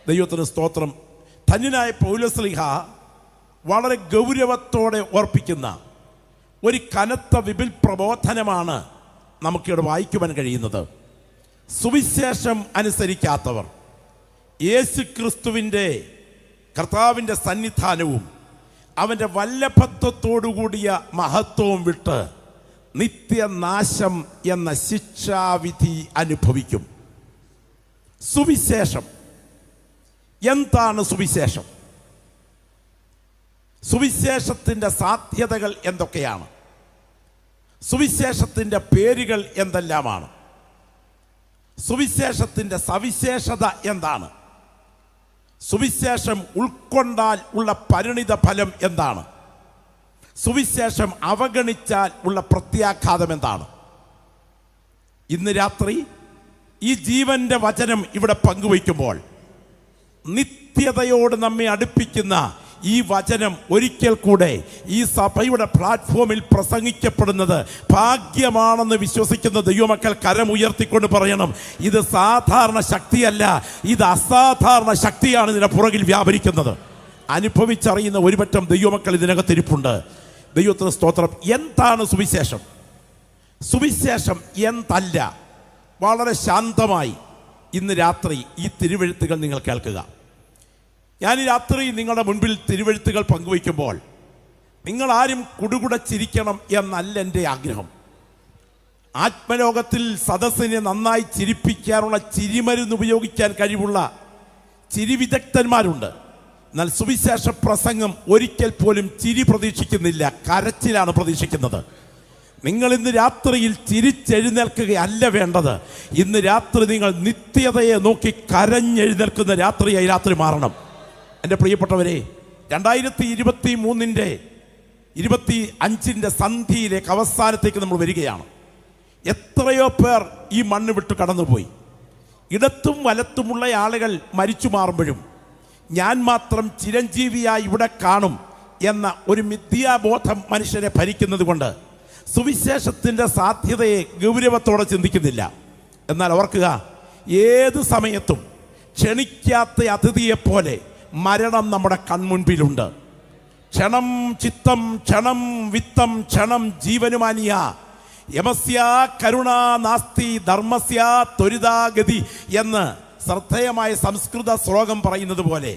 ദൈവത്തിന് സ്തോത്രം. ധന്യനായ പൗലോസ്ലീഹ വളരെ ഗൗരവത്തോടെ ഓർപ്പിക്കുന്ന ഒരു കനത്ത വിപിൽ പ്രബോധനമാണ് നമുക്കിവിടെ വായിക്കുവാൻ കഴിയുന്നത്. സുവിശേഷം അനുസരിക്കാത്തവർ യേശു ക്രിസ്തുവിൻ്റെ കർത്താവിൻ്റെ സന്നിധാനവും അവൻ്റെ വല്ലഭത്വത്തോടുകൂടിയ മഹത്വവും വിട്ട് നിത്യനാശം എന്ന ശിക്ഷാവിധി അനുഭവിക്കും. സുവിശേഷം എന്താണ്? സുവിശേഷം, സുവിശേഷത്തിൻ്റെ സാധ്യതകൾ എന്തൊക്കെയാണ്? സുവിശേഷത്തിൻ്റെ പേരുകൾ എന്തെല്ലാമാണ്? സുവിശേഷത്തിൻ്റെ സവിശേഷത എന്താണ്? സുവിശേഷം ഉൾക്കൊണ്ടാൽ ഉള്ള പരിണിത ഫലം എന്താണ്? സുവിശേഷം അവഗണിച്ചാൽ ഉള്ള പ്രത്യാഘാതം എന്താണ്? ഇന്ന് രാത്രി ഈ ജീവന്റെ വചനം ഇവിടെ പങ്കുവയ്ക്കുമ്പോൾ നിത്യതയോട് നമ്മെ അടുപ്പിക്കുന്ന ഈ വചനം ഒരിക്കൽ കൂടെ ഈ സഭയുടെ പ്ലാറ്റ്ഫോമിൽ പ്രസംഗിക്കപ്പെടുന്നത് ഭാഗ്യമാണെന്ന് വിശ്വസിക്കുന്ന ദൈവമക്കൾ കരമുയർത്തിക്കൊണ്ട് പറയണം, ഇത് സാധാരണ ശക്തിയല്ല, ഇത് അസാധാരണ ശക്തിയാണ് ഇതിന് പുറകിൽ വ്യാപരിക്കുന്നത്. അനുഭവിച്ചറിയുന്ന ഒരുപറ്റം ദൈവമക്കൾ ഇതിനകത്തിരിപ്പുണ്ട്. ദൈവത്തിന് സ്തോത്രം. എന്താണ് സുവിശേഷം? സുവിശേഷം എന്തല്ല? വളരെ ശാന്തമായി ഇന്ന് രാത്രി ഈ തിരുവെഴുത്തുകൾ നിങ്ങൾ കേൾക്കുക. ഞാൻ ഈ രാത്രി നിങ്ങളുടെ മുൻപിൽ തിരുവെഴുത്തുകൾ പങ്കുവയ്ക്കുമ്പോൾ നിങ്ങളാരും കുടുകുട ചിരിക്കണം എന്നല്ല എൻ്റെ ആഗ്രഹം. ആത്മലോകത്തിൽ സദസ്സിനെ നന്നായി ചിരിപ്പിക്കാനുള്ള ചിരിമരുന്ന് ഉപയോഗിക്കാൻ കഴിവുള്ള ചിരി വിദഗ്ധന്മാരുണ്ട്. എന്നാൽ സുവിശേഷ പ്രസംഗം ഒരിക്കൽ പോലും ചിരി പ്രതീക്ഷിക്കുന്നില്ല, കരച്ചിലാണ് പ്രതീക്ഷിക്കുന്നത്. നിങ്ങൾ ഇന്ന് രാത്രിയിൽ ചിരിച്ചെഴുന്നേൽക്കുകയല്ല വേണ്ടത്. ഇന്ന് രാത്രി നിങ്ങൾ നിത്യതയെ നോക്കി കരഞ്ഞെഴുന്നേൽക്കുന്ന രാത്രിയായി രാത്രി മാറണം. എൻ്റെ പ്രിയപ്പെട്ടവരെ, 2023 25 സന്ധിയിലേക്ക് അവസാനത്തേക്ക് നമ്മൾ വരികയാണ്. എത്രയോ പേർ ഈ മണ്ണ് വിട്ട് കടന്നുപോയി. ഇടത്തും വലത്തുമുള്ള ആളുകൾ മരിച്ചു മാറുമ്പോഴും ഞാൻ മാത്രം ചിരഞ്ജീവിയായി ഇവിടെ കാണും എന്ന ഒരു മിഥ്യാബോധം മനുഷ്യരെ ഭരിക്കുന്നത് കൊണ്ട് സുവിശേഷത്തിൻ്റെ സാധ്യതയെ ഗൗരവത്തോടെ ചിന്തിക്കുന്നില്ല. എന്നാൽ ഓർക്കുക, ഏത് സമയത്തും ക്ഷണിക്കാത്ത അതിഥിയെപ്പോലെ മരണം നമ്മുടെ കൺമുൻപിലുണ്ട്. ക്ഷണം ചിത്തം ക്ഷണം വിത്തം ക്ഷണം ജീവനുമാനിയ യമസ്യ കരുണാ നാസ്തി ധർമ്മസ്യ ത്വരിതാഗതി എന്ന് ശ്രദ്ധേയമായ സംസ്കൃത ശ്ലോകം പറയുന്നത് പോലെ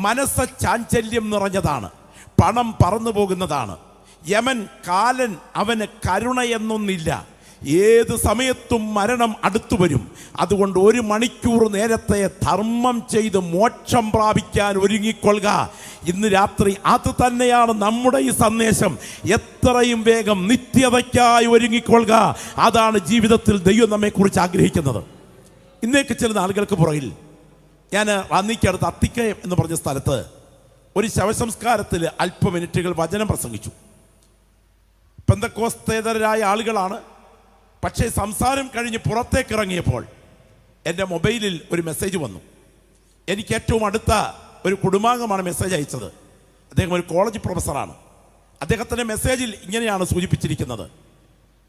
മനസ്സ് ചാഞ്ചല്യം നിറഞ്ഞതാണ്, പണം പറന്നു പോകുന്നതാണ്. യമൻ കാലൻ, അവന് കരുണയെന്നൊന്നില്ല. ഏത് സമയത്തും മരണം അടുത്തു വരും. അതുകൊണ്ട് 1 മണിക്കൂർ നേരത്തെ ധർമ്മം ചെയ്ത് മോക്ഷം പ്രാപിക്കാൻ ഒരുങ്ങിക്കൊള്ളുക. ഇന്ന് രാത്രി അത് തന്നെയാണ് നമ്മുടെ ഈ സന്ദേശം. എത്രയും വേഗം നിത്യതയ്ക്കായി ഒരുങ്ങിക്കൊള്ളുക. അതാണ് ജീവിതത്തിൽ ദൈവം നമ്മെക്കുറിച്ച് ആഗ്രഹിക്കുന്നത്. ഇന്നേക്ക് ചില നാളുകൾക്ക് പുറകിൽ ഞാൻ റാന്നിക്കടുത്ത് അത്തിക്കയം എന്ന് പറഞ്ഞ സ്ഥലത്ത് ഒരു ശവസംസ്കാരത്തിൽ അല്പ മിനിറ്റുകൾ വചനം പ്രസംഗിച്ചു. പെന്തക്കോസ്തേതരായ ആളുകളാണ്. പക്ഷേ സംസാരം കഴിഞ്ഞ് പുറത്തേക്ക് ഇറങ്ങിയപ്പോൾ എൻ്റെ മൊബൈലിൽ ഒരു മെസ്സേജ് വന്നു. എനിക്ക് ഏറ്റവും അടുത്ത ഒരു കുടുംബാംഗമാണ് മെസ്സേജ് അയച്ചത്. അദ്ദേഹം ഒരു കോളേജ് പ്രൊഫസറാണ്. അദ്ദേഹത്തിൻ്റെ മെസ്സേജിൽ ഇങ്ങനെയാണ് സൂചിപ്പിച്ചിരിക്കുന്നത്.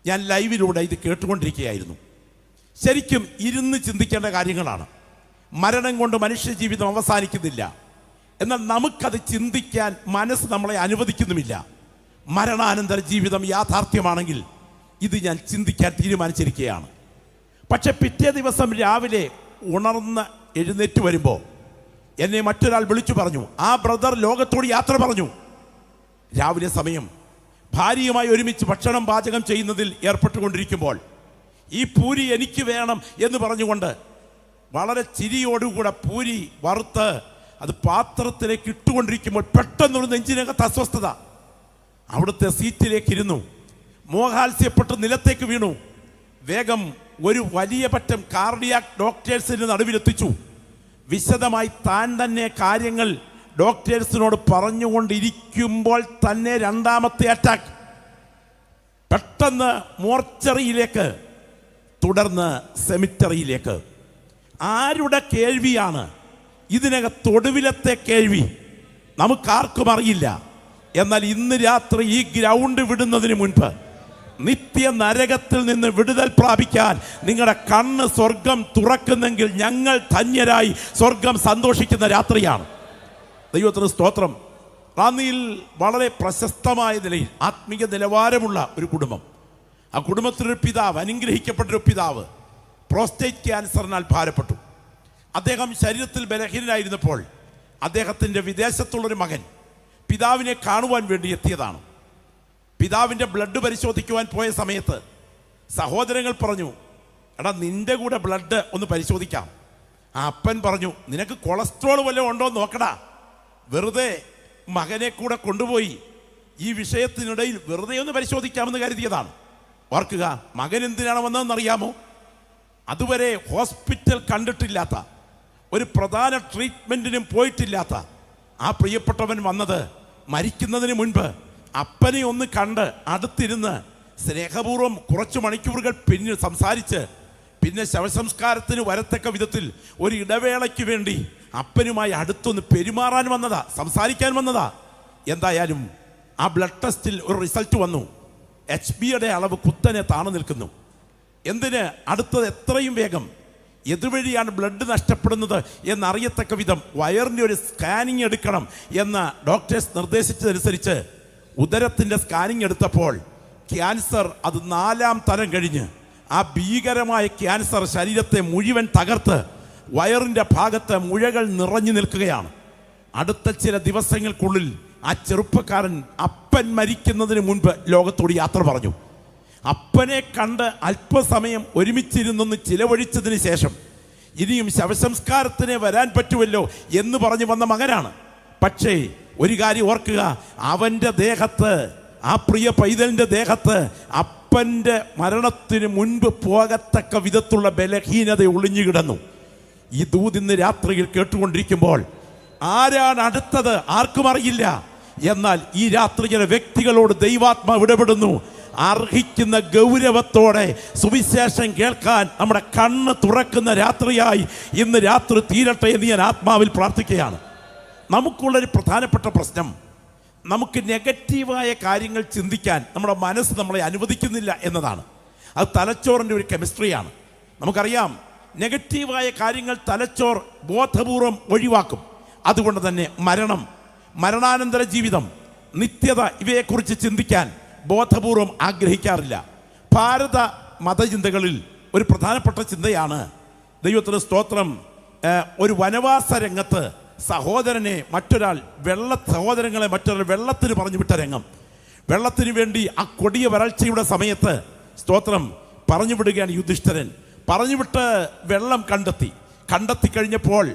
ഞാൻ ലൈവിലൂടെ ഇത് കേട്ടുകൊണ്ടിരിക്കുകയായിരുന്നു. ശരിക്കും ഇരുന്ന് ചിന്തിക്കേണ്ട കാര്യങ്ങളാണ്. മരണം കൊണ്ട് മനുഷ്യജീവിതം അവസാനിക്കുന്നില്ല. എന്നാൽ നമുക്കത് ചിന്തിക്കാൻ മനസ്സ് നമ്മളെ അനുവദിക്കുന്നുമില്ല. മരണാനന്തര ജീവിതം യാഥാർത്ഥ്യമാണെങ്കിൽ ഇത് ഞാൻ ചിന്തിക്കാൻ തീരുമാനിച്ചിരിക്കുകയാണ്. പക്ഷെ പിറ്റേ ദിവസം രാവിലെ ഉണർന്ന് എഴുന്നേറ്റ് വരുമ്പോൾ എന്നെ മറ്റൊരാൾ വിളിച്ചു പറഞ്ഞു, ആ ബ്രദർ ലോകത്തോട് യാത്ര പറഞ്ഞു. രാവിലെ സമയം ഭാര്യയുമായി ഒരുമിച്ച് ഭക്ഷണം പാചകം ചെയ്യുന്നതിൽ ഏർപ്പെട്ടുകൊണ്ടിരിക്കുമ്പോൾ ഈ പൂരി എനിക്ക് വേണം എന്ന് പറഞ്ഞുകൊണ്ട് വളരെ ചിരിയോടുകൂടെ പൂരി വറുത്ത് അത് പാത്രത്തിലേക്ക് ഇട്ടുകൊണ്ടിരിക്കുമ്പോൾ പെട്ടെന്നൊരു നെഞ്ചിനകത്ത് അസ്വസ്ഥത. അവിടുത്തെ സീറ്റിലേക്ക് ഇരുന്നു, മോഹാത്സ്യപ്പെട്ട് നിലത്തേക്ക് വീണു. വേഗം ഒരു വലിയ പറ്റം കാർഡിയാക് ഡോക്ടേഴ്സിന് നടുവിലെത്തിച്ചു. വിശദമായി താൻ തന്നെ കാര്യങ്ങൾ ഡോക്ടേഴ്സിനോട് പറഞ്ഞുകൊണ്ടിരിക്കുമ്പോൾ തന്നെ രണ്ടാമത്തെ അറ്റാക്ക്. പെട്ടെന്ന് മോർച്ചറിയിലേക്ക്, തുടർന്ന് സെമിറ്ററിയിലേക്ക്. ആരുടെ കേൾവിയാണ് ഇതിനകത്തൊടുവിലത്തെ കേൾവി? നമുക്കാർക്കും അറിയില്ല. എന്നാൽ ഇന്ന് രാത്രി ഈ ഗ്രൗണ്ട് വിടുന്നതിന് മുൻപ് നിത്യ നരകത്തിൽ നിന്ന് വിടുതൽ പ്രാപിക്കാൻ നിങ്ങളുടെ കണ്ണ് സ്വർഗം തുറക്കുന്നെങ്കിൽ ഞങ്ങൾ ധന്യരായി സ്വർഗം സന്തോഷിക്കുന്ന രാത്രിയാണ്. ദൈവത്തിന് സ്തോത്രം. റാന്നിയിൽ വളരെ പ്രശസ്തമായ നിലയിൽ ആത്മീയ നിലവാരമുള്ള ഒരു കുടുംബം. ആ കുടുംബത്തിലൊരു പിതാവ്, അനുഗ്രഹിക്കപ്പെട്ടൊരു പിതാവ് പ്രോസ്റ്റേറ്റ് ക്യാൻസറിനാൽ ഭാരപ്പെട്ടു. അദ്ദേഹം ശരീരത്തിൽ ബലഹീനനായിരുന്നപ്പോൾ അദ്ദേഹത്തിൻ്റെ വിദേശത്തുള്ളൊരു മകൻ പിതാവിനെ കാണുവാൻ വേണ്ടി എത്തിയതാണ്. പിതാവിൻ്റെ ബ്ലഡ് പരിശോധിക്കുവാൻ പോയ സമയത്ത് സഹോദരങ്ങൾ പറഞ്ഞു, എടാ നിൻ്റെ കൂടെ ബ്ലഡ് ഒന്ന് പരിശോധിക്കാം. ആ അപ്പൻ പറഞ്ഞു, നിനക്ക് കൊളസ്ട്രോൾ വല്ലതും ഉണ്ടോ എന്ന് നോക്കടാ. വെറുതെ മകനെ കൂടെ കൊണ്ടുപോയി ഈ വിഷയത്തിനിടയിൽ വെറുതെ ഒന്ന് പരിശോധിക്കാമെന്ന് കരുതിയതാണ്. ഓർക്കുക, മകൻ എന്തിനാണ് വന്നതെന്നറിയാമോ? അതുവരെ ഹോസ്പിറ്റൽ കണ്ടിട്ടില്ലാത്ത, ഒരു പ്രധാന ട്രീറ്റ്മെൻറ്റിനും പോയിട്ടില്ലാത്ത ആ പ്രിയപ്പെട്ടവൻ വന്നത് മരിക്കുന്നതിന് മുൻപ് അപ്പനെ ഒന്ന് കണ്ട് അടുത്തിരുന്ന് സ്നേഹപൂർവ്വം കുറച്ച് മണിക്കൂറുകൾ പിന്നെ സംസാരിച്ച് പിന്നെ ശവസംസ്കാരത്തിന് വരത്തക്ക വിധത്തിൽ ഒരു ഇടവേളയ്ക്ക് വേണ്ടി അപ്പനുമായി അടുത്തൊന്ന് പെരുമാറാൻ വന്നതാ, സംസാരിക്കാൻ വന്നതാ. എന്തായാലും ആ ബ്ലഡ് ടെസ്റ്റിൽ ഒരു റിസൾട്ട് വന്നു. Hbയുടെ അളവ് കുത്തനെ താണു നിൽക്കുന്നു. എന്തിന്? അടുത്തത് എത്രയും വേഗം എതുവഴിയാണ് ബ്ലഡ് നഷ്ടപ്പെടുന്നത് എന്നറിയത്തക്ക വിധം വയറിൻ്റെ ഒരു സ്കാനിങ് എടുക്കണം എന്ന് ഡോക്ടേഴ്സ് നിർദ്ദേശിച്ചതനുസരിച്ച് ഉദരത്തിൻ്റെ സ്കാനിങ് എടുത്തപ്പോൾ ക്യാൻസർ അത് 4-ാം തരം കഴിഞ്ഞ് ആ ഭീകരമായ ക്യാൻസർ ശരീരത്തെ മുഴുവൻ തകർത്ത് വയറിൻ്റെ ഭാഗത്ത് മുഴകൾ നിറഞ്ഞു നിൽക്കുകയാണ്. അടുത്ത ചില ദിവസങ്ങൾക്കുള്ളിൽ ആ ചെറുപ്പക്കാരൻ അപ്പൻ മരിക്കുന്നതിന് മുൻപ് ലോകത്തോട് യാത്ര പറഞ്ഞു. അപ്പനെ കണ്ട് അല്പസമയം ഒരുമിച്ചിരുന്നൊന്ന് ചിലവഴിച്ചതിന് ശേഷം ഇനിയും ശവസംസ്കാരത്തിന് വരാൻ പറ്റുമല്ലോ എന്ന് പറഞ്ഞു വന്ന മകനാണ്. പക്ഷേ ഒരു കാര്യം ഓർക്കുക, അവൻ്റെ ദേഹത്ത്, ആ പ്രിയ പൈതലിൻ്റെ ദേഹത്ത് അപ്പൻ്റെ മരണത്തിന് മുൻപ് പോകത്തക്ക വിധത്തുള്ള ബലഹീനത ഒളിഞ്ഞു കിടന്നു. ഈ ദൂത് ഇന്ന് രാത്രിയിൽ കേട്ടുകൊണ്ടിരിക്കുമ്പോൾ ആരാണ് അടുത്തത് ആർക്കും അറിയില്ല. എന്നാൽ ഈ രാത്രിയിലെ വ്യക്തികളോട് ദൈവാത്മാവ് ഇടപെടുന്നു. അർഹിക്കുന്ന ഗൗരവത്തോടെ സുവിശേഷം കേൾക്കാൻ നമ്മുടെ കണ്ണ് തുറക്കുന്ന രാത്രിയായി ഇന്ന് രാത്രി തീരട്ടെ എന്ന് ഞാൻ ആത്മാവിൽ പ്രാർത്ഥിക്കുകയാണ്. നമുക്കുള്ളൊരു പ്രധാനപ്പെട്ട പ്രശ്നം, നമുക്ക് നെഗറ്റീവായ കാര്യങ്ങൾ ചിന്തിക്കാൻ നമ്മുടെ മനസ്സ് നമ്മളെ അനുവദിക്കുന്നില്ല എന്നതാണ്. അത് തലച്ചോറിൻ്റെ ഒരു കെമിസ്ട്രിയാണ്. നമുക്കറിയാം, നെഗറ്റീവായ കാര്യങ്ങൾ തലച്ചോർ ബോധപൂർവം ഒഴിവാക്കും. അതുകൊണ്ട് തന്നെ മരണാനന്തര ജീവിതം, നിത്യത ഇവയെക്കുറിച്ച് ചിന്തിക്കാൻ ബോധപൂർവം ആഗ്രഹിക്കാറില്ല. ഭാരത മതചിന്തകളിൽ ഒരു പ്രധാനപ്പെട്ട ചിന്തയാണ്, ദൈവത്തിന് സ്തോത്രം, ഒരു വനവാസ രംഗത്ത് സഹോദരങ്ങളെ മറ്റൊരാൾ വെള്ളത്തിന് പറഞ്ഞു വിട്ട രംഗം. വെള്ളത്തിന് വേണ്ടി ആ കൊടിയ വരൾച്ചയുടെ സമയത്ത് സ്തോത്രം പറഞ്ഞു വിടുകയാണ് യുധിഷ്ഠിരൻ. പറഞ്ഞുവിട്ട് വെള്ളം കണ്ടെത്തി കഴിഞ്ഞപ്പോൾ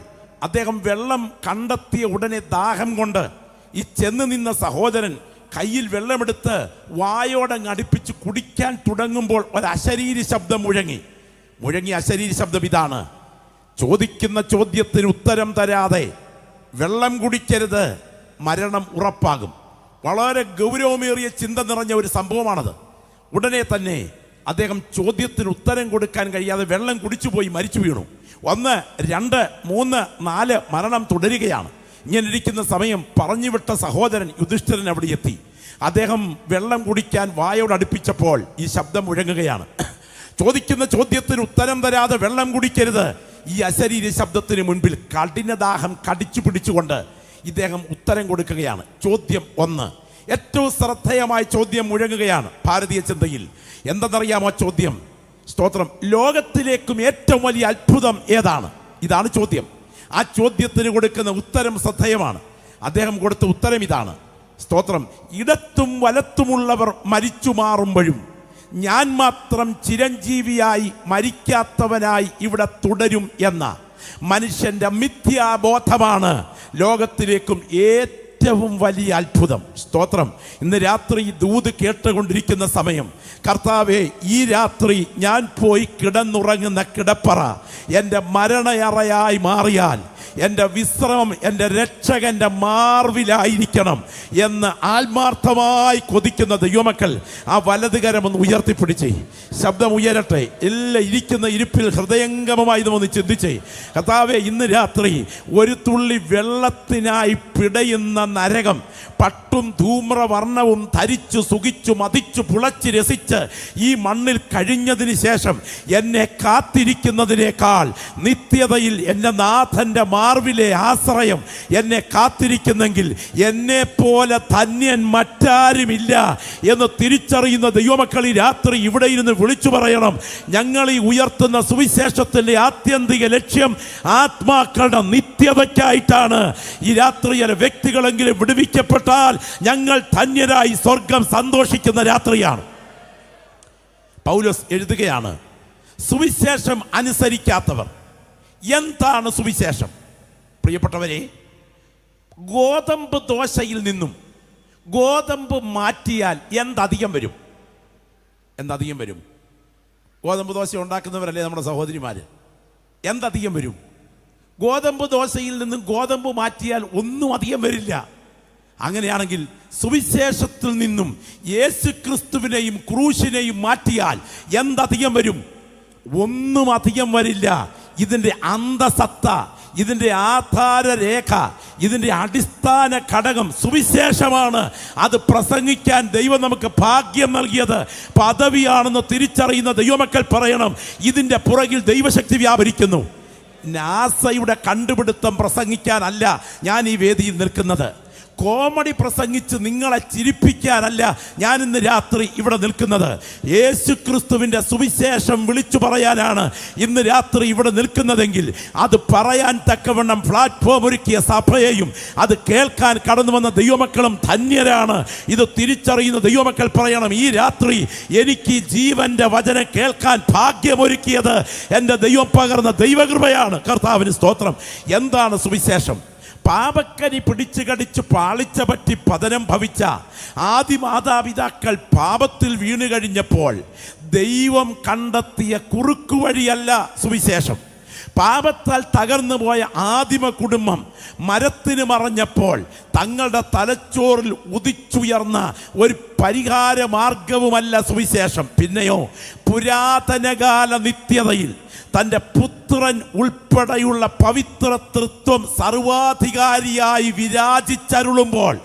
അദ്ദേഹം വെള്ളം കണ്ടെത്തിയ ഉടനെ ദാഹം കൊണ്ട് ഈ ചെന്ന് നിന്ന സഹോദരൻ കയ്യിൽ വെള്ളമെടുത്ത് വായോടങ്ങ് അടുപ്പിച്ച് കുടിക്കാൻ തുടങ്ങുമ്പോൾ ഒരു അശരീരി ശബ്ദം മുഴങ്ങി അശരീരി ശബ്ദം ഇതാണ്: ചോദിക്കുന്ന ചോദ്യത്തിന് ഉത്തരം തരാതെ വെള്ളം കുടിക്കരുത്, മരണം ഉറപ്പാകും. വളരെ ഗൗരവമേറിയ ചിന്ത നിറഞ്ഞ ഒരു സംഭവമാണത്. ഉടനെ തന്നെ അദ്ദേഹം ചോദ്യത്തിന് ഉത്തരം കൊടുക്കാൻ കഴിയാതെ വെള്ളം കുടിച്ചുപോയി മരിച്ചു വീണു. 1, 2, 3, 4 മരണം തുടരുകയാണ്. ഇങ്ങനെ ഇരിക്കുന്ന സമയം പറഞ്ഞുവിട്ട സഹോദരൻ യുധിഷ്ഠിരൻ അവിടെ എത്തി. അദ്ദേഹം വെള്ളം കുടിക്കാൻ വായോട് അടുപ്പിച്ചപ്പോൾ ഈ ശബ്ദം മുഴങ്ങുകയാണ്: ചോദിക്കുന്ന ചോദ്യത്തിന് ഉത്തരം തരാതെ വെള്ളം കുടിക്കരുത്. ഈ അശരീര ശബ്ദത്തിന് മുൻപിൽ കഠിനദാഹം കടിച്ചു പിടിച്ചുകൊണ്ട് ഇദ്ദേഹം ഉത്തരം കൊടുക്കുകയാണ്. ചോദ്യം 1, ഏറ്റവും ശ്രദ്ധേയമായ ചോദ്യം മുഴങ്ങുകയാണ് ഭാരതീയ ചിന്തയിൽ. എന്തെന്നറിയാമോ ചോദ്യം? സ്തോത്രം, ലോകത്തിലേക്കും ഏറ്റവും വലിയ അത്ഭുതം ഏതാണ്? ഇതാണ് ചോദ്യം. ആ ചോദ്യത്തിന് കൊടുക്കുന്ന ഉത്തരം ശ്രദ്ധേയമാണ്. അദ്ദേഹം കൊടുത്ത ഉത്തരം ഇതാണ്: സ്തോത്രം, ഇടത്തും വലത്തുമുള്ളവർ മരിച്ചു മാറുമ്പോഴും ഞാൻ മാത്രം ചിരഞ്ജീവിയായി മരിക്കാത്തവനായി ഇവിടെ തുടരും എന്ന മനുഷ്യന്റെ മിഥ്യാബോധമാണ് ലോകത്തിലേക്കും ഏറ്റവും വലിയ അത്ഭുതം. സ്തോത്രം, ഇന്ന് രാത്രി ഈ ദൂത് കേട്ടുകൊണ്ടിരിക്കുന്ന സമയം, കർത്താവേ, ഈ രാത്രി ഞാൻ പോയി കിടന്നുറങ്ങുന്ന കിടപ്പറ എൻ്റെ മരണയറയായി മാറിയാൽ എൻ്റെ വിശ്രമം എൻ്റെ രക്ഷകൻ്റെ മാർവിലായിരിക്കണം എന്ന് ആത്മാർത്ഥമായി കൊതിക്കുന്ന ദൈവമക്കൾ ആ വലതുകരം ഒന്ന് ഉയർത്തിപ്പിടിച്ചേ. ശബ്ദം ഉയരട്ടെ. എല്ലാ ഇരിക്കുന്ന ഇരിപ്പിൽ ഹൃദയംഗമമായി ഇതൊന്ന് ചിന്തിച്ചേ. കർത്താവേ, ഇന്ന് രാത്രി ഒരു തുള്ളി വെള്ളത്തിനായി പിടയുന്ന നരകം പട്ടും ധൂമ്രവർണ്ണവും ധരിച്ചു സുഖിച്ചു മതിച്ചു പുളച്ച് രസിച്ച് ഈ മണ്ണിൽ കഴിഞ്ഞതിന് ശേഷം എന്നെ കാത്തിരിക്കുന്നതിനേക്കാൾ നിത്യതയിൽ എൻ്റെ നാഥൻ്റെ മാർവിലെ ആശ്രയം എന്നെ കാത്തിരിക്കുന്നെങ്കിൽ എന്നെ പോലെ ധന്യൻ മറ്റാരുമില്ല എന്ന് തിരിച്ചറിയുന്ന ദൈവമക്കൾ ഈ രാത്രി ഇവിടെ ഇരുന്ന് വിളിച്ചു പറയണം. ഞങ്ങൾ ഈ ഉയർത്തുന്ന സുവിശേഷത്തിൻ്റെ ആത്യന്തിക ലക്ഷ്യം ആത്മാക്കളുടെ നിത്യതയ്ക്കായിട്ടാണ്. ഈ രാത്രിയിലെ വ്യക്തികളെങ്കിലും വിടുവിക്കപ്പെട്ടാൽ ഞങ്ങൾ ധന്യരായി സ്വർഗം സന്തോഷിക്കുന്ന രാത്രിയാണ്. പൗലോസ് എഴുതുകയാണ്, സുവിശേഷം അനുസരിക്കാത്തവർ. എന്താണ് സുവിശേഷം? പ്രിയപ്പെട്ടവരെ, ഗോതമ്പ് ദോശയിൽ നിന്നും ഗോതമ്പ് മാറ്റിയാൽ എന്തധികം വരും? എന്തധികം വരും? ഗോതമ്പ് ദോശ ഉണ്ടാക്കുന്നവരല്ലേ നമ്മുടെ സഹോദരിമാർ. എന്തധികം വരും? ഗോതമ്പ് ദോശയിൽ നിന്നും ഗോതമ്പ് മാറ്റിയാൽ ഒന്നും അധികം വരില്ല. അങ്ങനെയാണെങ്കിൽ സുവിശേഷത്തിൽ നിന്നും യേശു ക്രിസ്തുവിനെയും ക്രൂശിനെയും മാറ്റിയാൽ എന്തധികം വരും? ഒന്നും അധികം വരില്ല. ഇതിൻ്റെ അന്തസത്ത, ഇതിൻ്റെ ആധാരരേഖ, ഇതിൻ്റെ അടിസ്ഥാന ഘടകം സുവിശേഷമാണ്. അത് പ്രസംഗിക്കാൻ ദൈവം നമുക്ക് ഭാഗ്യം നൽകിയത് പദവിയാണെന്ന് തിരിച്ചറിയുന്ന ദൈവമക്കൾ പറയണം, ഇതിൻ്റെ പുറകിൽ ദൈവശക്തി വ്യാപരിക്കുന്നു. നാസയുടെ കണ്ടുപിടുത്തം പ്രസംഗിക്കാനല്ല ഞാൻ ഈ വേദിയിൽ നിൽക്കുന്നത്. കോമഡി പ്രസംഗിച്ച് നിങ്ങളെ ചിരിപ്പിക്കാനല്ല ഞാൻ ഇന്ന് രാത്രി ഇവിടെ നിൽക്കുന്നത്. യേശു ക്രിസ്തുവിൻ്റെ സുവിശേഷം വിളിച്ചു പറയാനാണ് ഇന്ന് രാത്രി ഇവിടെ നിൽക്കുന്നതെങ്കിൽ അത് പറയാൻ തക്കവണ്ണം പ്ലാറ്റ്ഫോം ഒരുക്കിയ സഭയെയും അത് കേൾക്കാൻ കടന്നു വന്ന ദൈവമക്കളും ധന്യരാണ്. ഇത് തിരിച്ചറിയുന്ന ദൈവമക്കൾ പറയണം, ഈ രാത്രി എനിക്ക് ജീവന്റെ വചനം കേൾക്കാൻ ഭാഗ്യമൊരുക്കിയത് എൻ്റെ ദൈവം പകർന്ന ദൈവകൃപയാണ്. കർത്താവിന് സ്തോത്രം. എന്താണ് സുവിശേഷം? പാപക്കനി പിടിച്ചു കടിച്ച് പാളിച്ച പറ്റി പതനം ഭവിച്ച ആദി മാതാപിതാക്കൾ പാപത്തിൽ വീണു കഴിഞ്ഞപ്പോൾ ദൈവം കണ്ടെത്തിയ കുറുക്കുവഴിയല്ല സുവിശേഷം. പാപത്താൽ തകർന്നു പോയ ആദിമ കുടുംബം മരത്തിന് മറഞ്ഞപ്പോൾ തങ്ങളുടെ തലച്ചോറിൽ ഉദിച്ചുയർന്ന ഒരു പരിഹാര മാർഗവുമല്ല സുവിശേഷം. പിന്നെയോ പുരാതനകാല നിത്യതയിൽ തൻ്റെ പുത്രൻ ഉൾപ്പെടെയുള്ള പവിത്ര തൃത്വം സർവാധികാരിയായി വിരാജിച്ചരുളുമ്പോൾ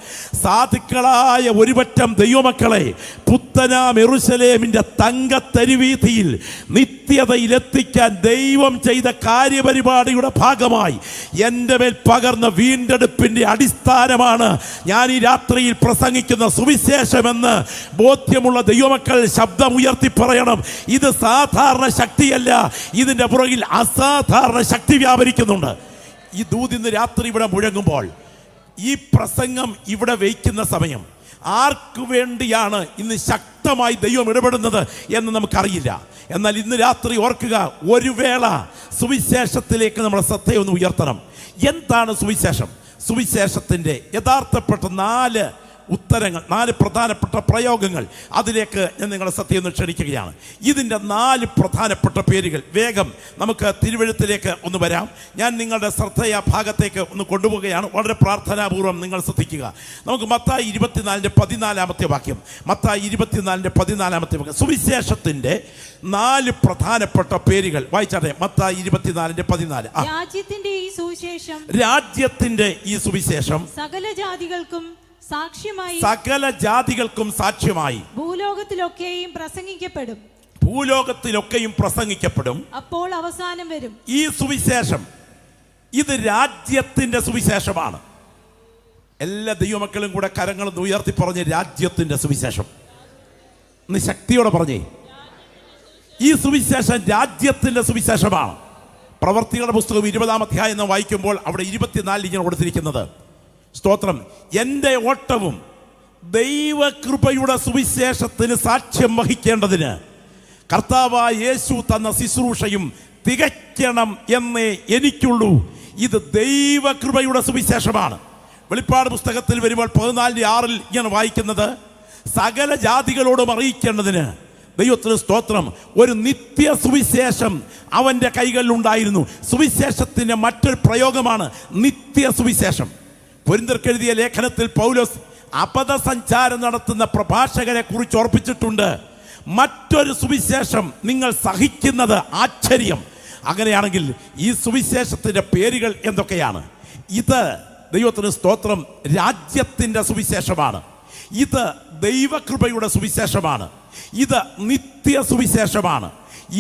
സാധുക്കളായ ഒരുപറ്റം ദൈവമക്കളെ പുത്തനാം യെരൂശലേമിൻ്റെ തങ്കത്തരുവീഥിയിൽ നിത്യതയിലെത്തിക്കാൻ ദൈവം ചെയ്ത കാര്യപരിപാടിയുടെ ഭാഗമായി എൻ്റെ മേൽ പകർന്ന വീണ്ടെടുപ്പിൻ്റെ അടിസ്ഥാനമാണ് ഞാൻ ഈ രാത്രിയിൽ പ്രസംഗിക്കുന്ന സുവിശേഷമെന്ന് ബോധ്യമുള്ള ദൈവമക്കൾ ശബ്ദമുയർത്തി പറയണം. ഇത് സാധാരണ ശക്തിയല്ല, ഇതിൻ്റെ പുറകിൽ അസാധാരണ ശക്തി വ്യാപരിക്കുന്നുണ്ട്. ഈ ദൂത് ഇന്ന് രാത്രി ഇവിടെ മുഴങ്ങുമ്പോൾ, ഈ പ്രസംഗം ഇവിടെ വയ്ക്കുന്ന സമയം ആർക്കു വേണ്ടിയാണ് ഇന്ന് ശക്തമായി ദൈവം ഇടപെടുന്നത് എന്ന് നമുക്കറിയില്ല. എന്നാൽ ഇന്ന് രാത്രി ഓർക്കുക, ഒരു വേള സുവിശേഷത്തിലേക്ക് നമ്മുടെ ശ്രദ്ധയൊന്ന് ഉയർത്തണം. എന്താണ് സുവിശേഷം? സുവിശേഷത്തിൻ്റെ യഥാർത്ഥപ്പെട്ട 4 ഉത്തരങ്ങൾ, 4 പ്രധാനപ്പെട്ട പ്രയോഗങ്ങൾ, അതിലേക്ക് ഞാൻ നിങ്ങളെ സത്യം ക്ഷണിക്കുകയാണ്. ഇതിൻ്റെ 4 പ്രധാനപ്പെട്ട പേരുകൾ വേഗം നമുക്ക് തിരുവെഴുത്തിലേക്ക് ഒന്ന് വരാം. ഞാൻ നിങ്ങളുടെ ശ്രദ്ധയെ ആ ഭാഗത്തേക്ക് ഒന്ന് കൊണ്ടുപോവുകയാണ്. വളരെ പ്രാർത്ഥനാപൂർവ്വം നിങ്ങൾ ശ്രദ്ധിക്കുക. നമുക്ക് മത്തായി 24-14 വാക്യം, മത്തായി 24-14 വാക്യം, സുവിശേഷത്തിൻ്റെ 4 പ്രധാനപ്പെട്ട പേരുകൾ വായിച്ചാട്ടെ. മത്തായി 24-14. രാജ്യത്തിന്റെ ഈ സുവിശേഷം, രാജ്യത്തിന്റെ ഈ സുവിശേഷം സകല ജാതികൾക്കും സാക്ഷ്യമായി, സകല ജാതികൾക്കും സാക്ഷ്യമായി ഭൂലോകത്തിലൊക്കെയും പ്രസംഗിക്കപ്പെടും. ഭൂലോകത്തിലൊക്കെയും പ്രസംഗിക്കപ്പെടും. അപ്പോൾ അവസാനം വരും. ഈ സുവിശേഷം ഇത് രാജ്യത്തിന്റെ സുവിശേഷമാണ്. എല്ലാ ദൈവമക്കളും കൂടെ കരങ്ങളും ഉയർത്തി പറഞ്ഞ് രാജ്യത്തിന്റെ സുവിശേഷം. നീ ശക്തിയോടെ പറഞ്ഞേ, ഈ സുവിശേഷം രാജ്യത്തിന്റെ സുവിശേഷമാണ്. പ്രവർത്തികളുടെ പുസ്തകം 20-ാം അധ്യായം വായിക്കുമ്പോൾ അവിടെ 24 ഇങ്ങനെ കൊടുത്തിരിക്കുന്നത്, സ്തോത്രം, എൻ്റെ ഓട്ടവും ദൈവകൃപയുടെ സുവിശേഷത്തിന് സാക്ഷ്യം വഹിക്കേണ്ടതിന് കർത്താവായ യേശു തന്ന ശുശ്രൂഷയും തികയ്ക്കണം എന്നേ എനിക്കുള്ളൂ. ഇത് ദൈവകൃപയുടെ സുവിശേഷമാണ്. വെളിപ്പാട് പുസ്തകത്തിൽ വരുമ്പോൾ 14:6 ഇങ്ങനെ വായിക്കുന്നത്, സകല ജാതികളോടും അറിയിക്കേണ്ടതിന് ദൈവത്തിന് സ്തോത്രം, ഒരു നിത്യ സുവിശേഷം അവൻ്റെ കൈകളിലുണ്ടായിരുന്നു. സുവിശേഷത്തിൻ്റെ മറ്റൊരു പ്രയോഗമാണ് നിത്യ സുവിശേഷം. കൊരിന്ത്യർക്കെഴുതിയ ലേഖനത്തിൽ പൗലോസ് അപഥസഞ്ചാരം നടത്തുന്ന പ്രഭാഷകരെ കുറിച്ച് ഓർപ്പിച്ചിട്ടുണ്ട്. മറ്റൊരു സുവിശേഷം നിങ്ങൾ സഹിക്കുന്നത് ആശ്ചര്യം. അങ്ങനെയാണെങ്കിൽ ഈ സുവിശേഷത്തിൻ്റെ പേരുകൾ എന്തൊക്കെയാണ്? ഇത് ദൈവത്തിന് സ്തോത്രം രാജ്യത്തിൻ്റെ സുവിശേഷമാണ്. ഇത് ദൈവകൃപയുടെ സുവിശേഷമാണ്. ഇത് നിത്യ സുവിശേഷമാണ്.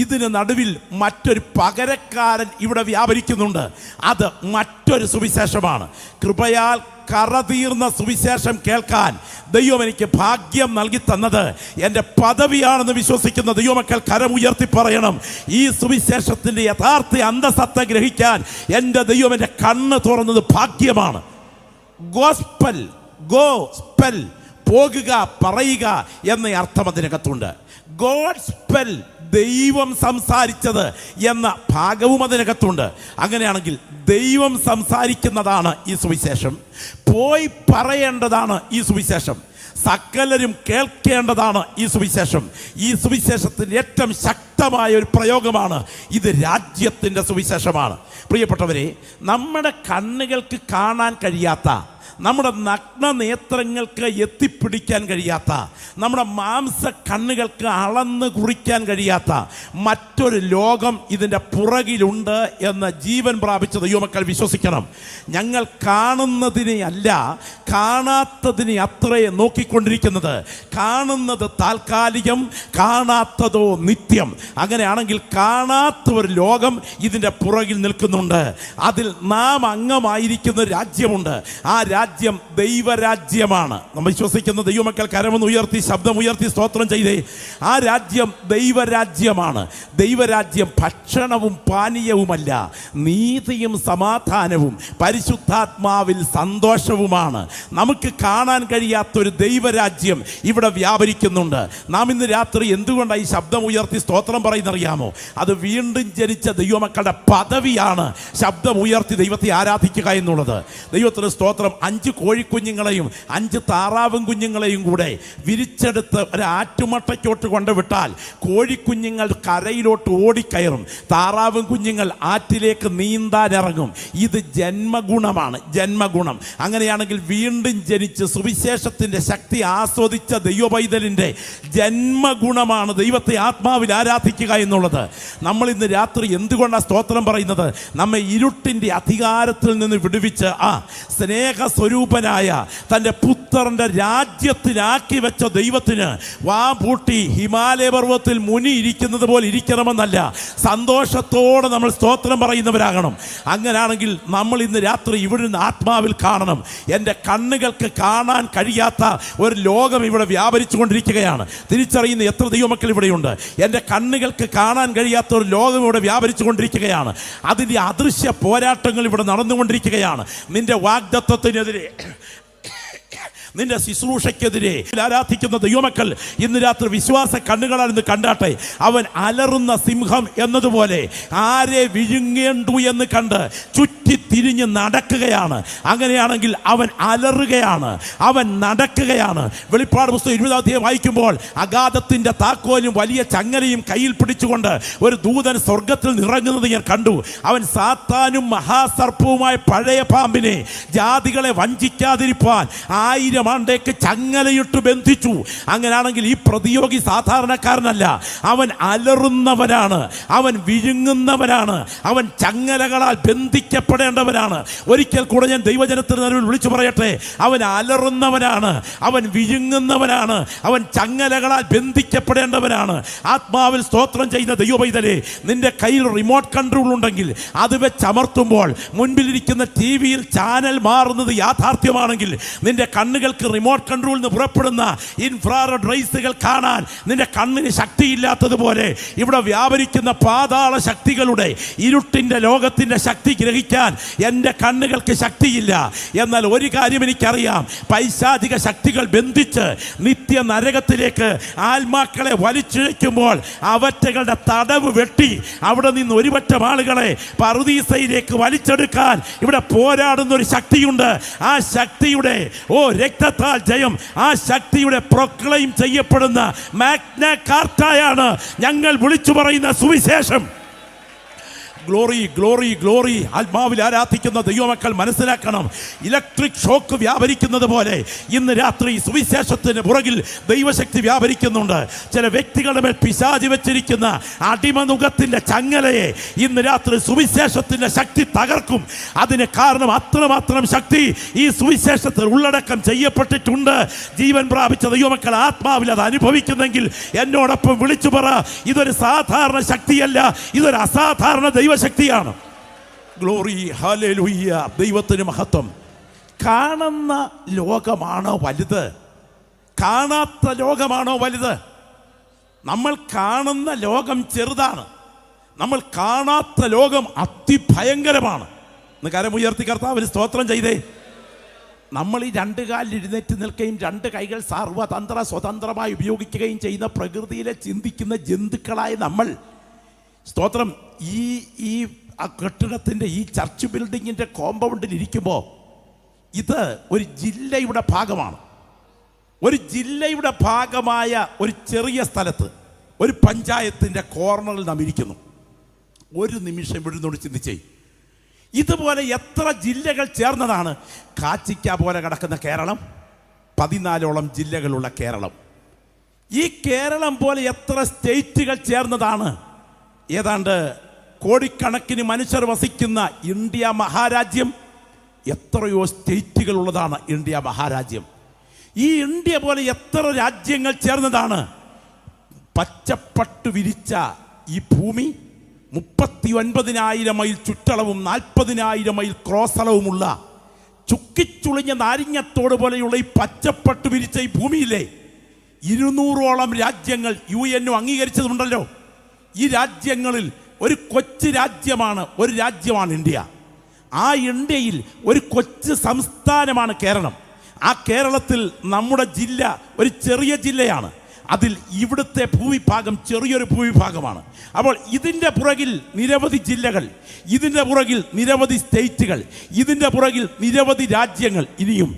ഇതിന് നടുവിൽ മറ്റൊരു പകരക്കാരൻ ഇവിടെ വ്യാപരിക്കുന്നുണ്ട്. അത് മറ്റൊരു സുവിശേഷമാണ്. കൃപയാൽ കറതീർന്ന സുവിശേഷം കേൾക്കാൻ ദൈവം എനിക്ക് ഭാഗ്യം നൽകി തന്നത് എൻ്റെ പദവിയാണെന്ന് വിശ്വസിക്കുന്ന ദൈവമക്കൾ കരമുയർത്തി പറയണം, ഈ സുവിശേഷത്തിൻ്റെ യഥാർത്ഥ അന്തസത്ത ഗ്രഹിക്കാൻ എൻ്റെ ദൈവം എൻ്റെ കണ്ണ് തുറന്നത് ഭാഗ്യമാണ്. ഗോസ്പൽ, ഗോസ്പെൽ, പോകുക, പറയുക എന്ന അർത്ഥം അതിനകത്തുണ്ട്. ഗോഡ്സ്പെൽ, ദൈവം സംസാരിച്ചത് എന്ന ഭാഗവും അതിനകത്തുണ്ട്. അങ്ങനെയാണെങ്കിൽ ദൈവം സംസാരിക്കുന്നതാണ് ഈ സുവിശേഷം. പോയി പറയേണ്ടതാണ് ഈ സുവിശേഷം. സകലരും കേൾക്കേണ്ടതാണ് ഈ സുവിശേഷം. ഈ സുവിശേഷത്തിൻ്റെ ഏറ്റവും ശക്തമായ ഒരു പ്രയോഗമാണ് ഇത് രാജ്യത്തിൻ്റെ സുവിശേഷമാണ്. പ്രിയപ്പെട്ടവരെ, നമ്മുടെ കണ്ണുകൾക്ക് കാണാൻ കഴിയാത്ത, നമ്മുടെ നഗ്ന നേത്രങ്ങൾക്ക് എത്തിപ്പിടിക്കാൻ കഴിയാത്ത, നമ്മുടെ മാംസ കണ്ണുകൾക്ക് അളന്ന് കുറിക്കാൻ കഴിയാത്ത മറ്റൊരു ലോകം ഇതിൻ്റെ പുറകിലുണ്ട് എന്ന് ജീവൻ പ്രാപിച്ച ദൈവമക്കൾ വിശ്വസിക്കണം. ഞങ്ങൾ കാണുന്നതിനെ അല്ല, കാണാത്തതിനെ അത്രയെ നോക്കിക്കൊണ്ടിരിക്കുന്നത്. കാണുന്നത് താൽക്കാലികം, കാണാത്തതോ നിത്യം. അങ്ങനെയാണെങ്കിൽ കാണാത്ത ഒരു ലോകം ഇതിൻ്റെ പുറകിൽ നിൽക്കുന്നുണ്ട്. അതിൽ നാം അംഗമായിരിക്കുന്ന രാജ്യമുണ്ട്. ആ രാജ്യം ദൈവരാജ്യമാണ്. നമ്മൾ വിശ്വസിക്കുന്ന ദൈവമക്കൾ കരമൊന്ന് ഉയർത്തി, ശബ്ദമുയർത്തി സ്തോത്രം ചെയ്തേ. ആ രാജ്യം ദൈവരാജ്യമാണ്. ദൈവരാജ്യം ഭക്ഷണവും പാനീയവുമല്ല, നീതിയും സമാധാനവും പരിശുദ്ധാത്മാവിൽ സന്തോഷവുമാണ്. നമുക്ക് കാണാൻ കഴിയാത്തൊരു ദൈവരാജ്യം ഇവിടെ വ്യാപരിക്കുന്നുണ്ട്. നാം ഇന്ന് രാത്രി എന്തുകൊണ്ടാണ് ഈ ശബ്ദം ഉയർത്തി സ്തോത്രം പറയുന്നറിയാമോ? അത് വീണ്ടും ജനിച്ച ദൈവമക്കളുടെ പദവിയാണ് ശബ്ദം ഉയർത്തി ദൈവത്തെ ആരാധിക്കുക എന്നുള്ളത്. ദൈവത്തിന് സ്തോത്രം. 5 കോഴിക്കുഞ്ഞുങ്ങളെയും 5 താറാവും കുഞ്ഞുങ്ങളെയും കൂടെ വിരിച്ചെടുത്ത് ഒരു ആറ്റുമട്ടയ്ക്കോട്ട് കൊണ്ടുവിട്ടാൽ കോഴിക്കുഞ്ഞുങ്ങൾ കരയിലോട്ട് ഓടിക്കയറും, താറാവും കുഞ്ഞുങ്ങൾ ആറ്റിലേക്ക് നീന്താനിറങ്ങും. ഇത് ജന്മഗുണമാണ്, ജന്മഗുണം. അങ്ങനെയാണെങ്കിൽ വീണ്ടും ജനിച്ച് സുവിശേഷത്തിൻ്റെ ശക്തി ആസ്വദിച്ച ദൈവപൈതലിൻ്റെ ജന്മഗുണമാണ് ദൈവത്തെ ആത്മാവിൽ ആരാധിക്കുക എന്നുള്ളത്. നമ്മൾ ഇന്ന് രാത്രി എന്തുകൊണ്ടാണ് സ്തോത്രം പറയുന്നത്? നമ്മെ ഇരുട്ടിൻ്റെ അധികാരത്തിൽ നിന്ന് വിടുവിച്ച് സ്നേഹസ്വരൂപനായ തൻ്റെ പുത്രൻ്റെ രാജ്യത്തിലാക്കി വെച്ച ദൈവത്തിന് വാപൂട്ടി ഹിമാലയ പർവ്വതത്തിൽ മുനി ഇരിക്കുന്നത് പോലെ ഇരിക്കണമെന്നല്ല, സന്തോഷത്തോടെ നമ്മൾ സ്തോത്രം പറയുന്നവരാകണം. അങ്ങനെയാണെങ്കിൽ നമ്മൾ ഇന്ന് രാത്രി ഇവിടെ നിന്ന് ആത്മാവിൽ കാണണം. എൻ്റെ കണ്ണുകൾക്ക് കാണാൻ കഴിയാത്ത ഒരു ലോകം ഇവിടെ വ്യാപരിച്ചു കൊണ്ടിരിക്കുകയാണ്. തിരിച്ചറിയുന്ന എത്ര ദൈവമക്കൾ ഇവിടെയുണ്ട്? എൻ്റെ കണ്ണുകൾക്ക് കാണാൻ കഴിയാത്ത ഒരു ലോകം ഇവിടെ വ്യാപരിച്ചു കൊണ്ടിരിക്കുകയാണ്. അതിൻ്റെ അദൃശ്യ പോരാട്ടങ്ങൾ ഇവിടെ നടന്നുകൊണ്ടിരിക്കുകയാണ്. നിന്റെ വാഗ്ദത്തത്തിനെതിരെ, നിന്റെ ശുശ്രൂഷയ്ക്കെതിരെ ആരാധിക്കുന്ന ദൈവമക്കൾ ഇന്ന് രാത്രി വിശ്വാസ കണ്ണുകളാൽ ഇന്ന് കണ്ടാട്ടെ. അവൻ അലറുന്ന സിംഹം എന്നതുപോലെ ആരെ വിഴുങ്ങേണ്ടു എന്ന് കണ്ട് ചുറ്റി തിരിഞ്ഞ് നടക്കുകയാണ്. അങ്ങനെയാണെങ്കിൽ അവൻ അലറുകയാണ്, അവൻ നടക്കുകയാണ്. വെളിപ്പാട് പുസ്തകം 20-ാം അധ്യായം വായിക്കുമ്പോൾ അഗാധത്തിൻ്റെ താക്കോലും വലിയ ചങ്ങലയും കയ്യിൽ പിടിച്ചുകൊണ്ട് ഒരു ദൂതൻ സ്വർഗത്തിൽ നിറങ്ങുന്നത് ഞാൻ കണ്ടു. അവൻ സാത്താനും മഹാസർപ്പവുമായ പഴയ പാമ്പിനെ ജാതികളെ വഞ്ചിക്കാതിരിപ്പാൻ 1000 ആണ്ടേക്ക് ചങ്ങലയിട്ട് ബന്ധിച്ചു. അങ്ങനെയാണെങ്കിൽ ഈ പ്രതിയോഗി സാധാരണക്കാരനല്ല, അവൻ അലറുന്നവനാണ്, അവൻ വിഴുങ്ങുന്നവനാണ്, അവൻ ചങ്ങലകളാൽ ബന്ധിക്കപ്പെടേണ്ടവനാണ്. ഒരിക്കൽ കൂടെ ഞാൻ ദൈവജനത്തിന് നടുവിൽ വിളിച്ചു പറയട്ടെ, അവൻ അലറുന്നവനാണ്, അവൻ വിഴുങ്ങുന്നവനാണ്, അവൻ ചങ്ങലകളാൽ ബന്ധിക്കപ്പെടേണ്ടവനാണ്. ആത്മാവിൽ സ്തോത്രം ചെയ്യുന്ന ദൈവപൈതലേ, നിന്റെ കയ്യിൽ റിമോട്ട് കൺട്രോൾ ഉണ്ടെങ്കിൽ അത് വെച്ചമർത്തുമ്പോൾ മുൻപിലിരിക്കുന്ന TV-യിൽ ചാനൽ മാറുന്നത് യാഥാർത്ഥ്യമാണെങ്കിൽ നിന്റെ കണ്ണുകൾക്ക് റിമോട്ട് കൺട്രോളിൽ നിന്ന് പുറപ്പെടുന്ന ഇൻഫ്രാറെഡ് റേസുകൾ കാണാൻ നിന്റെ കണ്ണിന് ശക്തിയില്ലാത്തതുപോലെ ഇവിടെ വ്യാപരിക്കുന്ന പാതാള ശക്തികളുടെ ഇരുട്ടിൻ്റെ ലോകത്തിൻ്റെ ശക്തി ഗ്രഹിക്കാൻ എൻ്റെ കണ്ണുകൾക്ക് ശക്തിയില്ല. എന്നാൽ ഒരു കാര്യം എനിക്കറിയാം, പൈശാചിക ശക്തികൾ ബന്ധിച്ച് നിത്യ നരകത്തിലേക്ക് ആത്മാക്കളെ വലിച്ചിഴയ്ക്കുമ്പോൾ അവറ്റകളുടെ തടവ് വെട്ടി അവിടെ നിന്ന് ഒരുപറ്റം ആളുകളെ പറുദീസയിലേക്ക് വലിച്ചെടുക്കാൻ ഇവിടെ പോരാടുന്ന ഒരു ശക്തിയുണ്ട്. ആ ശക്തിയുടെ രക്ത രക്തത്താൽ ജയം. ആ ശക്തിയുടെ പ്രൊക്ലെയിം ചെയ്യപ്പെടുന്ന മാഗ്ന കാർട്ടയാണ് ഞങ്ങൾ വിളിച്ചു പറയുന്ന സുവിശേഷം. Glory glory glory. ആത്മാവിൽ ആരാധിക്കുന്ന ദൈവമക്കൾ മനസ്സിലാക്കണം, ഇലക്ട്രിക് ഷോക്ക് വ്യാപരിക്കുന്നത് പോലെ ഇന്ന് രാത്രി സുവിശേഷത്തിന് പുറകിൽ ദൈവശക്തി വ്യാപരിക്കുന്നുണ്ട്. ചില വ്യക്തികളുടെ മേൽ പിശാചി വെച്ചിരിക്കുന്ന അടിമനുഖത്തിന്റെ ചങ്ങലയെ ഇന്ന് രാത്രി സുവിശേഷത്തിന്റെ ശക്തി തകർക്കും. അതിന് കാരണം അത്രമാത്രം ശക്തി ഈ സുവിശേഷത്തിൽ ഉള്ളടക്കം ചെയ്യപ്പെട്ടിട്ടുണ്ട്. ജീവൻ പ്രാപിച്ച ദൈവമക്കൾ ആത്മാവിൽ അത് അനുഭവിക്കുന്നെങ്കിൽ എന്നോടൊപ്പം വിളിച്ചു പറ, ഇതൊരു സാധാരണ ശക്തിയല്ല, ഇതൊരു അസാധാരണ ദൈവശക്തിയാണ്. ഗ്ലോറി, ഹല്ലേലൂയ, ദൈവത്തിന് മഹത്വം. കാണുന്ന ലോകമാണോ വലുത്, കാണാത്ത ലോകമാണോ വലുത്? നമ്മൾ കാണുന്ന ലോകം ചെറുതാണ്, നമ്മൾ കാണാത്ത ലോകം അതിഭയങ്കരമാണ്. ഇന്ന് കരമുയർത്തി കർത്താവിന് സ്തോത്രം ചെയ്തേ. നമ്മൾ ഈ രണ്ട് കാലിൽ എഴുന്നേറ്റ് നിൽക്കുകയും രണ്ട് കൈകൾ സർവതന്ത്ര സ്വതന്ത്രമായി ഉപയോഗിക്കുകയും ചെയ്യുന്ന പ്രകൃതിയിലെ ചിന്തിക്കുന്ന ജന്തുക്കളായ നമ്മൾ, സ്തോത്രം, ഈ കെട്ടിടത്തിൻ്റെ ഈ ചർച്ച് ബിൽഡിങ്ങിൻ്റെ കോമ്പൗണ്ടിൽ ഇരിക്കുമ്പോൾ ഇത് ഒരു ജില്ലയുടെ ഭാഗമാണ്. ഒരു ജില്ലയുടെ ഭാഗമായ ഒരു ചെറിയ സ്ഥലത്ത് ഒരു പഞ്ചായത്തിൻ്റെ കോർണറിൽ നാം ഇരിക്കുന്നു. ഒരു നിമിഷം വിഴുന്നോട് ചിന്തിച്ചേ, ഇതുപോലെ എത്ര ജില്ലകൾ ചേർന്നതാണ് കാച്ചിക്ക പോലെ കിടക്കുന്ന കേരളം? 14ഓളം ജില്ലകളുള്ള കേരളം. ഈ കേരളം പോലെ എത്ര സ്റ്റേറ്റുകൾ ചേർന്നതാണ് ഏതാണ്ട് കോടിക്കണക്കിന് മനുഷ്യർ വസിക്കുന്ന ഇന്ത്യ മഹാരാജ്യം? എത്രയോ സ്റ്റേറ്റുകൾ ഉള്ളതാണ് ഇന്ത്യ മഹാരാജ്യം. ഈ ഇന്ത്യ പോലെ എത്ര രാജ്യങ്ങൾ ചേർന്നതാണ് പച്ചപ്പട്ട് വിരിച്ച ഈ ഭൂമി? 39,000 മൈൽ ചുറ്റളവും 40,000 മൈൽ ക്രോസളവുമുള്ള ചുക്കിച്ചുളിഞ്ഞ നാരിങ്ങത്തോട് പോലെയുള്ള ഈ പച്ചപ്പട്ട് വിരിച്ച ഈ ഭൂമിയിലെ 200ഓളം രാജ്യങ്ങൾ UN അംഗീകരിച്ചതുണ്ടല്ലോ. ഈ രാജ്യങ്ങളിൽ ഒരു കൊച്ചു രാജ്യമാണ്, ഒരു രാജ്യമാണ് ഇന്ത്യ. ആ ഇന്ത്യയിൽ ഒരു കൊച്ചു സംസ്ഥാനമാണ് കേരളം. ആ കേരളത്തിൽ നമ്മുടെ ജില്ല ഒരു ചെറിയ ജില്ലയാണ്. അതിൽ ഇവിടുത്തെ ഭൂവിഭാഗം ചെറിയൊരു ഭൂവിഭാഗമാണ്. അപ്പോൾ ഇതിൻ്റെ പുറകിൽ നിരവധി ജില്ലകൾ, ഇതിൻ്റെ പുറകിൽ നിരവധി സ്റ്റേറ്റുകൾ, ഇതിൻ്റെ പുറകിൽ നിരവധി രാജ്യങ്ങൾ. ഇനിയും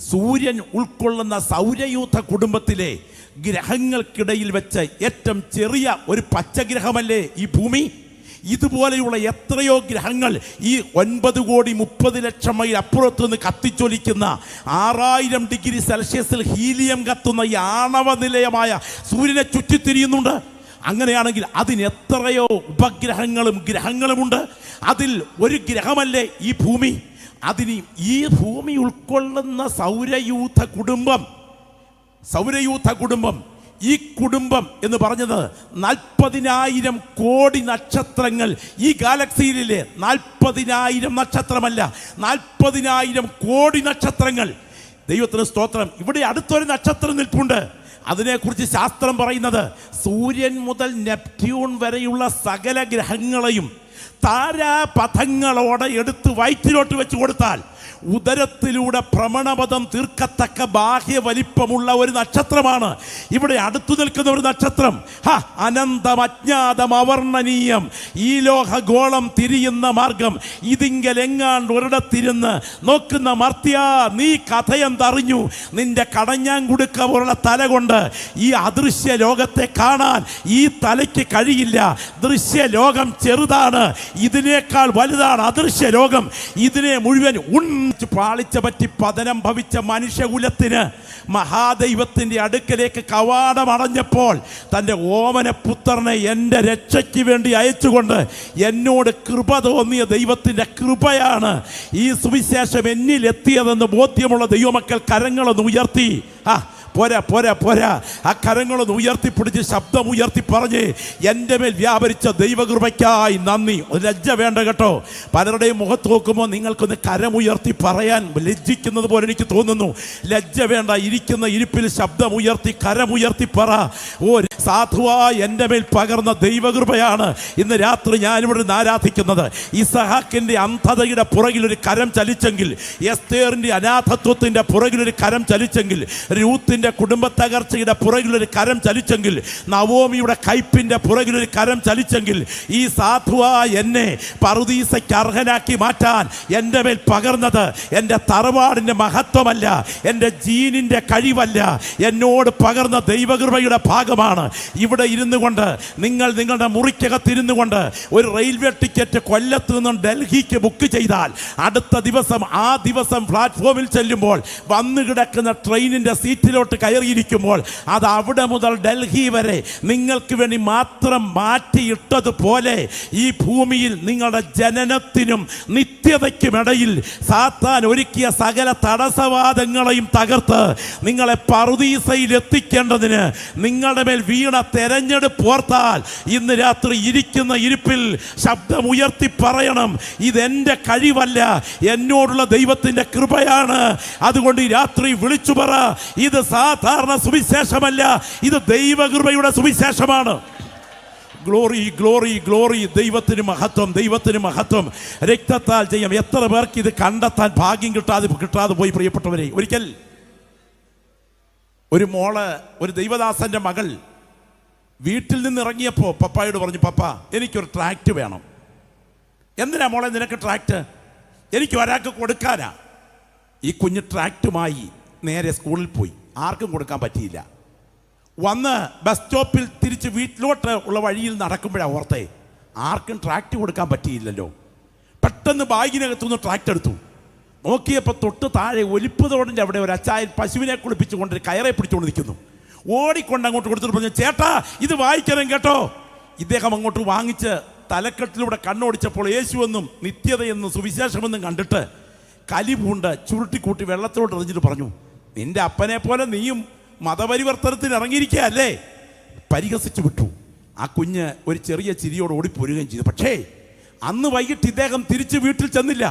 സൂര്യൻ ഉൾക്കൊള്ളുന്ന സൗരയൂഥ കുടുംബത്തിലെ ഗ്രഹങ്ങൾക്കിടയിൽ വെച്ച് ഏറ്റവും ചെറിയ ഒരു പച്ചഗ്രഹമല്ലേ ഈ ഭൂമി? ഇതുപോലെയുള്ള എത്രയോ ഗ്രഹങ്ങൾ ഈ 9,30,00,000 മൈൽ അപ്പുറത്തു നിന്ന് കത്തിച്ചൊലിക്കുന്ന 6000 ഡിഗ്രി സെൽഷ്യസിൽ ഹീലിയം കത്തുന്ന ഈ ആണവ നിലയമായ സൂര്യനെ ചുറ്റിത്തിരിയുന്നുണ്ട്. അങ്ങനെയാണെങ്കിൽ അതിന് എത്രയോ ഉപഗ്രഹങ്ങളും ഗ്രഹങ്ങളുമുണ്ട്. അതിൽ ഒരു ഗ്രഹമല്ലേ ഈ ഭൂമി? അതിന് ഈ ഭൂമി ഉൾക്കൊള്ളുന്ന സൗരയൂഥ കുടുംബം, ഈ കുടുംബം എന്ന് പറഞ്ഞത് 40,000 കോടി നക്ഷത്രങ്ങൾ ഈ ഗാലക്സിയിലെ 40,000 നക്ഷത്രമല്ല, 40,000 കോടി നക്ഷത്രങ്ങൾ. ദൈവത്തിന് സ്തോത്രം. ഇവിടെ അടുത്തൊരു നക്ഷത്രം നിൽപ്പുണ്ട്. അതിനെക്കുറിച്ച് ശാസ്ത്രം പറയുന്നത് സൂര്യൻ മുതൽ നെപ്റ്റ്യൂൺ വരെയുള്ള സകല ഗ്രഹങ്ങളെയും താരാപഥങ്ങളോടെ എടുത്ത് വയറ്റിലോട്ട് വെച്ച് കൊടുത്താൽ ഉദരത്തിലൂടെ ഭ്രമണപഥം തീർക്കത്തക്ക ബാഹ്യ വലിപ്പമുള്ള ഒരു നക്ഷത്രമാണ് ഇവിടെ അടുത്തു നിൽക്കുന്ന ഒരു നക്ഷത്രം. അനന്തം അജ്ഞാതം അവർണ്ണനീയം ഈ ലോഹഗോളം തിരിയുന്ന മാർഗം ഇതിങ്കലെങ്ങാണ്ട് ഒരിടത്തിരുന്ന് നോക്കുന്ന മർത്യ, നീ കഥയെന്തറിഞ്ഞു? നിന്റെ കടഞ്ഞാങ്കുടുക്ക പോലുള്ള തല കൊണ്ട് ഈ അദൃശ്യ ലോകത്തെ കാണാൻ ഈ തലയ്ക്ക് കഴിയില്ല. ദൃശ്യ ലോകം ചെറുതാണ്, ഇതിനേക്കാൾ വലുതാണ് അദൃശ്യ ലോകം. ഇതിനെ മുഴുവൻ പാളിച്ച പറ്റി പതനം ഭവിച്ച മനുഷ്യകുലത്തിന് മഹാദൈവത്തിൻ്റെ അടുക്കലേക്ക് കവാടമടഞ്ഞപ്പോൾ തൻ്റെ ഓമന പുത്രനെ എൻ്റെ രക്ഷയ്ക്ക് വേണ്ടി അയച്ചുകൊണ്ട് എന്നോട് കൃപ തോന്നിയ ദൈവത്തിൻ്റെ കൃപയാണ് ഈ സുവിശേഷം എന്നിൽ എത്തിയതെന്ന് ബോധ്യമുള്ള ദൈവമക്കൾ കരങ്ങളൊന്ന് ഉയർത്തി പോരാ ആ കരങ്ങളൊന്ന് ഉയർത്തിപ്പിടിച്ച് ശബ്ദമുയർത്തി പറഞ്ഞ് എൻ്റെ മേൽ വ്യാപരിച്ച ദൈവകൃപയ്ക്കായി നന്ദി. ലജ്ജ വേണ്ട കേട്ടോ. പലരുടെയും മുഖത്ത് നോക്കുമ്പോൾ നിങ്ങൾക്കൊന്ന് കരമുയർത്തി പറയാൻ ലജ്ജിക്കുന്നത് പോലെ എനിക്ക് തോന്നുന്നു. ലജ്ജ വേണ്ട. ഇരിക്കുന്ന ഇരിപ്പിൽ ശബ്ദമുയർത്തി കരമുയർത്തി പറ, ഓ സാധുവായി എൻ്റെ മേൽ പകർന്ന ദൈവകൃപയാണ് ഇന്ന് രാത്രി ഞാനിവിടെ നിന്ന് ആരാധിക്കുന്നത്. ഇസഹാക്കിൻ്റെ അന്ധതയുടെ പുറകിലൊരു കരം ചലിച്ചെങ്കിൽ, എസ്തേറിൻ്റെ അനാഥത്വത്തിൻ്റെ പുറകിലൊരു കരം ചലിച്ചെങ്കിൽ, രൂത്തിൻ്റെ റൂത്തിന്റെ കുടുംബ തകർച്ചയുടെ പുറകിലൊരു കരം ചലിച്ചെങ്കിൽ, നവോമിയുടെ കയ്പിന്റെ പുറകിലൊരു കരം ചലിച്ചെങ്കിൽ, ഈ സാധുവായ എന്നെ പറുദീസയ്ക്ക് അർഹനാക്കി മാറ്റാൻ എൻ്റെ മേൽ പകർന്നത് എൻ്റെ തറവാടിൻ്റെ മഹത്വമല്ല, എൻ്റെ ജീനിൻ്റെ കഴിവല്ല, എന്നോട് പകർന്ന ദൈവകൃപയുടെ ഭാഗമാണ്. ഇവിടെ ഇരുന്നു കൊണ്ട് നിങ്ങൾ നിങ്ങളുടെ മുറിക്കകത്തിരുന്നു കൊണ്ട് ഒരു റെയിൽവേ ടിക്കറ്റ് കൊല്ലത്ത് നിന്നും ഡൽഹിക്ക് ബുക്ക് ചെയ്താൽ അടുത്ത ദിവസം ആ ദിവസം പ്ലാറ്റ്ഫോമിൽ ചെല്ലുമ്പോൾ വന്നു കിടക്കുന്ന ട്രെയിനിൻ്റെ സീറ്റിലോട്ട് കയറിയിരിക്കുമ്പോൾ അത് അവിടെ മുതൽ ഡൽഹി വരെ നിങ്ങൾക്ക് വേണ്ടി മാത്രം മാറ്റിയിട്ടതുപോലെ ഈ ഭൂമിയിൽ നിങ്ങളുടെ ജനനത്തിനും നിത്യതയ്ക്കുമിടയിൽ സാത്താൻ ഒരുക്കിയ സകല തടസ്സവാദങ്ങളെയും തകർത്ത് നിങ്ങളെ പറുദീസയിൽ എത്തിക്കേണ്ടതിന് നിങ്ങളുടെ മേൽ വീണ തെരഞ്ഞെടുപ്പ് ഓർത്താൽ ഇന്ന് രാത്രി ഇരിക്കുന്ന ഇരിപ്പിൽ ശബ്ദമുയർത്തി പറയണം, ഇതെന്റെ കഴിവല്ല, എന്നോടുള്ള ദൈവത്തിന്റെ കൃപയാണ്. അതുകൊണ്ട് ഈ രാത്രി വിളിച്ചു പറ, ഇത് സാധാരണ സുവിശേഷമല്ല, ഇത് ദൈവകൃപയുടെ സുവിശേഷമാണ്. ഗ്ലോറി ഗ്ലോറി ഗ്ലോറി, ദൈവത്തിന് മഹത്വം, ദൈവത്തിന് മഹത്വം. രക്തത്താൽ ജയം. എത്ര പേർക്ക് ഇത് കണ്ടെത്താൻ ഭാഗ്യം കിട്ടാതെ പോയി പ്രിയപ്പെട്ടവരെ. ഒരിക്കൽ ഒരു മോള്, ഒരു ദൈവദാസന്റെ മകൾ വീട്ടിൽ നിന്ന് ഇറങ്ങിയപ്പോൾ പപ്പായോട് പറഞ്ഞു, പപ്പ എനിക്കൊരു ട്രാക്റ്റ് വേണം. എന്തിനാ മോളെ നിനക്ക് ട്രാക്റ്റ്? എനിക്ക് ഒരാൾക്ക് കൊടുക്കാനാ. ഈ കുഞ്ഞ് ട്രാക്റ്റുമായി നേരെ സ്കൂളിൽ പോയി. ആർക്കും കൊടുക്കാൻ പറ്റിയില്ല. വന്ന് ബസ് സ്റ്റോപ്പിൽ തിരിച്ച് വീട്ടിലോട്ട് ഉള്ള വഴിയിൽ നടക്കുമ്പോഴാണ് ഓർത്തേ, ആർക്കും ട്രാക്റ്റ് കൊടുക്കാൻ പറ്റിയില്ലല്ലോ. പെട്ടെന്ന് ബാഗിനകത്തുനിന്ന് ട്രാക്റ്റ് എടുത്തു. നോക്കിയപ്പോൾ തൊട്ട് താഴെ ഒലിപ്പ് തോടിൻ്റെ അവിടെ ഒരു അച്ചായൻ പശുവിനെ കുളിപ്പിച്ചുകൊണ്ട് കയറെ പിടിച്ചുകൊണ്ട് നിൽക്കുന്നു. ഓടിക്കൊണ്ട് അങ്ങോട്ട് കൊടുത്തിട്ട് പറഞ്ഞു, ചേട്ടാ ഇത് വായിക്കണം കേട്ടോ. ഇദ്ദേഹം അങ്ങോട്ട് വാങ്ങിച്ച് തലക്കെട്ടിലൂടെ കണ്ണോടിച്ചപ്പോൾ യേശുവെന്നും നിത്യതയെന്നും സുവിശേഷമെന്നും കണ്ടിട്ട് കലിപൂണ്ട് ചുരുട്ടിക്കൂട്ടി വെള്ളത്തിലോട്ട് എറിഞ്ഞിട്ട് പറഞ്ഞു, നിന്റെ അപ്പനെ പോലെ നീയും മതപരിവർത്തനത്തിന് ഇറങ്ങിയിരിക്കുകയല്ലേ. പരിഹസിച്ചു വിട്ടു. ആ കുഞ്ഞ് ഒരു ചെറിയ ചിരിയോട് ഓടിപ്പോരുകയും ചെയ്തു. പക്ഷേ അന്ന് വൈകിട്ട് ഇദ്ദേഹം തിരിച്ച് വീട്ടിൽ ചെന്നില്ല.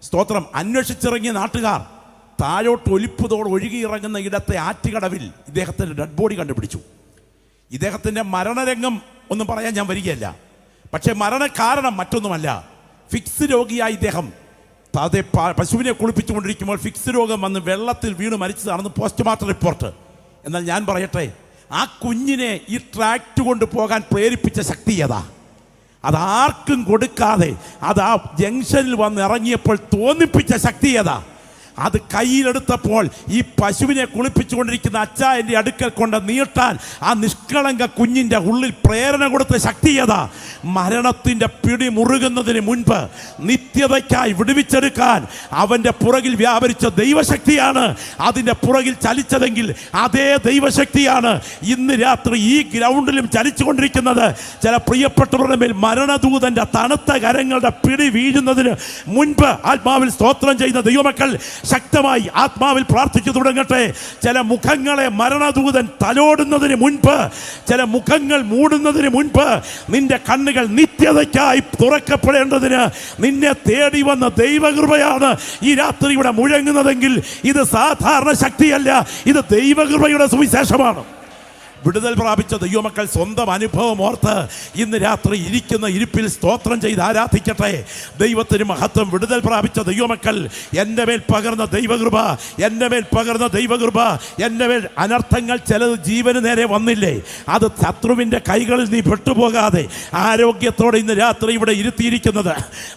സ്തോത്രം. അന്വേഷിച്ചിറങ്ങിയ നാട്ടുകാർ താഴോട്ട് ഒലിപ്പുതോട് ഒഴുകിയിറങ്ങുന്ന ഇടത്തെ ആറ്റുകടവിൽ ഇദ്ദേഹത്തിൻ്റെ ഡെഡ് ബോഡി കണ്ടുപിടിച്ചു. ഇദ്ദേഹത്തിൻ്റെ മരണരംഗം ഒന്നും പറയാൻ ഞാൻ വരികയല്ല. പക്ഷേ മരണകാരണം മറ്റൊന്നുമല്ല. ഫിക്സ് രോഗിയായി ഇദ്ദേഹം അതെ പശുവിനെ കുളിപ്പിച്ചുകൊണ്ടിരിക്കുമ്പോൾ ഫിക്സ് രോഗം വന്ന് വെള്ളത്തിൽ വീണ് മരിച്ചതാണെന്ന് പോസ്റ്റ്മോർട്ടം റിപ്പോർട്ട്. എന്നാൽ ഞാൻ പറയട്ടെ, ആ കുഞ്ഞിനെ ഈ ട്രാക്റ്റ് കൊണ്ട് പോകാൻ പ്രേരിപ്പിച്ച ശക്തി ഏതാ? അതാർക്കും കൊടുക്കാതെ അത് ആ ജംഗ്ഷനിൽ വന്ന് ഇറങ്ങിയപ്പോൾ തോന്നിപ്പിച്ച ശക്തി ഏതാ? അത് കയ്യിലെടുത്തപ്പോൾ ഈ പശുവിനെ കുളിപ്പിച്ചുകൊണ്ടിരിക്കുന്ന അച്ചായൻ്റെ അടുക്കൽ കൊണ്ട് നീട്ടാൻ ആ നിഷ്കളങ്ക കുഞ്ഞിൻ്റെ ഉള്ളിൽ പ്രേരണ കൊടുത്ത ശക്തിയതാ. മരണത്തിൻ്റെ പിടി മുറുകുന്നതിന് മുൻപ് നിത്യതയ്ക്കായി വിടുവിച്ചെടുക്കാൻ അവൻ്റെ പുറകിൽ വ്യാപരിച്ച ദൈവശക്തിയാണ് അതിൻ്റെ പുറകിൽ ചലിച്ചതെങ്കിൽ അതേ ദൈവശക്തിയാണ് ഇന്ന് രാത്രി ഈ ഗ്രൗണ്ടിലും ചലിച്ചുകൊണ്ടിരിക്കുന്നത്. ചില പ്രിയപ്പെട്ടവരുടെ മേൽ മരണദൂതൻ്റെ തണുത്ത കരങ്ങളുടെ പിടി വീഴുന്നതിന് മുൻപ് ആത്മാവിൽ സ്തോത്രം ചെയ്യുന്ന ദൈവമക്കൾ ശക്തമായി ആത്മാവിൽ പ്രാർത്ഥിച്ചു തുടങ്ങട്ടെ. ചില മുഖങ്ങളെ മരണദൂതൻ തലോടുന്നതിന് മുൻപ്, ചില മുഖങ്ങൾ മൂടുന്നതിന് മുൻപ് നിന്റെ കണ്ണുകൾ നിത്യതയ്ക്കായി തുറക്കപ്പെടേണ്ടതിന് നിന്നെ തേടി വന്ന ദൈവകൃപയാണ് ഈ രാത്രി ഇവിടെ മുഴങ്ങുന്നതെങ്കിൽ ഇത് സാധാരണ ശക്തിയല്ല, ഇത് ദൈവകൃപയുടെ സുവിശേഷമാണ്. വിടുതൽ പ്രാപിച്ച ദൈവമക്കൾ സ്വന്തം അനുഭവം ഓർത്ത് ഇന്ന് രാത്രി ഇരിക്കുന്ന ഇരിപ്പിൽ സ്തോത്രം ചെയ്ത് ആരാധിക്കട്ടെ. ദൈവത്തിന് മഹത്വം. വിടുതൽ പ്രാപിച്ച ദൈവമക്കൾ, എൻ്റെ മേൽ പകർന്ന ദൈവകൃപ, എൻ്റെ മേൽ പകർന്ന ദൈവകൃപ, എൻ്റെ മേൽ അനർത്ഥങ്ങൾ ചിലത് ജീവന് നേരെ വന്നില്ലേ, അത് ശത്രുവിൻ്റെ കൈകളിൽ നീ പെട്ടുപോകാതെ ആരോഗ്യത്തോടെ ഇന്ന് രാത്രി ഇവിടെ ഇരുത്തിയിരിക്കുന്നത്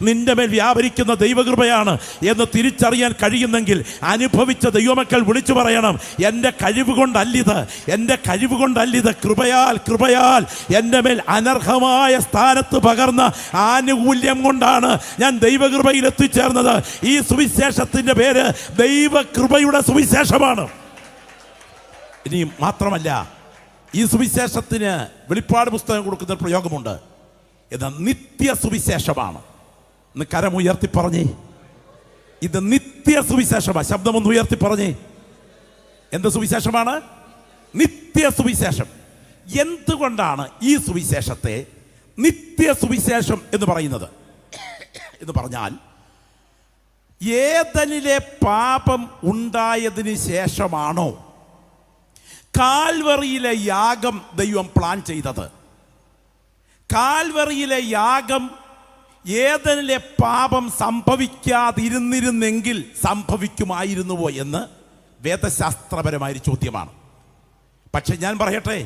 നിന്റെ മേൽ വ്യാപരിക്കുന്ന ദൈവകൃപയാണ് എന്ന് തിരിച്ചറിയാൻ കഴിയുന്നെങ്കിൽ അനുഭവിച്ച ദൈവമക്കൾ വിളിച്ചു പറയണം, എൻ്റെ കഴിവ് കൊണ്ടല്ലിത്, എൻ്റെ കഴിവ് കൊണ്ടല്ലിത്, കൃപയാൽ കൃപയാൽ എൻ്റെ മേൽ അനർഹമായ സ്ഥാനത്ത് പകർന്ന ആനുകൂല്യം കൊണ്ടാണ് ഞാൻ ദൈവകൃപയിൽ എത്തിച്ചേർന്നത്. ഈ സുവിശേഷത്തിൻ്റെ പേര് ദൈവകൃപയുടെ സുവിശേഷമാണ്. ഇനി മാത്രമല്ല, ഈ സുവിശേഷത്തിന് വെളിപ്പാട് പുസ്തകം കൊടുക്കുന്ന പ്രയോഗമുണ്ട്. ഇത് നിത്യ സുവിശേഷമാണ്. ഇന്ന് കരമുയർത്തി പറഞ്ഞേ, ഇത് നിത്യ സുവിശേഷമാണ്. ശബ്ദമൊന്ന് ഉയർത്തി പറഞ്ഞേ, എന്ത് സുവിശേഷമാണ്? നിത്യ സുവിശേഷം. എന്തുകൊണ്ടാണ് ഈ സുവിശേഷത്തെ നിത്യ സുവിശേഷം എന്ന് പറയുന്നത്? എന്ന് പറഞ്ഞാൽ ഏദനിലെ പാപം ഉണ്ടായതിന് ശേഷമാണോ കാൽവറിയിലെ യാഗം ദൈവം പ്ലാൻ ചെയ്തത്? കാൽവറിയിലെ യാഗം ഏദനിലെ പാപം സംഭവിക്കാതിരുന്നിരുന്നെങ്കിൽ സംഭവിക്കുമായിരുന്നുവോ എന്ന് വേദശാസ്ത്രപരമായൊരു ചോദ്യമാണ്. പക്ഷെ ഞാൻ പറയട്ടെ,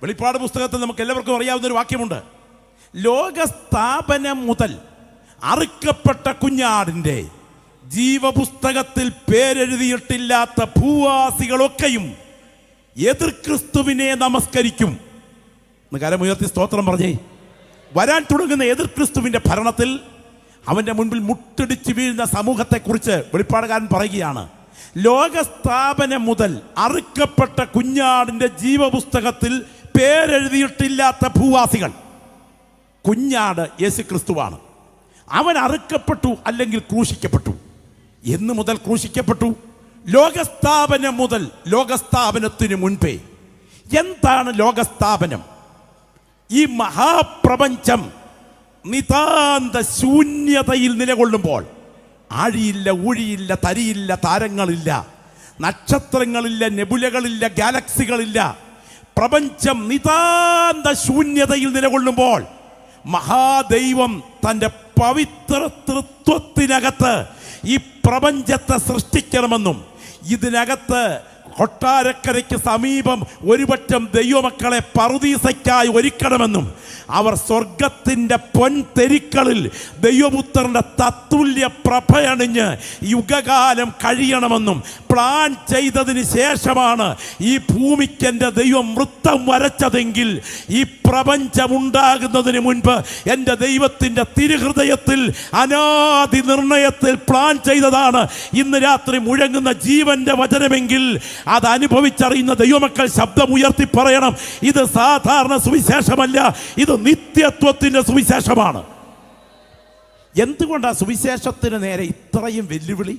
വെളിപ്പാട് പുസ്തകത്തിൽ നമുക്ക് എല്ലാവർക്കും അറിയാവുന്ന ഒരു വാക്യമുണ്ട്. ലോകസ്ഥാപനം മുതൽ അറുക്കപ്പെട്ട കുഞ്ഞാടിൻ്റെ ജീവപുസ്തകത്തിൽ പേരെഴുതിയിട്ടില്ലാത്ത ഭൂവാസികളൊക്കെയും എതിർ ക്രിസ്തുവിനെ നമസ്കരിക്കും. കരമുയർത്തി സ്തോത്രം പറഞ്ഞേ. വരാൻ തുടങ്ങുന്ന എതിർ ക്രിസ്തുവിന്റെ ഭരണത്തിൽ അവന്റെ മുൻപിൽ മുട്ടിടിച്ച് വീഴുന്ന സമൂഹത്തെക്കുറിച്ച് വെളിപ്പാടുകാരൻ പറയുകയാണ്. ലോകസ്ഥാപനം മുതൽ അറുക്കപ്പെട്ട കുഞ്ഞാടിന്റെ ജീവപുസ്തകത്തിൽ പേരെഴുതിയിട്ടില്ലാത്ത ഭൂവാസികൾ. കുഞ്ഞാട് യേശു ക്രിസ്തുവാണ്. അവൻ അറുക്കപ്പെട്ടു, അല്ലെങ്കിൽ ക്രൂശിക്കപ്പെട്ടു. എന്ന് മുതൽ ക്രൂശിക്കപ്പെട്ടു? ലോകസ്ഥാപനം മുതൽ. ലോകസ്ഥാപനത്തിന് മുൻപേ. എന്താണ് ലോകസ്ഥാപനം? ഈ മഹാപ്രപഞ്ചം നിതാന്ത ശൂന്യതയിൽ നിലകൊള്ളുമ്പോൾ, ആഴിയില്ല, ഊഴിയില്ല, തരിയില്ല, താരങ്ങളില്ല, നക്ഷത്രങ്ങളില്ല, നെബുലകളില്ല, ഗാലക്സികളില്ല. പ്രപഞ്ചം നിതാന്ത ശൂന്യതയിൽ നിലകൊള്ളുമ്പോൾ മഹാദൈവം തൻ്റെ പവിത്ര തൃത്വത്തിനകത്ത് ഈ പ്രപഞ്ചത്തെ സൃഷ്ടിക്കണമെന്നും ഇതിനകത്ത് കൊട്ടാരക്കരയ്ക്ക് സമീപം ഒരുപറ്റം ദൈവമക്കളെ പറുദീസയ്ക്കായി ഒരുക്കണമെന്നും അവർ സ്വർഗത്തിൻ്റെ പൊൻതെരിക്കളിൽ ദൈവപുത്രന്റെ തത്തുല്യ പ്രഭയണിഞ്ഞ് യുഗകാലം കഴിയണമെന്നും പ്ലാൻ ചെയ്തതിന് ശേഷമാണ് ഈ ഭൂമിക്ക് എൻ്റെ ദൈവം വൃത്തം വരച്ചതെങ്കിൽ, ഈ പ്രപഞ്ചമുണ്ടാകുന്നതിന് മുൻപ് എൻ്റെ ദൈവത്തിൻ്റെ തിരുഹൃദയത്തിൽ അനാദി നിർണയത്തിൽ പ്ലാൻ ചെയ്തതാണ് ഇന്ന് രാത്രി മുഴങ്ങുന്ന ജീവന്റെ വചനമെങ്കിൽ, അത് അനുഭവിച്ചറിയുന്ന ദൈവമക്കൾ ശബ്ദമുയർത്തി പറയണം, ഇത് സാധാരണ സുവിശേഷമല്ല, ഇത് നിത്യത്വത്തിന്റെ സുവിശേഷമാണ്. എന്തുകൊണ്ടാണ് സുവിശേഷത്തിന് നേരെ ഇത്രയും വെല്ലുവിളി?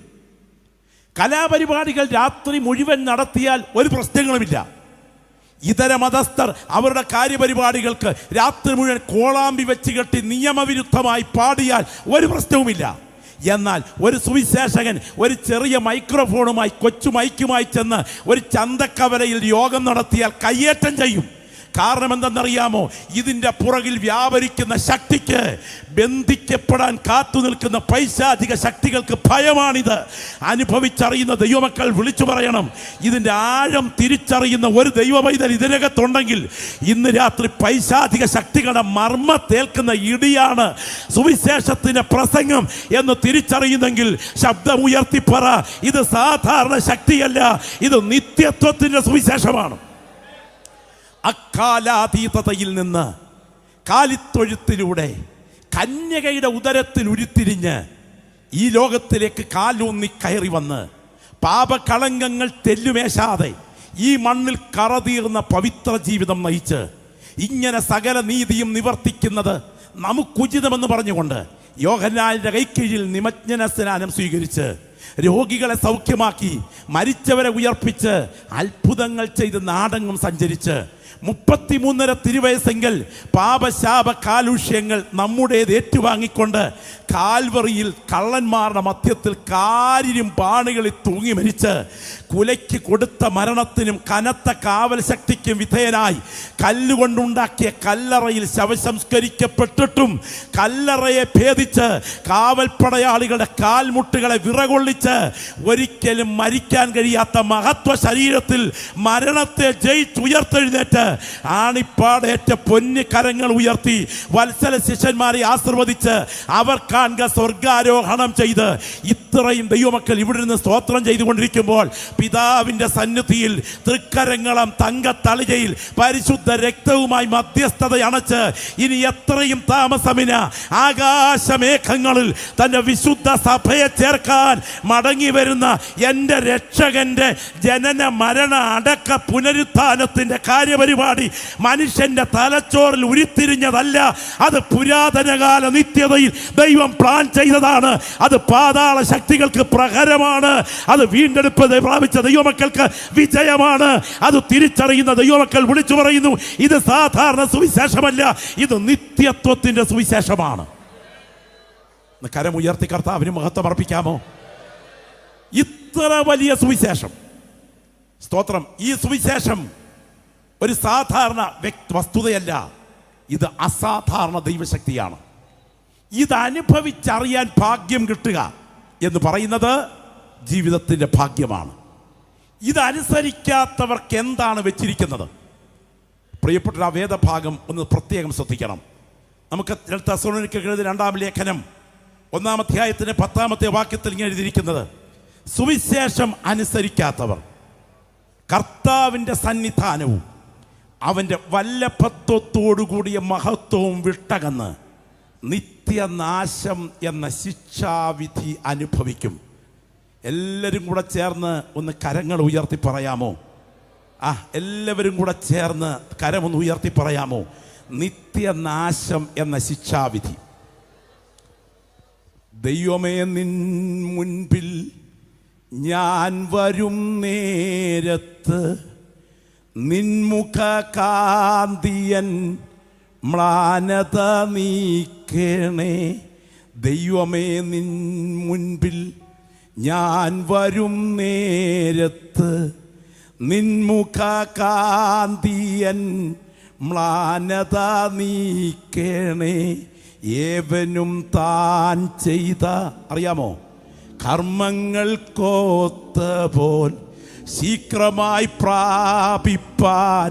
കലാപരിപാടികൾ രാത്രി മുഴുവൻ നടത്തിയാൽ ഒരു പ്രശ്നങ്ങളുമില്ല. ഇതര മതസ്ഥർ അവരുടെ കാര്യപരിപാടികൾക്ക് രാത്രി മുഴുവൻ കോളാമ്പി വെച്ച് കെട്ടി നിയമവിരുദ്ധമായി പാടിയാൽ ഒരു പ്രശ്നവുമില്ല. എന്നാൽ ഒരു സുവിശേഷകൻ ഒരു ചെറിയ മൈക്രോഫോണുമായി, കൊച്ചു മൈക്കുമായി ചെന്ന് ഒരു ചന്തക്കവലയിൽ യോഗം നടത്തിയാൽ കയ്യേറ്റം ചെയ്യും. കാരണം എന്തെന്നറിയാമോ? ഇതിൻ്റെ പുറകിൽ വ്യാപരിക്കുന്ന ശക്തിക്ക്, ബന്ധിക്കപ്പെടാൻ കാത്തു നിൽക്കുന്ന പൈശാചിക ശക്തികൾക്ക് ഭയമാണിത്. അനുഭവിച്ചറിയുന്ന ദൈവമക്കൾ വിളിച്ചു പറയണം, ഇതിൻ്റെ ആഴം തിരിച്ചറിയുന്ന ഒരു ദൈവപൈതൽ ഇതിനകത്തുണ്ടെങ്കിൽ ഇന്ന് രാത്രി പൈശാചിക ശക്തികളുടെ മർമ്മത്തേൽക്കുന്ന ഇടിയാണ് സുവിശേഷത്തിന്റെ പ്രസംഗം എന്ന് തിരിച്ചറിയുന്നെങ്കിൽ ശബ്ദമുയർത്തി പറ, ഇത് സാധാരണ ശക്തിയല്ല, ഇത് നിത്യത്വത്തിന്റെ സുവിശേഷമാണ്. അക്കാലാതീതതയിൽ നിന്ന് കാലിത്തൊഴുത്തിലൂടെ കന്യകയുടെ ഉദരത്തിൽ ഉരുത്തിരിഞ്ഞ് ഈ ലോകത്തിലേക്ക് കാലൂന്നി കയറി വന്ന് പാപകളങ്കങ്ങൾ തെല്ലുമേശാതെ ഈ മണ്ണിൽ കറതീർന്ന പവിത്ര ജീവിതം നയിച്ച് ഇങ്ങനെ സകല നീതിയും നിവർത്തിക്കുന്നത് നമുക്കുചിതമെന്ന് പറഞ്ഞുകൊണ്ട് യോഹന്നാന്റെ കൈക്കീഴിൽ നിമജ്ജന സ്നാനം സ്വീകരിച്ച് രോഗികളെ സൗഖ്യമാക്കി മരിച്ചവരെ ഉയർപ്പിച്ച് അത്ഭുതങ്ങൾ ചെയ്ത് നാടെങ്ങും സഞ്ചരിച്ച് 33.5 തിരുവയസ്സെങ്കിൽ പാപശാപ കാലുഷ്യങ്ങൾ നമ്മുടേത് ഏറ്റുവാങ്ങിക്കൊണ്ട് കാൽവറിയിൽ കള്ളന്മാരുടെ മധ്യത്തിൽ കാരിരും പാണികളിൽ തൂങ്ങി മരിച്ച് കുലയ്ക്ക് കൊടുത്ത മരണത്തിനും കനത്ത കാവൽ ശക്തിക്കും വിധേയനായി കല്ലുകൊണ്ടുണ്ടാക്കിയ കല്ലറയിൽ ശവസംസ്കരിക്കപ്പെട്ടിട്ടും കല്ലറയെ ഭേദിച്ച് കാവൽപ്പടയാളികളുടെ കാൽമുട്ടുകളെ വിറകൊള്ളിച്ച് ഒരിക്കലും മരിക്കാൻ കഴിയാത്ത മഹത്വ ശരീരത്തിൽ മരണത്തെ ജയിച്ചുയർത്തെഴുന്നേറ്റ് ആണിപ്പാടേറ്റ പൊന്നു കരങ്ങൾ ഉയർത്തി വത്സല ശിഷ്യന്മാരെ ആശീർവദിച്ച് അവർ കാണുക സ്വർഗാരോഹണം ചെയ്ത് ഇത്രയും ദൈവമക്കൾ ഇവിടെ നിന്ന് സ്തോത്രം ചെയ്തുകൊണ്ടിരിക്കുമ്പോൾ പിതാവിന്റെ സന്നിധിയിൽ തൃക്കരങ്ങളും തങ്കത്തളികയിൽ പരിശുദ്ധ രക്തവുമായി മധ്യസ്ഥത അണച്ച് ഇനി എത്രയും താമസമിന ആകാശമേഘങ്ങളിൽ തന്റെ വിശുദ്ധ സഭയെ ചേർക്കാൻ മടങ്ങി വരുന്ന എൻ്റെ രക്ഷകന്റെ ജനന മരണ അടക്ക പുനരുത്ഥാനത്തിന്റെ കാര്യപരിപാടി മനുഷ്യന്റെ തലച്ചോറിൽ ഉരുത്തിരിഞ്ഞതല്ല. അത് പുരാതനകാല നിത്യതയിൽ ദൈവം പ്ലാൻ ചെയ്തതാണ്. അത് പാതാള ശക്തികൾക്ക് പ്രഹരമാണ്. അത് വീണ്ടെടുപ്പ് പ്രാപിച്ച ദൈവമക്കൾക്ക് വിജയമാണ്. അത് തിരിച്ചറിയുന്ന ദൈവമക്കൾ വിളിച്ചു പറയുന്നു, ഇത് സാധാരണ സുവിശേഷമല്ല, ഇത് നിത്യത്വത്തിന്റെ സുവിശേഷമാണ്. കരമുയർത്തി കർത്താവിന് മഹത്വം അർപ്പിക്കാമോ? ഇത്ര വലിയ സുവിശേഷം, സ്തോത്രം. ഈ സുവിശേഷം ഒരു സാധാരണ വസ്തുതയല്ല, ഇത് അസാധാരണ ദൈവശക്തിയാണ്. ഇത് അനുഭവിച്ചറിയാൻ ഭാഗ്യം കിട്ടുക എന്ന് പറയുന്നത് ജീവിതത്തിൻ്റെ ഭാഗ്യമാണ്. ഇതനുസരിക്കാത്തവർക്ക് എന്താണ് വെച്ചിരിക്കുന്നത്? പ്രിയപ്പെട്ട ആ വേദഭാഗം ഒന്ന് പ്രത്യേകം ശ്രദ്ധിക്കണം. നമുക്ക് തെസ്സലോനിക്കർക്കെഴുതിയ 2-ാം ലേഖനം 1-ാം അധ്യായത്തിന് 10-ാമത്തെ വാക്യത്തിൽ ഇങ്ങനെ എഴുതിയിരിക്കുന്നത്, സുവിശേഷം അനുസരിക്കാത്തവർ കർത്താവിൻ്റെ സന്നിധാനവും അവൻ്റെ വല്ലഭത്വത്തോടുകൂടിയ മഹത്വവും വിട്ടകന്ന് നിത്യനാശം എന്ന ശിക്ഷാവിധി അനുഭവിക്കും. എല്ലാവരും കൂടെ ചേർന്ന് ഒന്ന് കരങ്ങൾ ഉയർത്തി പറയാമോ? എല്ലാവരും കൂടെ ചേർന്ന് കരമൊന്ന് ഉയർത്തി പറയാമോ? നിത്യനാശം എന്ന ശിക്ഷാവിധി. ദൈവമേ, നിൻ മുൻപിൽ ഞാൻ വരും നേരത്ത് നിൻമുഖ കാന്തിയൻ മ്ലാനത നീക്കണേ. ദൈവമേ, നിൻ മുൻപിൽ ഞാൻ വരും നേരത്ത് നിൻമുഖ കാന്തിയൻ മ്ലാനത നീക്കണേ. ഏവനും താൻ ചെയ്ത, അറിയാമോ, കർമ്മങ്ങൾക്കൊത്ത പോൽ ശീഘ്രമായി പ്രാപിപ്പാൻ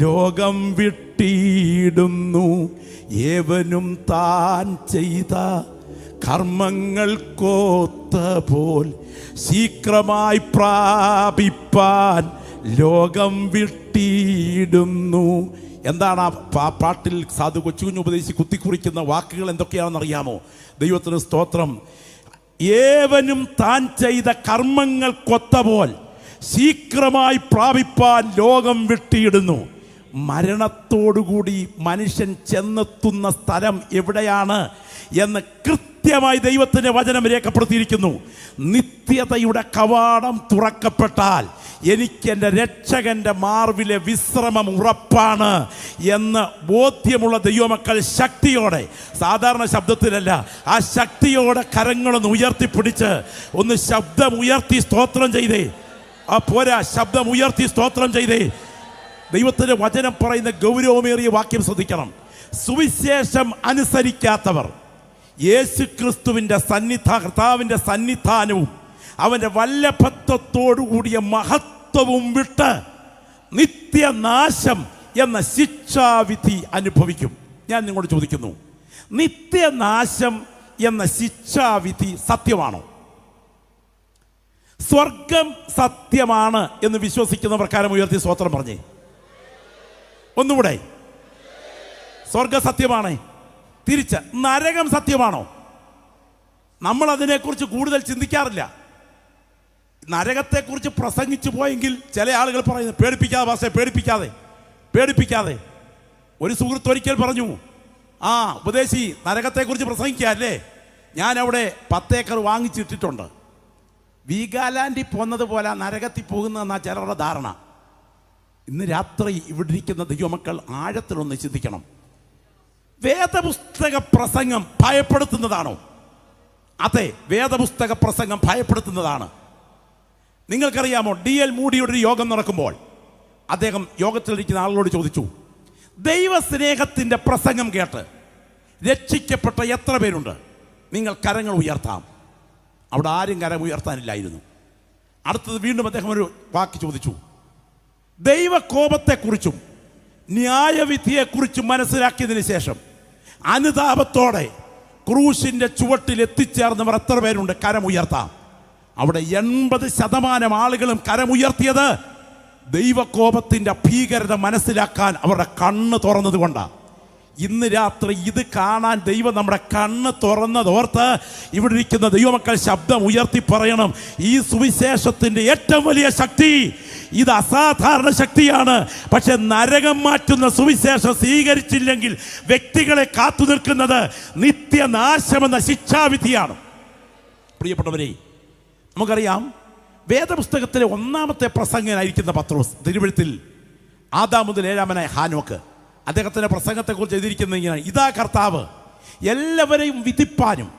ലോകം വിട്ടിടുന്നു. ഏവനും താൻ ചെയ്ത കർമ്മങ്ങൾക്കൊത്ത പോൽ ശീഘ്രമായി പ്രാപിപ്പാൻ ലോകം വിട്ടിടുന്നു. എന്താണ് ആ പാട്ടിൽ സാധു കൊച്ചുകുഞ്ഞ് ഉപദേശിച്ച് കുത്തിക്കുറിക്കുന്ന വാക്കുകൾ എന്തൊക്കെയാണെന്ന് അറിയാമോ? ദൈവത്തിന് സ്തോത്രം. ഏവനും താൻ ചെയ്ത കർമ്മങ്ങൾക്കൊത്ത പോൽ ശീഘ്രമായി പ്രാപിപ്പാൻ ലോകം വിട്ടിയിടുന്നു. മരണത്തോടുകൂടി മനുഷ്യൻ ചെന്നെത്തുന്ന സ്ഥലം എവിടെയാണ് എന്ന് കൃത്യമായി ദൈവത്തിൻ്റെ വചനം രേഖപ്പെടുത്തിയിരിക്കുന്നു. നിത്യതയുടെ കവാടം തുറക്കപ്പെട്ടാൽ എനിക്ക് എൻ്റെ രക്ഷകൻ്റെ മാർവിലെ വിശ്രമം ഉറപ്പാണ് എന്ന് ബോധ്യമുള്ള ദൈവമക്കൾ ശക്തിയോടെ, സാധാരണ ശബ്ദത്തിലല്ല, ആ ശക്തിയോടെ കരങ്ങളൊന്ന് ഉയർത്തിപ്പിടിച്ച് ഒന്ന് ശബ്ദം ഉയർത്തി സ്തോത്രം ചെയ്തേ. പോരാ, ശബ്ദം ഉയർത്തി സ്തോത്രം ചെയ്തേ. ദൈവത്തിൻ്റെ വചനം പറയുന്ന ഗൗരവമേറിയ വാക്യം ശ്രദ്ധിക്കണം. സുവിശേഷം അനുസരിക്കാത്തവർ യേശു ക്രിസ്തുവിൻ്റെ കർത്താവിൻ്റെ സന്നിധാനവും അവൻ്റെ വല്ലഭത്വത്തോടുകൂടിയ മഹത്വവും വിട്ട് നിത്യനാശം എന്ന ശിക്ഷാവിധി അനുഭവിക്കും. ഞാൻ നിങ്ങളോട് ചോദിക്കുന്നു, നിത്യനാശം എന്ന ശിക്ഷാവിധി സത്യമാണോ? സ്വർഗം സത്യമാണ് എന്ന് വിശ്വസിക്കുന്നവർ കരം ഉയർത്തി സ്തോത്രം പറഞ്ഞേ. ഒന്നുകൂടെ, സ്വർഗ സത്യമാണ്. തിരിച്ച്, നരകം സത്യമാണോ? നമ്മൾ അതിനെക്കുറിച്ച് കൂടുതൽ ചിന്തിക്കാറില്ല. നരകത്തെക്കുറിച്ച് പ്രസംഗിച്ചു പോയെങ്കിൽ ചില ആളുകൾ പറയുന്നു, പേടിപ്പിക്കാതെ ഭാഷ, പേടിപ്പിക്കാതെ. ഒരു സുഹൃത്ത് ഒരിക്കൽ പറഞ്ഞു, ഉപദേശി നരകത്തെക്കുറിച്ച് പ്രസംഗിക്കുക അല്ലേ? ഞാൻ അവിടെ 10 ഏക്കർ വാങ്ങിച്ചിട്ടിട്ടുണ്ട്. വീഗാലാൻഡിൽ പോകുന്നത് പോലെ നരകത്തിൽ പോകുന്നതെന്നാണ് ചിലരുടെ ധാരണ. ഇന്ന് രാത്രി ഇവിടെ ഇരിക്കുന്ന ദൈവമക്കൾ ആഴത്തിലൊന്ന് ചിന്തിക്കണം. വേദപുസ്തക പ്രസംഗം ഭയപ്പെടുത്തുന്നതാണോ? അതെ, വേദപുസ്തക പ്രസംഗം ഭയപ്പെടുത്തുന്നതാണ്. നിങ്ങൾക്കറിയാമോ, D.L. മൂഡിയുടെ ഒരു യോഗം നടക്കുമ്പോൾ അദ്ദേഹം യോഗത്തിലിരിക്കുന്ന ആളുകളോട് ചോദിച്ചു, ദൈവസ്നേഹത്തിൻ്റെ പ്രസംഗം കേട്ട് രക്ഷിക്കപ്പെട്ട എത്ര പേരുണ്ട്? നിങ്ങൾ കരങ്ങൾ ഉയർത്താം. അവിടെ ആരും കരം ഉയർത്താനില്ലായിരുന്നു. അടുത്തത് വീണ്ടും അദ്ദേഹം ഒരു വാക്ക് ചോദിച്ചു, ദൈവകോപത്തെക്കുറിച്ചും ന്യായവിധിയെക്കുറിച്ചും മനസ്സിലാക്കിയതിന് ശേഷം അനുതാപത്തോടെ ക്രൂശിൻ്റെ ചുവട്ടിൽ എത്തിച്ചേർന്നവർ എത്ര പേരുണ്ട്? കരമുയർത്താം. അവിടെ 80% ആളുകളും കരമുയർത്തിയത് ദൈവകോപത്തിൻ്റെ ഭീകരത മനസ്സിലാക്കാൻ അവരുടെ കണ്ണ് തുറന്നത് കൊണ്ടാണ്. ഇന്ന് രാത്രി ഇത് കാണാൻ ദൈവം നമ്മുടെ കണ്ണ് തുറന്നതോർത്ത് ഇവിടെ ഇരിക്കുന്ന ദൈവമക്കൾ ശബ്ദം ഉയർത്തി പറയണം, ഈ സുവിശേഷത്തിൻ്റെ ഏറ്റവും വലിയ ശക്തി ഇത് അസാധാരണ ശക്തിയാണ്. പക്ഷെ നരകം മാറ്റുന്ന സുവിശേഷം സ്വീകരിച്ചില്ലെങ്കിൽ വ്യക്തികളെ കാത്തു നിൽക്കുന്നത് നിത്യനാശമെന്ന ശിക്ഷാവിധിയാണ്. പ്രിയപ്പെട്ടവരെ, നമുക്കറിയാം, വേദപുസ്തകത്തിലെ 1-ാമത്തെ പ്രസംഗനായിരിക്കുന്ന പത്രോസ് തിരുവെഴുത്തിൽ 1 മുതൽ 7 ഹാനോക്ക് അദ്ദേഹത്തിൻ്റെ പ്രസംഗത്തെക്കുറിച്ച് എഴുതിയിരിക്കുന്നത് ഇങ്ങനെ, ഇതാ കർത്താവ് എല്ലാവരെയും വിധിപ്പാനും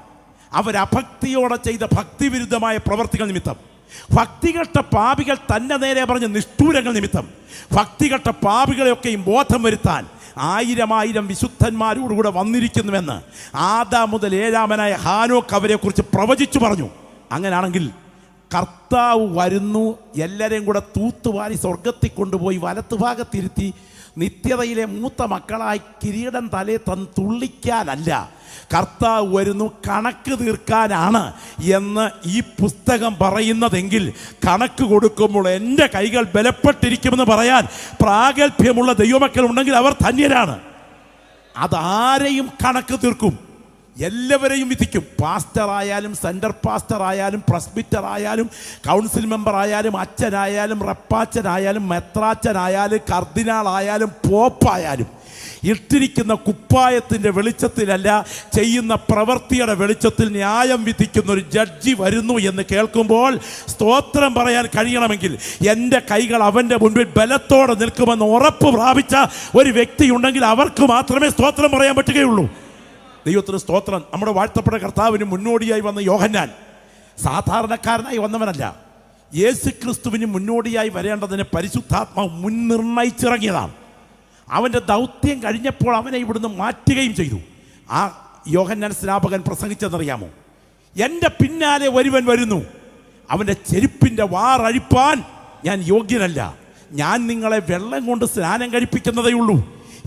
അവരഭക്തിയോടെ ചെയ്ത ഭക്തിവിരുദ്ധമായ പ്രവർത്തികൾ നിമിത്തം, ഭക്തികെട്ട പാപികൾ തന്നെ നേരെ പറഞ്ഞ നിഷ്ഠൂരങ്ങൾ നിമിത്തം, ഭക്തികെട്ട പാപികളെയൊക്കെയും ബോധം വരുത്താൻ 1000 വിശുദ്ധന്മാരോടുകൂടെ വന്നിരിക്കുന്നുവെന്ന് 1 മുതൽ 7 ഹാനോക്ക് അവരെക്കുറിച്ച് പ്രവചിച്ചു പറഞ്ഞു. അങ്ങനെയാണെങ്കിൽ കർത്താവ് വരുന്നു, എല്ലാവരെയും കൂടെ തൂത്തുവാരി സ്വർഗത്തിൽ കൊണ്ടുപോയി വലത്തുഭാഗത്തിരുത്തി നിത്യതയിലെ മൂത്ത മക്കളായി കിരീടം തലേ തന്ന് തുള്ളിക്കാനല്ല, കർത്താവ് വരുന്നു കണക്ക് തീർക്കാനാണ് എന്ന് ഈ പുസ്തകം പറയുന്നതെങ്കിൽ, കണക്ക് കൊടുക്കുമ്പോൾ എൻ്റെ കൈകൾ ബലപ്പെട്ടിരിക്കുമെന്ന് പറയാൻ പ്രാഗൽഭ്യമുള്ള ദൈവമക്കൾ ഉണ്ടെങ്കിൽ അവർ ധന്യരാണ്. അതാരെയും കണക്ക് തീർക്കും, എല്ലാവരെയും വിധിക്കും. പാസ്റ്ററായാലും സെൻറ്റർ പാസ്റ്ററായാലും പ്രസ്ബിറ്ററായാലും കൗൺസിൽ മെമ്പറായാലും അച്ഛനായാലും റപ്പാച്ചനായാലും മെത്രാച്ചനായാലും കർദിനാളായാലും പോപ്പായാലും ഇട്ടിരിക്കുന്ന കുപ്പായത്തിൻ്റെ വെളിച്ചത്തിലല്ല, ചെയ്യുന്ന പ്രവൃത്തിയുടെ വെളിച്ചത്തിൽ ന്യായം വിധിക്കുന്ന ഒരു ജഡ്ജി വരുന്നു എന്ന് കേൾക്കുമ്പോൾ സ്തോത്രം പറയാൻ കഴിയണമെങ്കിൽ എൻ്റെ കൈകൾ അവൻ്റെ മുൻപിൽ ബലത്തോടെ നിൽക്കുമെന്ന് ഉറപ്പ് പ്രാപിച്ച ഒരു വ്യക്തിയുണ്ടെങ്കിൽ അവർക്ക് മാത്രമേ സ്തോത്രം പറയാൻ പറ്റുകയുള്ളൂ. ദൈവത്തിന് സ്തോത്രം. നമ്മുടെ വാഴ്ത്തപ്പെട്ട കർത്താവിന് മുന്നോടിയായി വന്ന യോഹന്നാൻ സാധാരണക്കാരനായി വന്നവനല്ല. യേശു ക്രിസ്തുവിന് മുന്നോടിയായി വരേണ്ടതിന് പരിശുദ്ധാത്മാവ് മുൻനിർണയിച്ചിറങ്ങിയതാണ്. അവൻ്റെ ദൗത്യം കഴിഞ്ഞപ്പോൾ അവനെ ഇവിടുന്ന് മാറ്റുകയും ചെയ്തു. ആ യോഹന്നാൻ സ്നാപകൻ പ്രസംഗിച്ചെന്നറിയാമോ? എൻ്റെ പിന്നാലെ ഒരുവൻ വരുന്നു, അവൻ്റെ ചെരുപ്പിൻ്റെ വാറഴിപ്പാൻ ഞാൻ യോഗ്യനല്ല, ഞാൻ നിങ്ങളെ വെള്ളം കൊണ്ട് സ്നാനം കഴിപ്പിക്കുന്നതേ ഉള്ളൂ.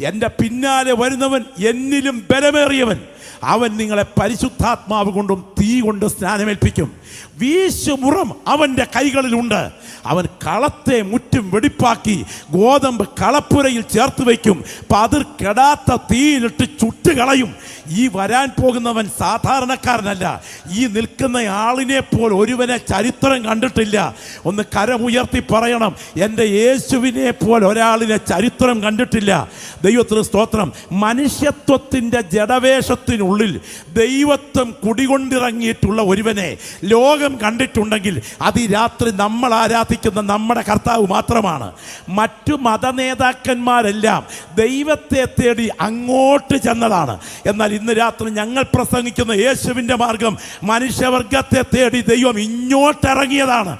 എൻ്റെ പിന്നാലെ വരുന്നവൻ എന്നിലും ബലമേറിയവൻ, അവൻ നിങ്ങളെ പരിശുദ്ധാത്മാവ് കൊണ്ടും തീ കൊണ്ട് സ്നാനമേൽപ്പിക്കും. വീശുമുറം അവൻ്റെ കൈകളിലുണ്ട്. അവൻ കളത്തെ മുറ്റും വെടിപ്പാക്കി ഗോതമ്പ് കളപ്പുരയിൽ ചേർത്ത് വയ്ക്കും, പതിർ കെടാത്ത തീയിലിട്ട് ചുട്ടുകളയും. ഈ വരാൻ പോകുന്നവൻ സാധാരണക്കാരനല്ല. ഈ നിൽക്കുന്ന ആളിനെ പോൽ ഒരുവനെ ചരിത്രം കണ്ടിട്ടില്ല. ഒന്ന് കരമുയർത്തി പറയണം, എൻ്റെ യേശുവിനെ പോൽ ഒരാളിനെ ചരിത്രം കണ്ടിട്ടില്ല. ദൈവത്തിന് സ്തോത്രം. മനുഷ്യത്വത്തിൻ്റെ ജഡവേഷത്തിനുള്ളിൽ ദൈവത്വം കുടികൊണ്ടിറങ്ങിയിട്ടുള്ള ഒരുവനെ ലോകം കണ്ടിട്ടുണ്ടെങ്കിൽ അത് ഈ രാത്രി നമ്മൾ ആരാധിക്കുന്ന നമ്മുടെ കർത്താവ് മാത്രമാണ്. മറ്റു മതനേതാക്കന്മാരെല്ലാം ദൈവത്തെ തേടി അങ്ങോട്ട് ചെന്നതാണ്. എന്നാൽ ഇന്ന് രാത്രി ഞങ്ങൾ പ്രസംഗിക്കുന്ന യേശുവിൻ്റെ മാർഗം മനുഷ്യവർഗത്തെ തേടി ദൈവം ഇങ്ങോട്ടിറങ്ങിയതാണ്.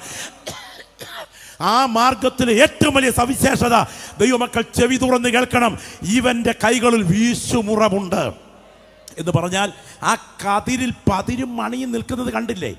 ആ മാർഗത്തിലെ ഏറ്റവും വലിയ സവിശേഷത ദൈവമക്കൾ ചെവി തുറന്ന് കേൾക്കണം. ഇവൻ്റെ കൈകളിൽ വീശുമുറമുണ്ട് എന്ന് പറഞ്ഞാൽ ആ കതിരിൽ പതിരും മണിയും നിൽക്കുന്നത് കണ്ടില്ലേ?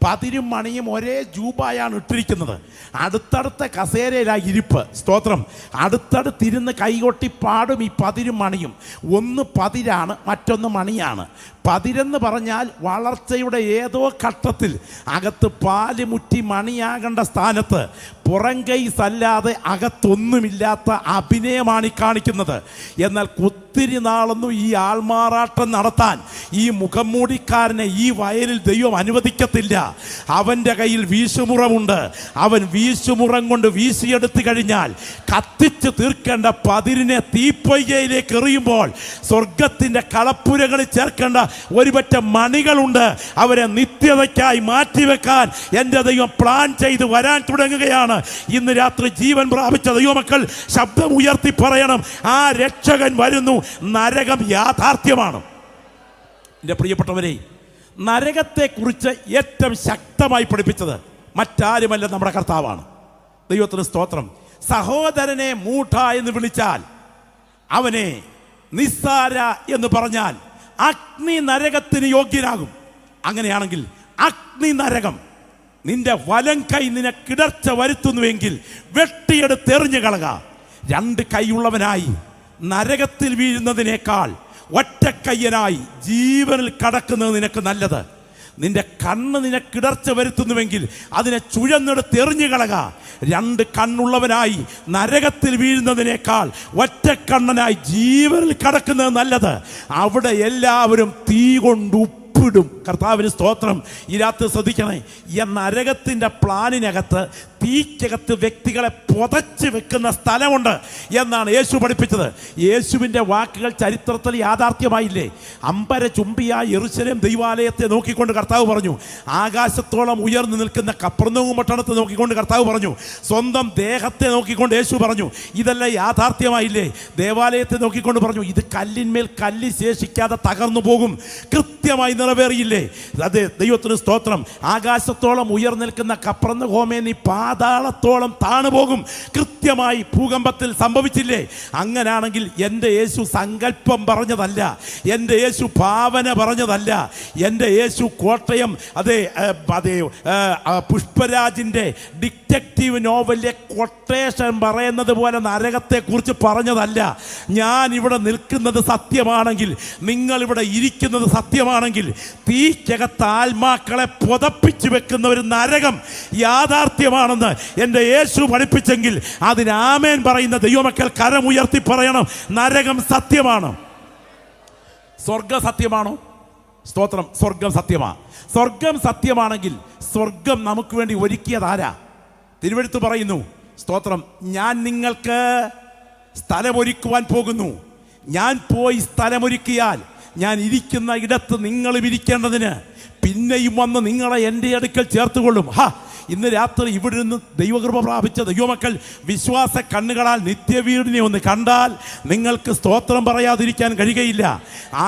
പതിരും മണിയും ഒരേ ജൂബായാണ് ഇട്ടിരിക്കുന്നത്. അടുത്തടുത്ത കസേരയിലാ ഇരിപ്പ്. സ്തോത്രം. അടുത്തടുത്തിരുന്ന് കൈകൊട്ടി പാടും ഈ പതിരും മണിയും. ഒന്ന് പതിരാണ്, മറ്റൊന്ന് മണിയാണ്. പതിരെന്ന് പറഞ്ഞാൽ വളർച്ചയുടെ ഏതോ ഘട്ടത്തിൽ അകത്ത് പാല് മുറ്റി മണിയാകേണ്ട സ്ഥാനത്ത് പുറംകൈസല്ലാതെ അകത്തൊന്നുമില്ലാത്ത അഭിനയമാണ് ഈ കാണിക്കുന്നത്. എന്നാൽ ഒത്തിരി നാളൊന്നും ഈ ആൾമാറാട്ടം നടത്താൻ ഈ മുഖം മൂടിക്കാരനെ ഈ വയലിൽ ദൈവം അനുവദിക്കത്തില്ല. അവൻ്റെ കയ്യിൽ വീശുമുറമുണ്ട്. അവൻ വീശുമുറം കൊണ്ട് വീശിയെടുത്തു കഴിഞ്ഞാൽ കത്തിച്ച് തീർക്കേണ്ട പതിരിനെ തീപ്പൊയ്കയിലേക്ക് എറിയുമ്പോൾ സ്വർഗത്തിൻ്റെ കളപ്പുരകളിൽ ചേർക്കേണ്ട ഒരുപറ്റ മണികളുണ്ട്. അവരെ നിത്യതയ്ക്കായി മാറ്റിവെക്കാൻ എൻ്റെ ദൈവം പ്ലാൻ ചെയ്ത് വരാൻ തുടങ്ങുകയാണ്. ഇന്ന് രാത്രി ജീവൻ പ്രാപിച്ച ദൈവമക്കൾ ശബ്ദം ഉയർത്തി പറയണം, ആ രക്ഷകൻ വരുന്നു. നരകം യാഥാർത്ഥ്യമാണ്. എൻ്റെ പ്രിയപ്പെട്ടവരെ, നരകത്തെക്കുറിച്ച് ഏറ്റവും ശക്തമായി പഠിപ്പിച്ചത് മറ്റാരുമല്ല, നമ്മുടെ കർത്താവാണ്. ദൈവത്തിന് സ്തോത്രം. സഹോദരനെ മൂഢ എന്ന് വിളിച്ചാൽ, അവനെ നിസ്സാര എന്ന് പറഞ്ഞാൽ അഗ്നി നരകത്തിന് യോഗ്യനാകും. അങ്ങനെയാണെങ്കിൽ അഗ്നി നരകം നിന്റെ വലം കൈ നിനക്കിടർച്ച വരുത്തുന്നുവെങ്കിൽ വെട്ടിയെടുത്തെറിഞ്ഞു കളക. രണ്ട് കൈയുള്ളവനായി നരകത്തിൽ വീഴുന്നതിനേക്കാൾ ഒറ്റക്കയ്യനായി ജീവനിൽ കടക്കുന്നത് നിനക്ക് നല്ലത്. നിന്റെ കണ്ണ് നിനക്കിടർച്ച വരുത്തുന്നുവെങ്കിൽ അതിനെ ചുഴന്നെടുത്തെറിഞ്ഞു കളക. രണ്ട് കണ്ണുള്ളവനായി നരകത്തിൽ വീഴുന്നതിനേക്കാൾ ഒറ്റക്കണ്ണനായി ജീവനിൽ കടക്കുന്നത് നല്ലത്. അവിടെ എല്ലാവരും തീ കൊണ്ട് ഉപ്പിടും. കർത്താവിന് സ്തോത്രം. ഈ രാത്രി ശ്രദ്ധിക്കണേ, ഈ നരകത്തിൻ്റെ പ്ലാനിനകത്ത് തീക്കകത്ത് വ്യക്തികളെ പുതച്ച് വെക്കുന്ന സ്ഥലമുണ്ട് എന്നാണ് യേശു പഠിപ്പിച്ചത്. യേശുവിൻ്റെ വാക്കുകൾ ചരിത്രത്തിൽ യാഥാർത്ഥ്യമായില്ലേ? അമ്പര ചുംബിയായ യെരൂശലേം ദൈവാലയത്തെ നോക്കിക്കൊണ്ട് കർത്താവ് പറഞ്ഞു. ആകാശത്തോളം ഉയർന്നു നിൽക്കുന്ന കപ്പർന്നൂം പട്ടണത്തെ നോക്കിക്കൊണ്ട് കർത്താവ് പറഞ്ഞു. സ്വന്തം ദേഹത്തെ നോക്കിക്കൊണ്ട് യേശു പറഞ്ഞു. ഇതെല്ലാം യാഥാർത്ഥ്യമായില്ലേ? ദേവാലയത്തെ നോക്കിക്കൊണ്ട് പറഞ്ഞു, ഇത് കല്ലിന്മേൽ കല്ല് ശേഷിക്കാതെ തകർന്നു പോകും. കൃത്യമായി നിറവേറ്റി നിറവേറിയില്ലേ? അതെ, ദൈവത്തിന് സ്തോത്രം. ആകാശത്തോളം ഉയർന്നിൽക്കുന്ന കപ്പർന്നഹൂമേ, നീ പാതാളത്തോളം താണുപോകും. കൃത്യമായി ഭൂകമ്പത്തിൽ സംഭവിച്ചില്ലേ? അങ്ങനാണെങ്കിൽ എൻ്റെ യേശു സങ്കല്പം പറഞ്ഞതല്ല, എൻ്റെ യേശു ഭാവന പറഞ്ഞതല്ല, എൻ്റെ യേശു കോട്ടയം പുഷ്പരാജിൻ്റെ ഡിറ്റക്റ്റീവ് നോവലിലെ കൊട്ടേഷൻ പറയുന്നത് പോലെ നരകത്തെക്കുറിച്ച് പറഞ്ഞതല്ല. ഞാൻ ഇവിടെ നിൽക്കുന്നത് സത്യമാണെങ്കിൽ, നിങ്ങളിവിടെ ഇരിക്കുന്നത് സത്യമാണെങ്കിൽ, തീക്കകത്ത് ആത്മാക്കളെ പുതപ്പിച്ചു വെക്കുന്ന ഒരു നരകം യാഥാർത്ഥ്യമാണെന്ന് എൻ്റെ യേശു പഠിപ്പിച്ചെങ്കിൽ അതിന് ആമേൻ പറയുന്ന ദൈവമക്കൾ കരമുയർത്തി പറയണം, നരകം സത്യമാണ്. സ്വർഗം സത്യമാണോ? സ്തോത്രം. സ്വർഗം സത്യമാണ്. സ്വർഗം സത്യമാണെങ്കിൽ സ്വർഗം നമുക്ക് വേണ്ടി ഒരുക്കിയതാരാ? തിരുവെഴുത്ത് പറയുന്നു, സ്തോത്രം, ഞാൻ നിങ്ങൾക്ക് സ്ഥലമൊരുക്കുവാൻ പോകുന്നു. ഞാൻ പോയി സ്ഥലമൊരുക്കിയാൽ ഞാൻ ഇരിക്കുന്ന ഇടത്ത് നിങ്ങളും ഇരിക്കേണ്ടതിന് പിന്നെയും വന്ന് നിങ്ങളെ എൻ്റെ അടുക്കൽ ചേർത്തുകൊള്ളും. ഇന്ന് രാത്രി ഇവിടെ നിന്ന് ദൈവകൃപ പ്രാപിച്ച ദൈവമക്കൾ വിശ്വാസ കണ്ണുകളാൽ നിത്യവീടിനെ ഒന്ന് കണ്ടാൽ നിങ്ങൾക്ക് സ്തോത്രം പറയാതിരിക്കാൻ കഴിയുകയില്ല.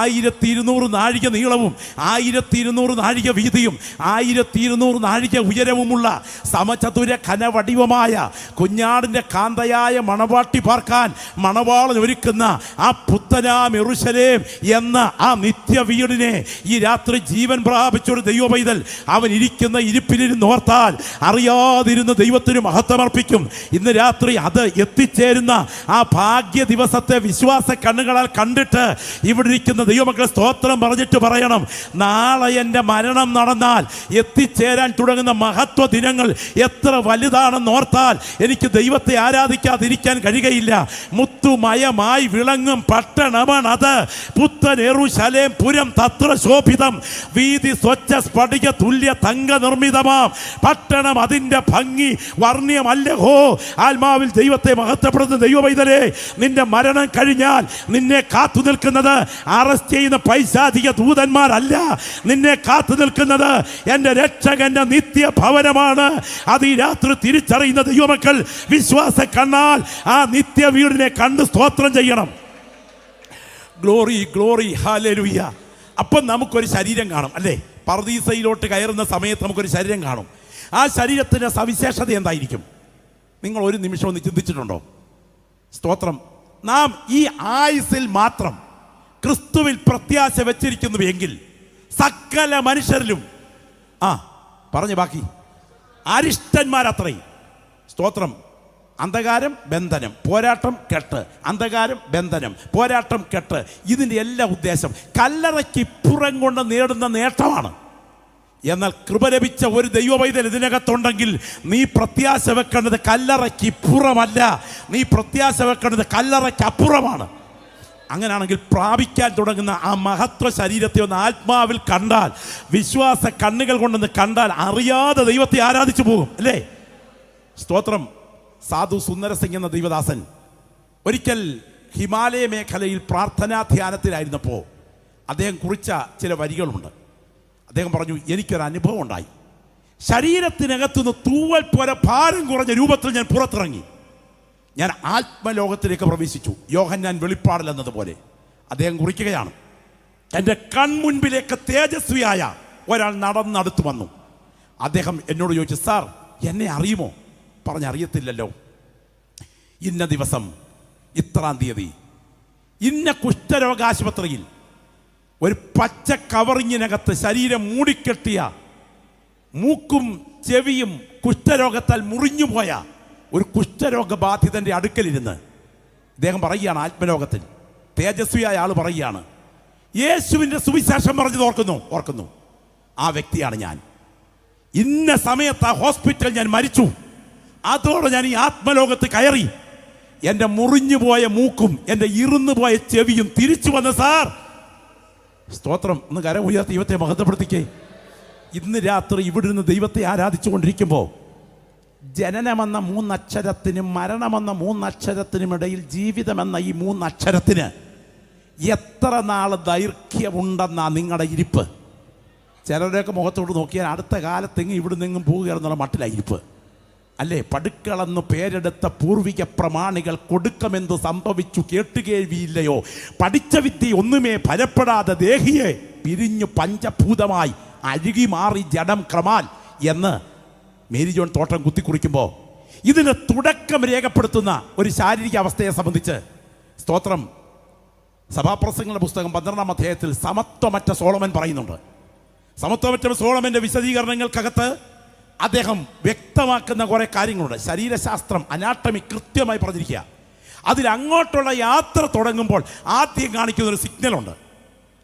1200 നാഴിക നീളവും 1200 നാഴിക വീതിയും 1200 നാഴിക ഉയരവുമുള്ള സമചതുര ഘനവടിവമായ കുഞ്ഞാടിൻ്റെ കാന്തയായ മണവാട്ടി പാർക്കാൻ മണവാളൻ ഒരുക്കുന്ന ആ പുത്തനാം യെരൂശലേം എന്ന ആ നിത്യവീടിനെ ഈ രാത്രി ജീവൻ പ്രാപിച്ചൊരു ദൈവ പൈതൽ അവൻ ഇരിക്കുന്ന ഇരിപ്പിലിരുന്ന് ഓർത്താൽ അറിയാതിരുന്ന് ദൈവത്തിന് മഹത്വമർപ്പിക്കും. ഇന്ന് രാത്രി അത് എത്തിച്ചേരുന്ന ആ ഭാഗ്യ ദിവസത്തെ വിശ്വാസ കണ്ണുകളാൽ കണ്ടിട്ട് ഇവിടെ ഇരിക്കുന്ന ദൈവമക്കളെ സ്തോത്രം പറഞ്ഞിട്ട് പറയണം, നാളെ എൻ്റെ മരണം നടന്നാൽ എത്തിച്ചേരാൻ തുടങ്ങുന്ന മഹത്വ ദിനങ്ങൾ എത്ര വലുതാണെന്ന് ഓർത്താൽ എനിക്ക് ദൈവത്തെ ആരാധിക്കാതിരിക്കാൻ കഴിയുകയില്ല. മുത്തുമയമായി വിളങ്ങും പട്ടണമാണത്, പുത്തൻ യെരൂശലേം പുരം തത്ര ശോഭിതം, വീതി സ്വച്ഛ സ്ഫടിക തുല്യ തങ്ക നിർമ്മിതമാം പട്ടണം. അതിന്റെ ഭംഗി വർണ്ണ്യമല്ലഹോ. ആത്മാവിൽ ദൈവത്തെ മഹത്വപ്പെടുന്ന ദൈവ പൈതലേ, നിന്റെ മരണം കഴിഞ്ഞാൽ നിന്നെ കാത്തു നിൽക്കുന്നത് അറസ്റ്റ് ചെയ്യുന്ന പൈശാചിക ദൂതന്മാരല്ല. നിന്നെ കാത്തു നിൽക്കുന്നത് എൻ്റെ രക്ഷകന്റെ നിത്യ ഭവനമാണ്. അത് ഈ രാത്രി തിരിച്ചറിയുന്ന ദൈവമക്കൾ വിശ്വാസ കണ്ണാൽ ആ നിത്യ വീടിനെ കണ്ട് സ്തോത്രം ചെയ്യണം. Glory glory hallelujah. അപ്പം നമുക്കൊരു ശരീരം കാണും അല്ലേ? പർദീസയിലോട്ട് കയറുന്ന സമയത്ത് നമുക്കൊരു ശരീരം കാണും. ആ ശരീരത്തിൻ്റെ സവിശേഷത എന്തായിരിക്കും? നിങ്ങൾ ഒരു നിമിഷം ഒന്ന് ചിന്തിച്ചിട്ടുണ്ടോ? സ്തോത്രം. നാം ഈ ആയുസിൽ മാത്രം ക്രിസ്തുവിൽ പ്രത്യാശ വെച്ചിരിക്കുന്നു എങ്കിൽ സകല മനുഷ്യരിലും പറഞ്ഞു ബാക്കി അരിഷ്ടന്മാരത്രയും. സ്തോത്രം. അന്ധകാരം ബന്ധനം, പോരാട്ടം കെട്ട്, അന്ധകാരം ബന്ധനം, പോരാട്ടം കെട്ട്. ഇതിൻ്റെ എല്ലാ ഉദ്ദേശം കല്ലറയ്ക്ക് ഇപ്പുറം കൊണ്ട് നേടുന്ന നേട്ടമാണ്. എന്നാൽ കൃപ ലഭിച്ച ഒരു ദൈവ പൈതൽ ഇതിനകത്തുണ്ടെങ്കിൽ നീ പ്രത്യാശ വെക്കേണ്ടത് കല്ലറയ്ക്ക് ഇപ്പുറമല്ല, നീ പ്രത്യാശ വെക്കേണ്ടത് കല്ലറയ്ക്ക് അപ്പുറമാണ്. അങ്ങനെയാണെങ്കിൽ പ്രാപിക്കാൻ തുടങ്ങുന്ന ആ മഹത്വ ശരീരത്തെ ഒന്ന് ആത്മാവിൽ കണ്ടാൽ, വിശ്വാസ കണ്ണുകൾ കൊണ്ടൊന്ന് കണ്ടാൽ അറിയാതെ ദൈവത്തെ ആരാധിച്ചു പോകും അല്ലേ? സ്തോത്രം. സാധു സുന്ദര സിംഗ് എന്ന ദൈവദാസൻ ഒരിക്കൽ ഹിമാലയ മേഖലയിൽ പ്രാർത്ഥനാ ധ്യാനത്തിലായിരുന്നപ്പോൾ അദ്ദേഹം കുറിച്ച ചില വരികളുണ്ട്. അദ്ദേഹം പറഞ്ഞു, എനിക്കൊരു അനുഭവം ഉണ്ടായി. ശരീരത്തിനകത്തുനിന്ന് തൂവൽ പോലെ ഭാരം കുറഞ്ഞ രൂപത്തിൽ ഞാൻ പുറത്തിറങ്ങി. ഞാൻ ആത്മലോകത്തിലേക്ക് പ്രവേശിച്ചു. യോഹന്നാൻ വെളിപ്പാടിൽ എന്നതുപോലെ. അദ്ദേഹം കുറിക്കുകയാണ്, എൻ്റെ കൺമുൻപിലേക്ക് തേജസ്വിയായ ഒരാൾ നടന്നടുത്ത് വന്നു. അദ്ദേഹം എന്നോട് ചോദിച്ചു, സാർ എന്നെ അറിയുമോ? പറഞ്ഞറിയത്തില്ലല്ലോ. ഇന്ന ദിവസം ഇത്രാം തീയതി ഇന്ന കുഷ്ഠരോഗാശുപത്രിയിൽ ഒരു പച്ച കവറിങ്ങിനകത്ത് ശരീരം മൂടിക്കെട്ടിയ മൂക്കും ചെവിയും കുഷ്ഠരോഗത്താൽ മുറിഞ്ഞുപോയ ഒരു കുഷ്ഠരോഗബാധിതൻ്റെ അടുക്കലിരുന്ന് ഇദ്ദേഹം പറയുകയാണ്, ആത്മലോകത്തിൽ തേജസ്വിയായ ആൾ പറയുകയാണ്, യേശുവിൻ്റെ സുവിശേഷം പറഞ്ഞത് ഓർക്കുന്നു. ആ വ്യക്തിയാണ് ഞാൻ. ഇന്ന സമയത്ത് ആ ഹോസ്പിറ്റൽ ഞാൻ മരിച്ചു. അതോടെ ഞാൻ ഈ ആത്മലോകത്ത് കയറി. എൻ്റെ മുറിഞ്ഞുപോയ മൂക്കും എൻ്റെ ഇരുന്നുപോയ ചെവിയും തിരിച്ചു വന്ന സാർ. സ്തോത്രം. ഒന്ന് കരം ഉയർത്തി ദൈവത്തെ മഹത്വപ്പെടുത്തിക്കേ. ഇന്ന് രാത്രി ഇവിടെ നിന്ന് ദൈവത്തെ ആരാധിച്ചു കൊണ്ടിരിക്കുമ്പോൾ ജനനമെന്ന 3 അക്ഷരത്തിനും മരണമെന്ന 3 അക്ഷരത്തിനും ഇടയിൽ ജീവിതമെന്ന ഈ 3 അക്ഷരത്തിന് എത്ര നാൾ ദൈർഘ്യമുണ്ടെന്നാ നിങ്ങളുടെ ഇരിപ്പ്? ചിലരുടെയൊക്കെ മുഖത്തോട് നോക്കിയാൽ അടുത്ത കാലത്തെങ്ങും ഇവിടെ നിന്നും പോവുകയാണെന്നുള്ള മട്ടിലായിരിപ്പ്. അല്ലേ? പടുക്കളെന്ന് പേരെടുത്ത പൂർവിക പ്രമാണികൾ കൊടുക്കമെന്ത് സംഭവിച്ചു കേട്ടുകേൾവിയില്ലയോ? പഠിച്ച വിദ്യ ഒന്നുമേ ഫലപ്പെടാതെ ദേഹിയെ പിരിഞ്ഞു പഞ്ചഭൂതമായി അഴുകി മാറി ജഡം ക്രമാൽ എന്ന് മേരി ജോൺ തോട്ടം കുത്തിക്കുറിക്കുമ്പോൾ ഇതിന് തുടക്കം രേഖപ്പെടുത്തുന്ന ഒരു ശാരീരിക അവസ്ഥയെ സംബന്ധിച്ച് സ്തോത്രം സഭാപ്രസംഗങ്ങളുടെ പുസ്തകം 12-ാം അധ്യായത്തിൽ സമത്വമറ്റ സോളമൻ പറയുന്നുണ്ട്. സമത്വമറ്റ സോളമൻ്റെ വിശദീകരണങ്ങൾക്കകത്ത് അദ്ദേഹം വ്യക്തമാക്കുന്ന കുറേ കാര്യങ്ങളുണ്ട്. ശരീരശാസ്ത്രം, അനാട്ടമി കൃത്യമായി പറഞ്ഞിരിക്കുക. അതിലങ്ങോട്ടുള്ള യാത്ര തുടങ്ങുമ്പോൾ ആദ്യം കാണിക്കുന്ന ഒരു സിഗ്നലുണ്ട്.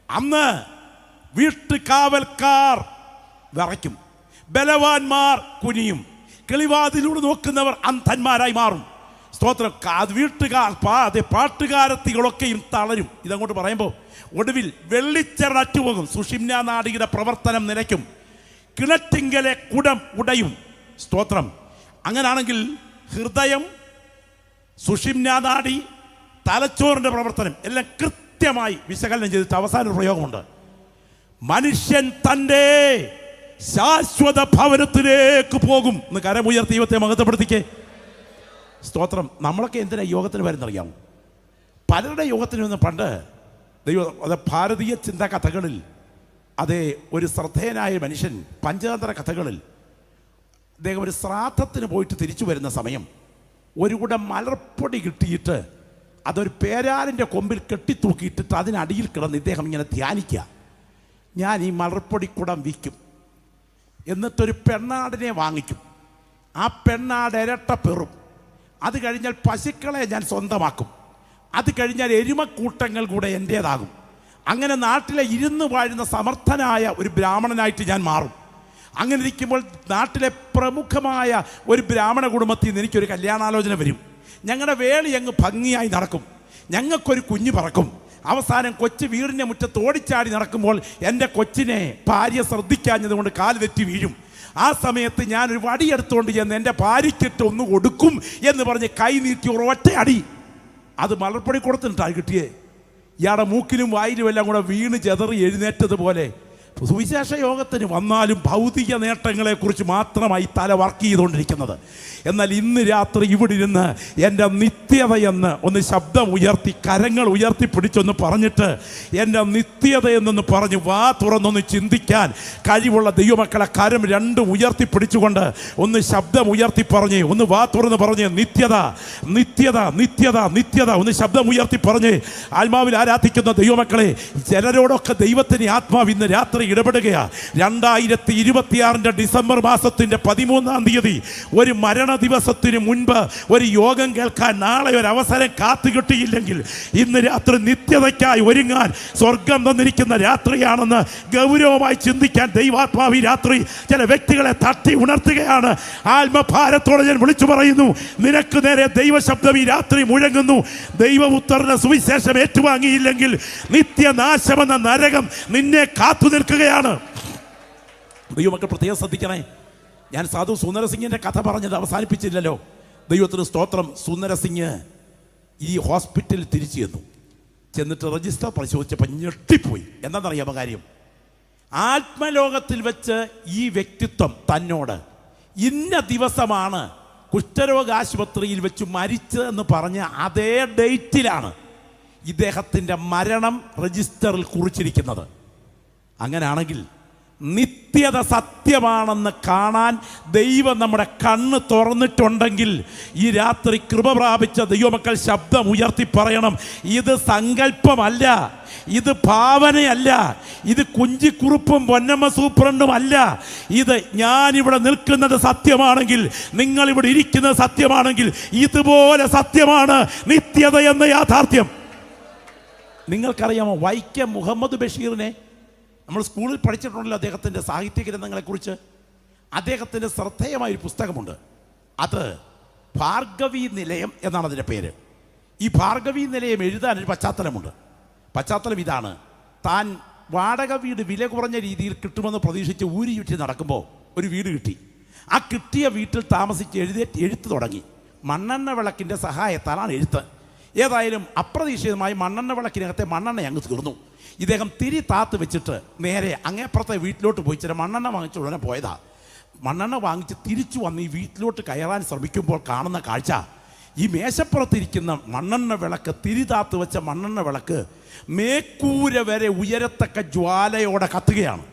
അന്ന് വീട്ടുകാവൽക്കാർ വിറയ്ക്കും, ബലവാന്മാർ കുനിയും, കിളിവാതിലൂടെ നോക്കുന്നവർ അന്ധന്മാരായി മാറും. സ്തോത്രം. പാട്ടുകാരത്തികളൊക്കെയും തളരും. ഇതങ്ങോട്ട് പറയുമ്പോൾ ഒടുവിൽ വെള്ളിച്ചെറ അറ്റുപോകും, സുഷിമ്നാ നാഡിയുടെ പ്രവർത്തനം നിലയ്ക്കും, കിണറ്റിങ്കലെ കുടം ഉടയും. സ്തോത്രം. അങ്ങനാണെങ്കിൽ ഹൃദയം, സുഷിമ്നാ നാഡി, തലച്ചോറിൻ്റെ പ്രവർത്തനം എല്ലാം കൃത്യമായി വിശകലനം ചെയ്തിട്ട് അവസാന ഒരു പ്രയോഗമുണ്ട്. മനുഷ്യൻ തൻ്റെ ശാശ്വത ഭവനത്തിലേക്ക് പോകും എന്ന് കരമുയർത്തി ദൈവത്തെ മഹത്വപ്പെടുത്തിക്കേ. സ്തോത്രം. നമ്മളൊക്കെ എന്തിനാ യോഗത്തിന് വരുന്നറിയാമോ? പലരുടെ യോഗത്തിന് വന്ന് പണ്ട് അത് ഭാരതീയ ചിന്താ കഥകളിൽ, അതേ ഒരു ശ്രദ്ധേയനായ മനുഷ്യൻ പഞ്ചതന്ത്ര കഥകളിൽ അദ്ദേഹം ഒരു ശ്രാദ്ധത്തിന് പോയിട്ട് തിരിച്ചു വരുന്ന സമയം ഒരു കൂടം മലർപ്പൊടി കിട്ടിയിട്ട് അതൊരു പേരാലിൻ്റെ കൊമ്പിൽ കെട്ടിത്തൂക്കിയിട്ടിട്ട് അതിനടിയിൽ കിടന്ന് ഇദ്ദേഹം ഇങ്ങനെ ധ്യാനിക്കുക. ഞാൻ ഈ മലർപ്പൊടി കുടം വിൽക്കും, എന്നിട്ടൊരു പെണ്ണാടിനെ വാങ്ങിക്കും, ആ പെണ്ണാട് ഇരട്ട പെറും, അത് കഴിഞ്ഞാൽ പശുക്കളെ ഞാൻ സ്വന്തമാക്കും, അത് കഴിഞ്ഞാൽ എരുമക്കൂട്ടങ്ങൾ കൂടെ എൻ്റേതാകും. അങ്ങനെ നാട്ടിലെ ഇരുന്ന് വാഴുന്ന സമർത്ഥനായ ഒരു ബ്രാഹ്മണനായിട്ട് ഞാൻ മാറും. അങ്ങനെ ഇരിക്കുമ്പോൾ നാട്ടിലെ പ്രമുഖമായ ഒരു ബ്രാഹ്മണ കുടുംബത്തിൽ നിന്ന് എനിക്കൊരു കല്യാണാലോചന വരും. ഞങ്ങളുടെ വേളി അങ്ങ് ഭംഗിയായി നടക്കും, ഞങ്ങൾക്കൊരു കുഞ്ഞ് പറക്കും. അവസാനം കൊച്ചു വീടിൻ്റെ മുറ്റത്ത് ഓടിച്ചാടി നടക്കുമ്പോൾ എൻ്റെ കൊച്ചിനെ ഭാര്യ ശ്രദ്ധിക്കാഞ്ഞതുകൊണ്ട് കാല് തെറ്റി വീഴും. ആ സമയത്ത് ഞാനൊരു വടിയെടുത്തുകൊണ്ട് ചെന്ന് എൻ്റെ ഭാര്യയ്ക്കിട്ട് ഒന്ന് കൊടുക്കും എന്ന് പറഞ്ഞ് കൈ നീട്ടി ഒരൊറ്റ അടി. അത് മലർപ്പൊടി കൊടുത്തിട്ടാണ് കിട്ടിയേ. ഇയാളുടെ മൂക്കിലും വായിലും എല്ലാം കൂടെ വീണ് ചെതറി എഴുന്നേറ്റതുപോലെ സുവിശേഷ യോഗത്തിന് വന്നാലും ഭൗതിക നേട്ടങ്ങളെക്കുറിച്ച് മാത്രമായി തല വർക്ക് ചെയ്തുകൊണ്ടിരിക്കുന്നത്. എന്നാൽ ഇന്ന് രാത്രി ഇവിടെ ഇരുന്ന് എൻ്റെ നിത്യതയെന്ന് ഒന്ന് ശബ്ദം ഉയർത്തി കരങ്ങൾ ഉയർത്തി പിടിച്ചൊന്ന് പറഞ്ഞിട്ട് എൻ്റെ നിത്യതയെന്നൊന്ന് പറഞ്ഞ് വാ തുറന്നൊന്ന് ചിന്തിക്കാൻ കഴിവുള്ള ദൈവമക്കളെ കരം രണ്ടും ഉയർത്തി പിടിച്ചുകൊണ്ട് ഒന്ന് ശബ്ദം ഉയർത്തി പറഞ്ഞ് ഒന്ന് വാ തുറന്ന് പറഞ്ഞ് നിത്യത നിത്യത നിത്യത നിത്യത ഒന്ന് ശബ്ദം ഉയർത്തി പറഞ്ഞ് ആത്മാവിൽ ആരാധിക്കുന്ന ദൈവമക്കളെ, ചിലരോടൊക്കെ ദൈവത്തിന് ആത്മാവ് ഇന്ന് രാത്രി ഇടപെടുകയാണ്. 2026 ഡിസംബർ മാസത്തിൻ്റെ 13-ാം തീയതി ഒരു മരണ ദിവസത്തിന് മുൻപ് ഒരു യോഗം കേൾക്കാൻ നാളെ ഒരു അവസരം കാത്തു കിട്ടിയില്ലെങ്കിൽ ഇന്ന് രാത്രി നിത്യതയ്ക്കായി ഒരുങ്ങാൻ സ്വർഗം തന്നിരിക്കുന്ന രാത്രിയാണെന്ന് ഗൗരവമായി ചിന്തിക്കാൻ ദൈവാത്മാവി രാത്രി ചില വ്യക്തികളെ തട്ടി ഉണർത്തുകയാണ്. ആത്മഭാരത്തോടെ ഞാൻ വിളിച്ചു പറയുന്നു, നിനക്ക് നേരെ ദൈവശബ്ദം ഈ രാത്രി മുഴങ്ങുന്നു. ദൈവപുത്രന്റെ സുവിശേഷം ഏറ്റുവാങ്ങിയില്ലെങ്കിൽ നിത്യനാശമെന്ന നരകം നിന്നെ കാത്തു നിൽക്കുകയാണ്. ദൈവമക്കൾ പ്രത്യേകം ശ്രദ്ധിക്കണേ. ഞാൻ സാധു സുന്ദരസിംഗിൻ്റെ കഥ പറഞ്ഞത് അവസാനിപ്പിച്ചില്ലല്ലോ. ദൈവത്തിന് സ്തോത്രം. സുന്ദരസിംഗ് ഈ ഹോസ്പിറ്റലിൽ തിരിച്ചു ചെന്നിട്ട് രജിസ്റ്റർ പരിശോധിച്ചപ്പോൾ ഞെട്ടിപ്പോയി. എന്താണെന്നറിയാമോ കാര്യം? ആത്മലോകത്തിൽ വെച്ച് ഈ വ്യക്തിത്വം തന്നോട് ഇന്ന ദിവസമാണ് കുഷ്ഠരോഗാശുപത്രിയിൽ വെച്ച് മരിച്ചതെന്ന് പറഞ്ഞ അതേ ഡേറ്റിലാണ് ഇദ്ദേഹത്തിൻ്റെ മരണം രജിസ്റ്ററിൽ കുറിച്ചിരിക്കുന്നത്. അങ്ങനെയാണെങ്കിൽ നിത്യത സത്യമാണെന്ന് കാണാൻ ദൈവം നമ്മുടെ കണ്ണ് തുറന്നിട്ടുണ്ടെങ്കിൽ ഈ രാത്രി കൃപ പ്രാപിച്ച ദൈവമക്കൾ ശബ്ദം ഉയർത്തി പറയണം, ഇത് സങ്കല്പമല്ല, ഇത് ഭാവനയല്ല, ഇത് കുഞ്ചിക്കുറുപ്പും പൊന്നമ്മ സൂപ്രണ്ടും അല്ല. ഇത് ഞാനിവിടെ നിൽക്കുന്നത് സത്യമാണെങ്കിൽ, നിങ്ങളിവിടെ ഇരിക്കുന്നത് സത്യമാണെങ്കിൽ, ഇതുപോലെ സത്യമാണ് നിത്യത എന്ന യാഥാർത്ഥ്യം. നിങ്ങൾക്കറിയാമോ വൈക്കം മുഹമ്മദ് ബഷീറിനെ നമ്മൾ സ്കൂളിൽ പഠിച്ചിട്ടുണ്ടല്ലോ, അദ്ദേഹത്തിൻ്റെ സാഹിത്യ ഗ്രന്ഥങ്ങളെക്കുറിച്ച്. അദ്ദേഹത്തിൻ്റെ ശ്രദ്ധേയമായൊരു പുസ്തകമുണ്ട്. അത് ഭാർഗവി നിലയം എന്നാണ് അതിൻ്റെ പേര്. ഈ ഭാർഗവി നിലയം എഴുതാനൊരു പശ്ചാത്തലമുണ്ട്. പശ്ചാത്തലം ഇതാണ്: താൻ വാടക വീട് വില കുറഞ്ഞ രീതിയിൽ കിട്ടുമെന്ന് പ്രതീക്ഷിച്ച് ഊരി ചുറ്റി നടക്കുമ്പോൾ ഒരു വീട് കിട്ടി. ആ കിട്ടിയ വീട്ടിൽ താമസിച്ച് എഴുത്ത് തുടങ്ങി. മണ്ണെണ്ണ വിളക്കിൻ്റെ സഹായത്താലാണ് എഴുത്ത്. ഏതായാലും അപ്രതീക്ഷിതമായി മണ്ണെണ്ണ വിളക്കിനകത്തെ മണ്ണെണ്ണ അങ്ങ് തീർന്നു. ഇദ്ദേഹം തിരി താത്ത് വെച്ചിട്ട് നേരെ അങ്ങേപ്പുറത്തെ വീട്ടിലോട്ട് പോയി ചില മണ്ണെണ്ണ വാങ്ങിച്ച ഉടനെ പോയതാ. മണ്ണെണ്ണ വാങ്ങിച്ച് തിരിച്ചു വന്ന് ഈ വീട്ടിലോട്ട് കയറാൻ ശ്രമിക്കുമ്പോൾ കാണുന്ന കാഴ്ച, ഈ മേശപ്പുറത്തിരിക്കുന്ന മണ്ണെണ്ണ വിളക്ക്, തിരിതാത്ത് വെച്ച മണ്ണെണ്ണ വിളക്ക് മേക്കൂര വരെ ഉയരത്തക്ക ജ്വാലയോടെ കത്തുകയാണ്.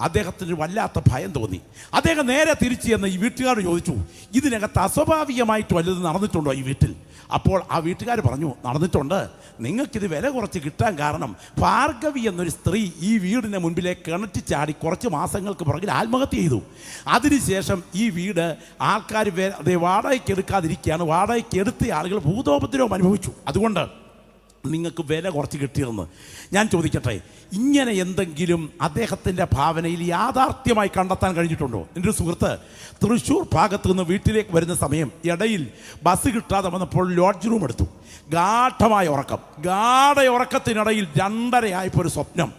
അദ്ദേഹത്തിന് വല്ലാത്ത ഭയം തോന്നി. അദ്ദേഹം നേരെ തിരിച്ചു ചെന്ന് ഈ വീട്ടുകാർ ചോദിച്ചു, ഇതിനകത്ത് അസ്വാഭാവികമായിട്ട് വല്ലതും നടന്നിട്ടുണ്ടോ ഈ വീട്ടിൽ? അപ്പോൾ ആ വീട്ടുകാർ പറഞ്ഞു, നടന്നിട്ടുണ്ട്. നിങ്ങൾക്കിത് വില കുറച്ച് കിട്ടാൻ കാരണം ഭാർഗവി എന്നൊരു സ്ത്രീ ഈ വീടിന് മുൻപിലെ കിണറ്റി ചാടി കുറച്ച് മാസങ്ങൾക്ക് പുറകിൽ ആത്മഹത്യ ചെയ്തു. അതിനുശേഷം ഈ വീട് ആൾക്കാർ വാടകയ്ക്ക് എടുക്കാതിരിക്കുകയാണ്. വാടകയ്ക്ക് എടുത്ത ആളുകൾ ഭൂതോപദ്രവം അനുഭവിച്ചു. അതുകൊണ്ട് നിങ്ങൾക്ക് വില കുറച്ച് കിട്ടിയെന്ന് ഞാൻ ചോദിക്കട്ടെ, ഇങ്ങനെ എന്തെങ്കിലും അദ്ദേഹത്തിൻ്റെ ഭാവനയിൽ യാഥാർത്ഥ്യമായി കണ്ടെത്താൻ കഴിഞ്ഞിട്ടുണ്ടോ? എൻ്റെ ഒരു സുഹൃത്ത് തൃശ്ശൂർ ഭാഗത്തു നിന്ന് വീട്ടിലേക്ക് വരുന്ന സമയം ഇടയിൽ ബസ് കിട്ടാതെ വന്നപ്പോൾ ലോഡ്ജ് റൂം എടുത്തു. ഗാഠമായ ഉറക്കത്തിനിടയിൽ 2:30 ഒരു സ്വപ്നം.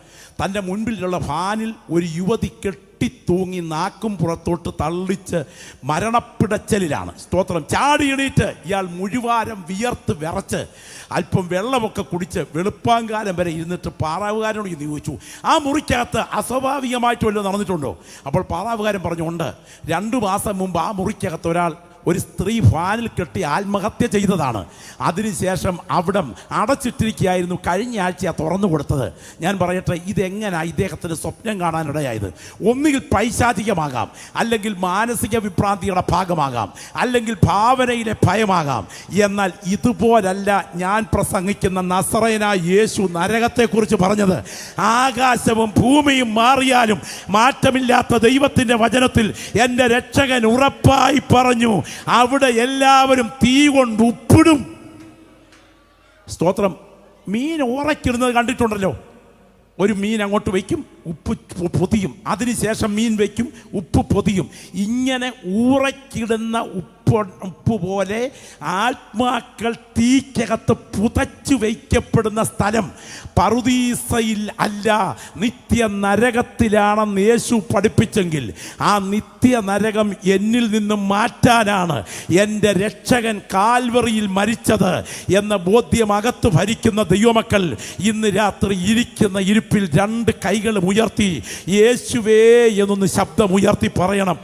തൻ്റെ മുൻപിലുള്ള ഫാനിൽ ഒരു യുവതി കെട്ടിത്തൂങ്ങി നാക്കും പുറത്തോട്ട് തള്ളിച്ച് മരണപ്പിടച്ചലിലാണ്. സ്തോത്രം. ചാടി എണീറ്റ് ഇയാൾ മുഴുവാരം വിയർത്ത് വിറച്ച് അല്പം വെള്ളമൊക്കെ കുടിച്ച് വെളുപ്പാങ്കാലം വരെ ഇരുന്നിട്ട് പാറാവുകാരനോട് ചോദിച്ചു, ആ മുറിക്കകത്ത് അസ്വാഭാവികമായിട്ട് വല്ലതും നടന്നിട്ടുണ്ടോ? അപ്പോൾ പാറാവുകാരൻ പറഞ്ഞുകൊണ്ട് 2 മാസം മുമ്പ് ആ മുറിക്കകത്ത് ഒരു സ്ത്രീ ഫാനിൽ കെട്ടി ആത്മഹത്യ ചെയ്തതാണ്. അതിനുശേഷം അവിടം അടച്ചിട്ടിരിക്കുകയായിരുന്നു. കഴിഞ്ഞ ആഴ്ച തുറന്നു കൊടുത്തത്. ഞാൻ പറയട്ടെ, ഇതെങ്ങനെയാണ് ഇദ്ദേഹത്തിന് സ്വപ്നം കാണാനിടയായത്? ഒന്നുകിൽ പൈശാചികമാകാം, അല്ലെങ്കിൽ മാനസിക വിഭ്രാന്തിയുടെ ഭാഗമാകാം, അല്ലെങ്കിൽ ഭാവനയിലെ ഭയമാകാം. എന്നാൽ ഇതുപോലല്ല ഞാൻ പ്രസംഗിക്കുന്ന നസറേയനായ യേശു നരകത്തെക്കുറിച്ച് പറഞ്ഞത്. ആകാശവും ഭൂമിയും മാറിയാലും മാറ്റമില്ലാത്ത ദൈവത്തിൻ്റെ വചനത്തിൽ എൻ്റെ രക്ഷകൻ ഉറപ്പായി പറഞ്ഞു, അവിടെ എല്ലാവരും തീ കൊണ്ട് ഉപ്പിടും. സ്തോത്രം. മീൻ ഉറക്കിടുന്നത് കണ്ടിട്ടുണ്ടല്ലോ. ഒരു മീൻ അങ്ങോട്ട് വയ്ക്കും, ഉപ്പ് പൊതിയും. അതിനുശേഷം മീൻ വയ്ക്കും, ഉപ്പ് പൊതിയും. ഇങ്ങനെ ഊറക്കിടുന്ന ഉപ്പ് പോലെ ആത്മാക്കൾ തീക്കകത്ത് പുതച്ചു വയ്ക്കപ്പെടുന്ന സ്ഥലം പറുദീസയിൽ അല്ല, നിത്യ നരകത്തിലാണെന്ന് യേശു പഠിപ്പിച്ചെങ്കിൽ ആ നിത്യ നരകം എന്നിൽ നിന്നും മാറ്റാനാണ് എൻ്റെ രക്ഷകൻ കാൽവറിയിൽ മരിച്ചത് എന്ന ബോധ്യം അകത്ത് ഭരിക്കുന്ന ദൈവമക്കൾ ഇന്ന് രാത്രി ഇരിക്കുന്ന ഇരിപ്പിൽ 2 കൈകളും ഉയർത്തി യേശുവേ എന്നൊന്ന് ശബ്ദമുയർത്തി പറയണം.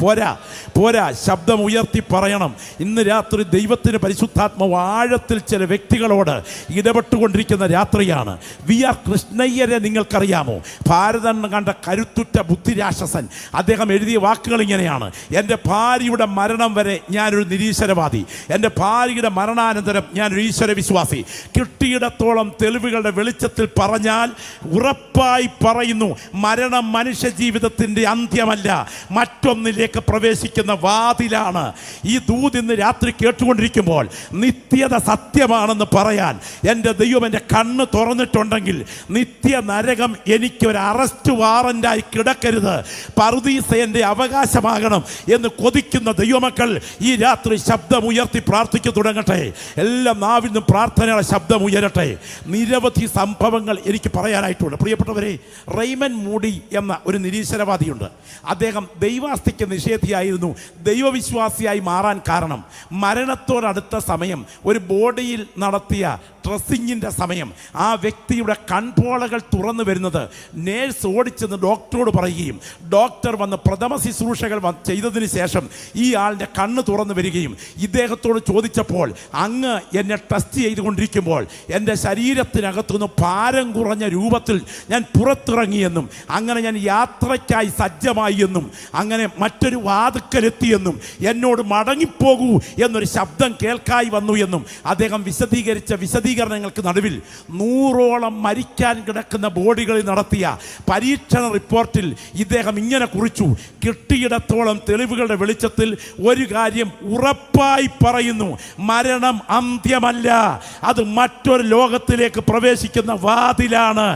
പോരാ ശബ്ദം ഉയർത്തി പറയണം. ഇന്ന് രാത്രി ദൈവത്തിന് പരിശുദ്ധാത്മാവ് ആഴത്തിൽ ചില വ്യക്തികളോട് ഇടപെട്ടുകൊണ്ടിരിക്കുന്ന രാത്രിയാണ്. വി ആർ കൃഷ്ണയ്യരെ നിങ്ങൾക്കറിയാമോ? ഭാരതം കണ്ട കരുത്തുറ്റ ബുദ്ധിരാക്ഷസൻ. അദ്ദേഹം എഴുതിയ വാക്കുകൾ ഇങ്ങനെയാണ്: എൻ്റെ ഭാര്യയുടെ മരണം വരെ ഞാനൊരു നിരീശ്വരവാദി, എൻ്റെ ഭാര്യയുടെ മരണാനന്തരം ഞാനൊരു ഈശ്വര വിശ്വാസി. കിട്ടിയിടത്തോളം തെളിവുകളുടെ വെളിച്ചത്തിൽ പറഞ്ഞാൽ ഉറപ്പായി പറയുന്നു, മരണം മനുഷ്യ ജീവിതത്തിൻ്റെ അന്ത്യമല്ല, മറ്റൊന്നിലേക്ക് പ്രവേശിക്കുന്ന വാതിലാണ്. ഈ ദൂത് ഇന്ന് രാത്രി കേട്ടുകൊണ്ടിരിക്കുമ്പോൾ നിത്യത സത്യമാണെന്ന് പറയാൻ എൻ്റെ ദൈവം എൻ്റെ കണ്ണ് തുറന്നിട്ടുണ്ടെങ്കിൽ നിത്യ നരകം എനിക്കൊരു അറസ്റ്റ് വാറന്റായി കിടക്കരുത്, പറുദീസ എൻ്റെ അവകാശമാകണം എന്ന് കൊതിക്കുന്ന ദൈവമക്കൾ ഈ രാത്രി ശബ്ദമുയർത്തി പ്രാർത്ഥിച്ചു തുടങ്ങട്ടെ. എല്ലാ നാവിൽ നിന്നും പ്രാർത്ഥനയുടെ ശബ്ദം ഉയരട്ടെ. നിരവധി സംഭവങ്ങൾ എനിക്ക് പറയാനായിട്ടുണ്ട്. പ്രിയപ്പെട്ടവരെ, റെയ്മൻ മൂഡി എന്ന ഒരു നിരീശ്വരവാദിയുണ്ട്. അദ്ദേഹം ദൈവാസ്തിക്ക് നിഷേധിയായിരുന്നു. ദൈവവിശ്വാസിയായി മാറാൻ കാരണം മരണത്തോടടുത്ത സമയം ഒരു ബോഡിയിൽ നടത്തിയ ഡ്രസ്സിങ്ങിൻ്റെ സമയം ആ വ്യക്തിയുടെ കൺപോളകൾ തുറന്നു വരുന്നത് നേഴ്സ് ഓടിച്ചെന്ന് ഡോക്ടറോട് പറയുകയും ഡോക്ടർ വന്ന് പ്രഥമ ശുശ്രൂഷകൾ ചെയ്തതിന് ശേഷം ഈ ആളിൻ്റെ കണ്ണ് തുറന്നു വരികയും ഇദ്ദേഹത്തോട് ചോദിച്ചപ്പോൾ, അങ്ങ് എന്നെ ടെസ്റ്റ് ചെയ്തുകൊണ്ടിരിക്കുമ്പോൾ എൻ്റെ ശരീരത്തിനകത്തുനിന്ന് ഭാരം കുറഞ്ഞ രൂപത്തിൽ ഞാൻ പുറത്തിറങ്ങിയെന്നും അങ്ങനെ ഞാൻ യാത്രയ്ക്കായി സജ്ജമായി എന്നും അങ്ങനെ മറ്റൊരു വാതുക്കലെത്തിയെന്നും എന്നോട് മടങ്ങിപ്പോകൂ എന്നൊരു ശബ്ദം കേൾക്കായി വന്നു എന്നും അദ്ദേഹം വിശദീകരിച്ച വിശദീകരണങ്ങൾക്ക് നടുവിൽ 100ഓളം മരിക്കാൻ കിടക്കുന്ന ബോഡികളിൽ നടത്തിയ പരീക്ഷണ റിപ്പോർട്ടിൽ ഇദ്ദേഹം ഇങ്ങനെ കുറിച്ചു: കിട്ടിയിടത്തോളം തെളിവുകളുടെ വെളിച്ചത്തിൽ ഒരു കാര്യം ഉറപ്പായി പറയുന്നു, മരണം അന്ത്യമല്ല, അത് മറ്റൊരു ലോകത്തിലേക്ക് പ്രവേശിക്കുന്ന വാതിലാണ്.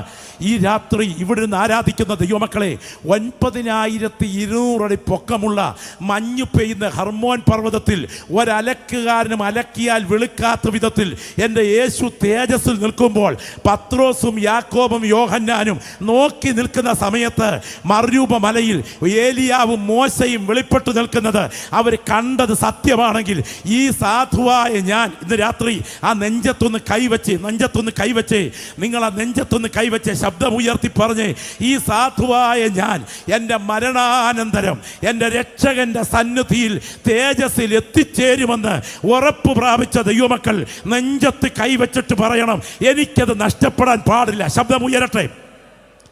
ഈ രാത്രി ഇവിടെ നിന്ന് ആരാധിക്കുന്ന ദൈവമക്കളെ, 9200 അടി പൊക്കമുള്ള മഞ്ഞു പെയ്യുന്ന ഹർമോൻ പർവ്വതത്തിൽ ഒരലക്കുകാരനും അലക്കിയാൽ വെളുക്കാത്ത വിധത്തിൽ എൻ്റെ യേശു തേജസ്സിൽ നിൽക്കുമ്പോൾ പത്രോസും യാക്കോബും യോഹന്നാനും നോക്കി നിൽക്കുന്ന സമയത്ത് മർരൂപ മലയിൽ ഏലിയാവും മോശയും വെളിപ്പെട്ടു നിൽക്കുന്നത് അവർ കണ്ടത് സത്യമാണെങ്കിൽ ഈ സാധുവായ ഞാൻ ഇന്ന് രാത്രി ആ നെഞ്ചത്തൊന്ന് കൈവച്ച് നിങ്ങൾ ആ നെഞ്ചത്തൊന്ന് കൈവച്ച് ശബ്ദമുയർത്തി പറഞ്ഞേ, ഈ സാധുവായ ഞാൻ എൻ്റെ മരണാനന്തരം എൻ്റെ രക്ഷകന്റെ സന്നിധിയിൽ തേജസ്സിൽ എത്തിച്ചേരുമെന്ന് ഉറപ്പ് പ്രാപിച്ച ദൈവമക്കൾ നെഞ്ചത്ത് കൈവച്ചിട്ട് പറയണം, എനിക്കത് നഷ്ടപ്പെടാൻ പാടില്ല. ശബ്ദമുയരട്ടെ,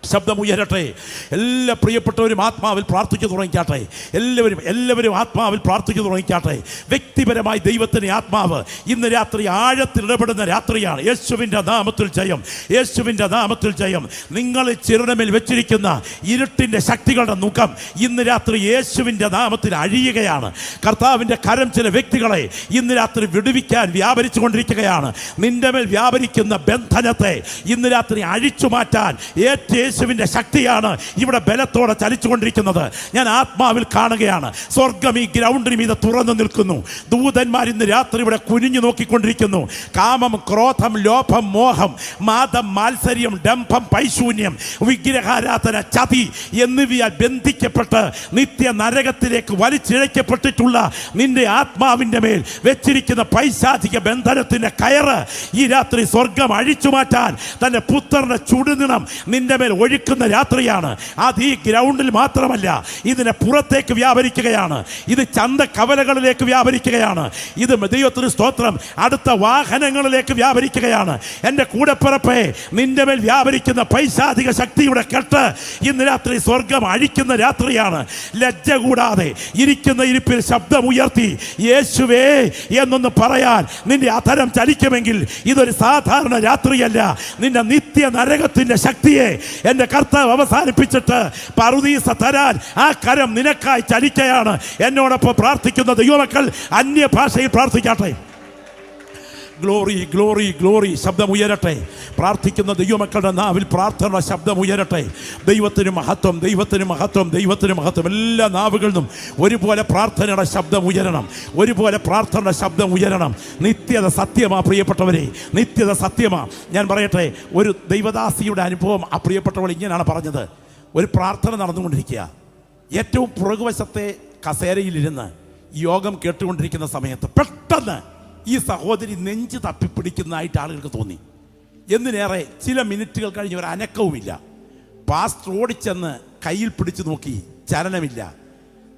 ശബ്ദമുയരട്ടെ. എല്ലാ പ്രിയപ്പെട്ടവരും ആത്മാവിൽ പ്രാർത്ഥിച്ചു തുടങ്ങിക്കാട്ടെ. എല്ലാവരും ആത്മാവിൽ പ്രാർത്ഥിച്ചു തുടങ്ങിക്കാട്ടെ. വ്യക്തിപരമായി ദൈവത്തിൻ്റെ ആത്മാവ് ഇന്ന് രാത്രി ആഴത്തിൽ ഇടപെടുന്ന രാത്രിയാണ്. യേശുവിൻ്റെ നാമത്തിൽ ജയം, യേശുവിൻ്റെ നാമത്തിൽ ജയം. നിങ്ങൾ ചിറമേൽ വെച്ചിരിക്കുന്ന ഇരുട്ടിൻ്റെ ശക്തികളുടെ മുഖം ഇന്ന് രാത്രി യേശുവിൻ്റെ നാമത്തിൽ അഴിയുകയാണ്. കർത്താവിൻ്റെ കരം ചില വ്യക്തികളെ ഇന്ന് രാത്രി വിടുവിക്കാൻ വ്യാപരിച്ചു കൊണ്ടിരിക്കുകയാണ്. നിന്റെ മേൽ വ്യാപരിക്കുന്ന ബന്ധനത്തെ ഇന്ന് രാത്രി അഴിച്ചു മാറ്റാൻ യേശുവിൻ്റെ ശക്തിയാണ് ഇവിടെ ബലത്തോടെ ചലിച്ചുകൊണ്ടിരിക്കുന്നത്. ഞാൻ ആത്മാവിൽ കാണുകയാണ്. സ്വർഗം ഈ ഗ്രൗണ്ടിന് മീതെ തുറന്നു നിൽക്കുന്നു. ദൂതന്മാർ ഇന്ന് രാത്രി ഇവിടെ കുനിഞ്ഞു നോക്കിക്കൊണ്ടിരിക്കുന്നു. കാമം, ക്രോധം, ലോഭം, മോഹം, മാദം, മാത്സര്യം, ഡംഭം, പൈശൂന്യം, വിഗ്രഹാരാധന, ചതി എന്നിവയാൽ ബന്ധിക്കപ്പെട്ട് നിത്യ നരകത്തിലേക്ക് വലിച്ചിഴക്കപ്പെട്ടിട്ടുള്ള നിന്റെ ആത്മാവിൻ്റെ മേൽ വെച്ചിരിക്കുന്ന പൈശാചിക ബന്ധനത്തിൻ്റെ കയറ് ഈ രാത്രി സ്വർഗം അഴിച്ചു മാറ്റാൻ തൻ്റെ പുത്രന്റെ ചുടുനിണം നിന്റെ മേൽ ഒഴുക്കുന്ന രാത്രിയാണ്. അത് ഈ ഗ്രൗണ്ടിൽ മാത്രമല്ല, ഇതിനെ പുറത്തേക്ക് വ്യാപരിക്കുകയാണ്. ഇത് ചന്ത കവലകളിലേക്ക് വ്യാപരിക്കുകയാണ്. ഇത് ദൈവത്തിന് സ്തോത്രം അടുത്ത വാഹനങ്ങളിലേക്ക് വ്യാപരിക്കുകയാണ്. എൻ്റെ കൂടെപ്പിറപ്പേ, നിന്റെ മേൽ വ്യാപരിക്കുന്ന പൈശാചിക ശക്തിയുടെ കെട്ട് ഇന്ന് രാത്രി സ്വർഗം അഴിക്കുന്ന രാത്രിയാണ്. ലജ്ജ കൂടാതെ ഇരിക്കുന്ന ഇരിപ്പിൽ ശബ്ദമുയർത്തി യേശുവേ എന്നൊന്ന് പറയാൻ നിന്റെ അധരം ചലിക്കുമെങ്കിൽ ഇതൊരു സാധാരണ രാത്രിയല്ല. നിന്റെ നിത്യ നരകത്തിൻ്റെ ശക്തിയെ എൻ്റെ കർത്താവ് അവസാനിപ്പിച്ചിട്ട് പറുദീസ തരാൻ ആ കരം നിനക്കായി ചലിക്കുകയാണ്. എന്നോടൊപ്പം പ്രാർത്ഥിക്കുന്ന ദൈവമക്കൾ അന്യഭാഷയിൽ പ്രാർത്ഥിക്കട്ടെ. Glory, glory, glory. ശബ്ദമുയരട്ടെ. പ്രാർത്ഥിക്കുന്ന ദൈവമക്കളുടെ നാവിൽ പ്രാർത്ഥന ശബ്ദമുയരട്ടെ. ദൈവത്തിന് മഹത്വം, ദൈവത്തിന് മഹത്വം, ദൈവത്തിന് മഹത്വം. എല്ലാ നാവുകളിലും ഒരുപോലെ പ്രാർത്ഥനയുടെ ശബ്ദം ഉയരണം, ഒരുപോലെ പ്രാർത്ഥനയുടെ ശബ്ദം ഉയരണം. നിത്യത സത്യമാ പ്രിയപ്പെട്ടവരെ, നിത്യത സത്യമാ. ഞാൻ പറയട്ടെ, ഒരു ദൈവദാസിയുടെ അനുഭവം ആ പ്രിയപ്പെട്ടവൾ ഇങ്ങനെയാണ് പറഞ്ഞത്. ഒരു പ്രാർത്ഥന നടന്നുകൊണ്ടിരിക്കുക. ഏറ്റവും പുറകുവശത്തെ കസേരയിലിരുന്ന് യോഗം കേട്ടുകൊണ്ടിരിക്കുന്ന സമയത്ത് പെട്ടെന്ന് ഈ സഹോദരി നെഞ്ച് തപ്പിപ്പിടിക്കുന്നതായിട്ട് ആളുകൾക്ക് തോന്നി. എന്തിനേറെ ചില മിനിറ്റുകൾ കഴിഞ്ഞ് ഒരു അനക്കവുമില്ല. പാസ്റ്റർ ഓടിച്ചെന്ന് കയ്യിൽ പിടിച്ചു നോക്കി, ചലനമില്ല.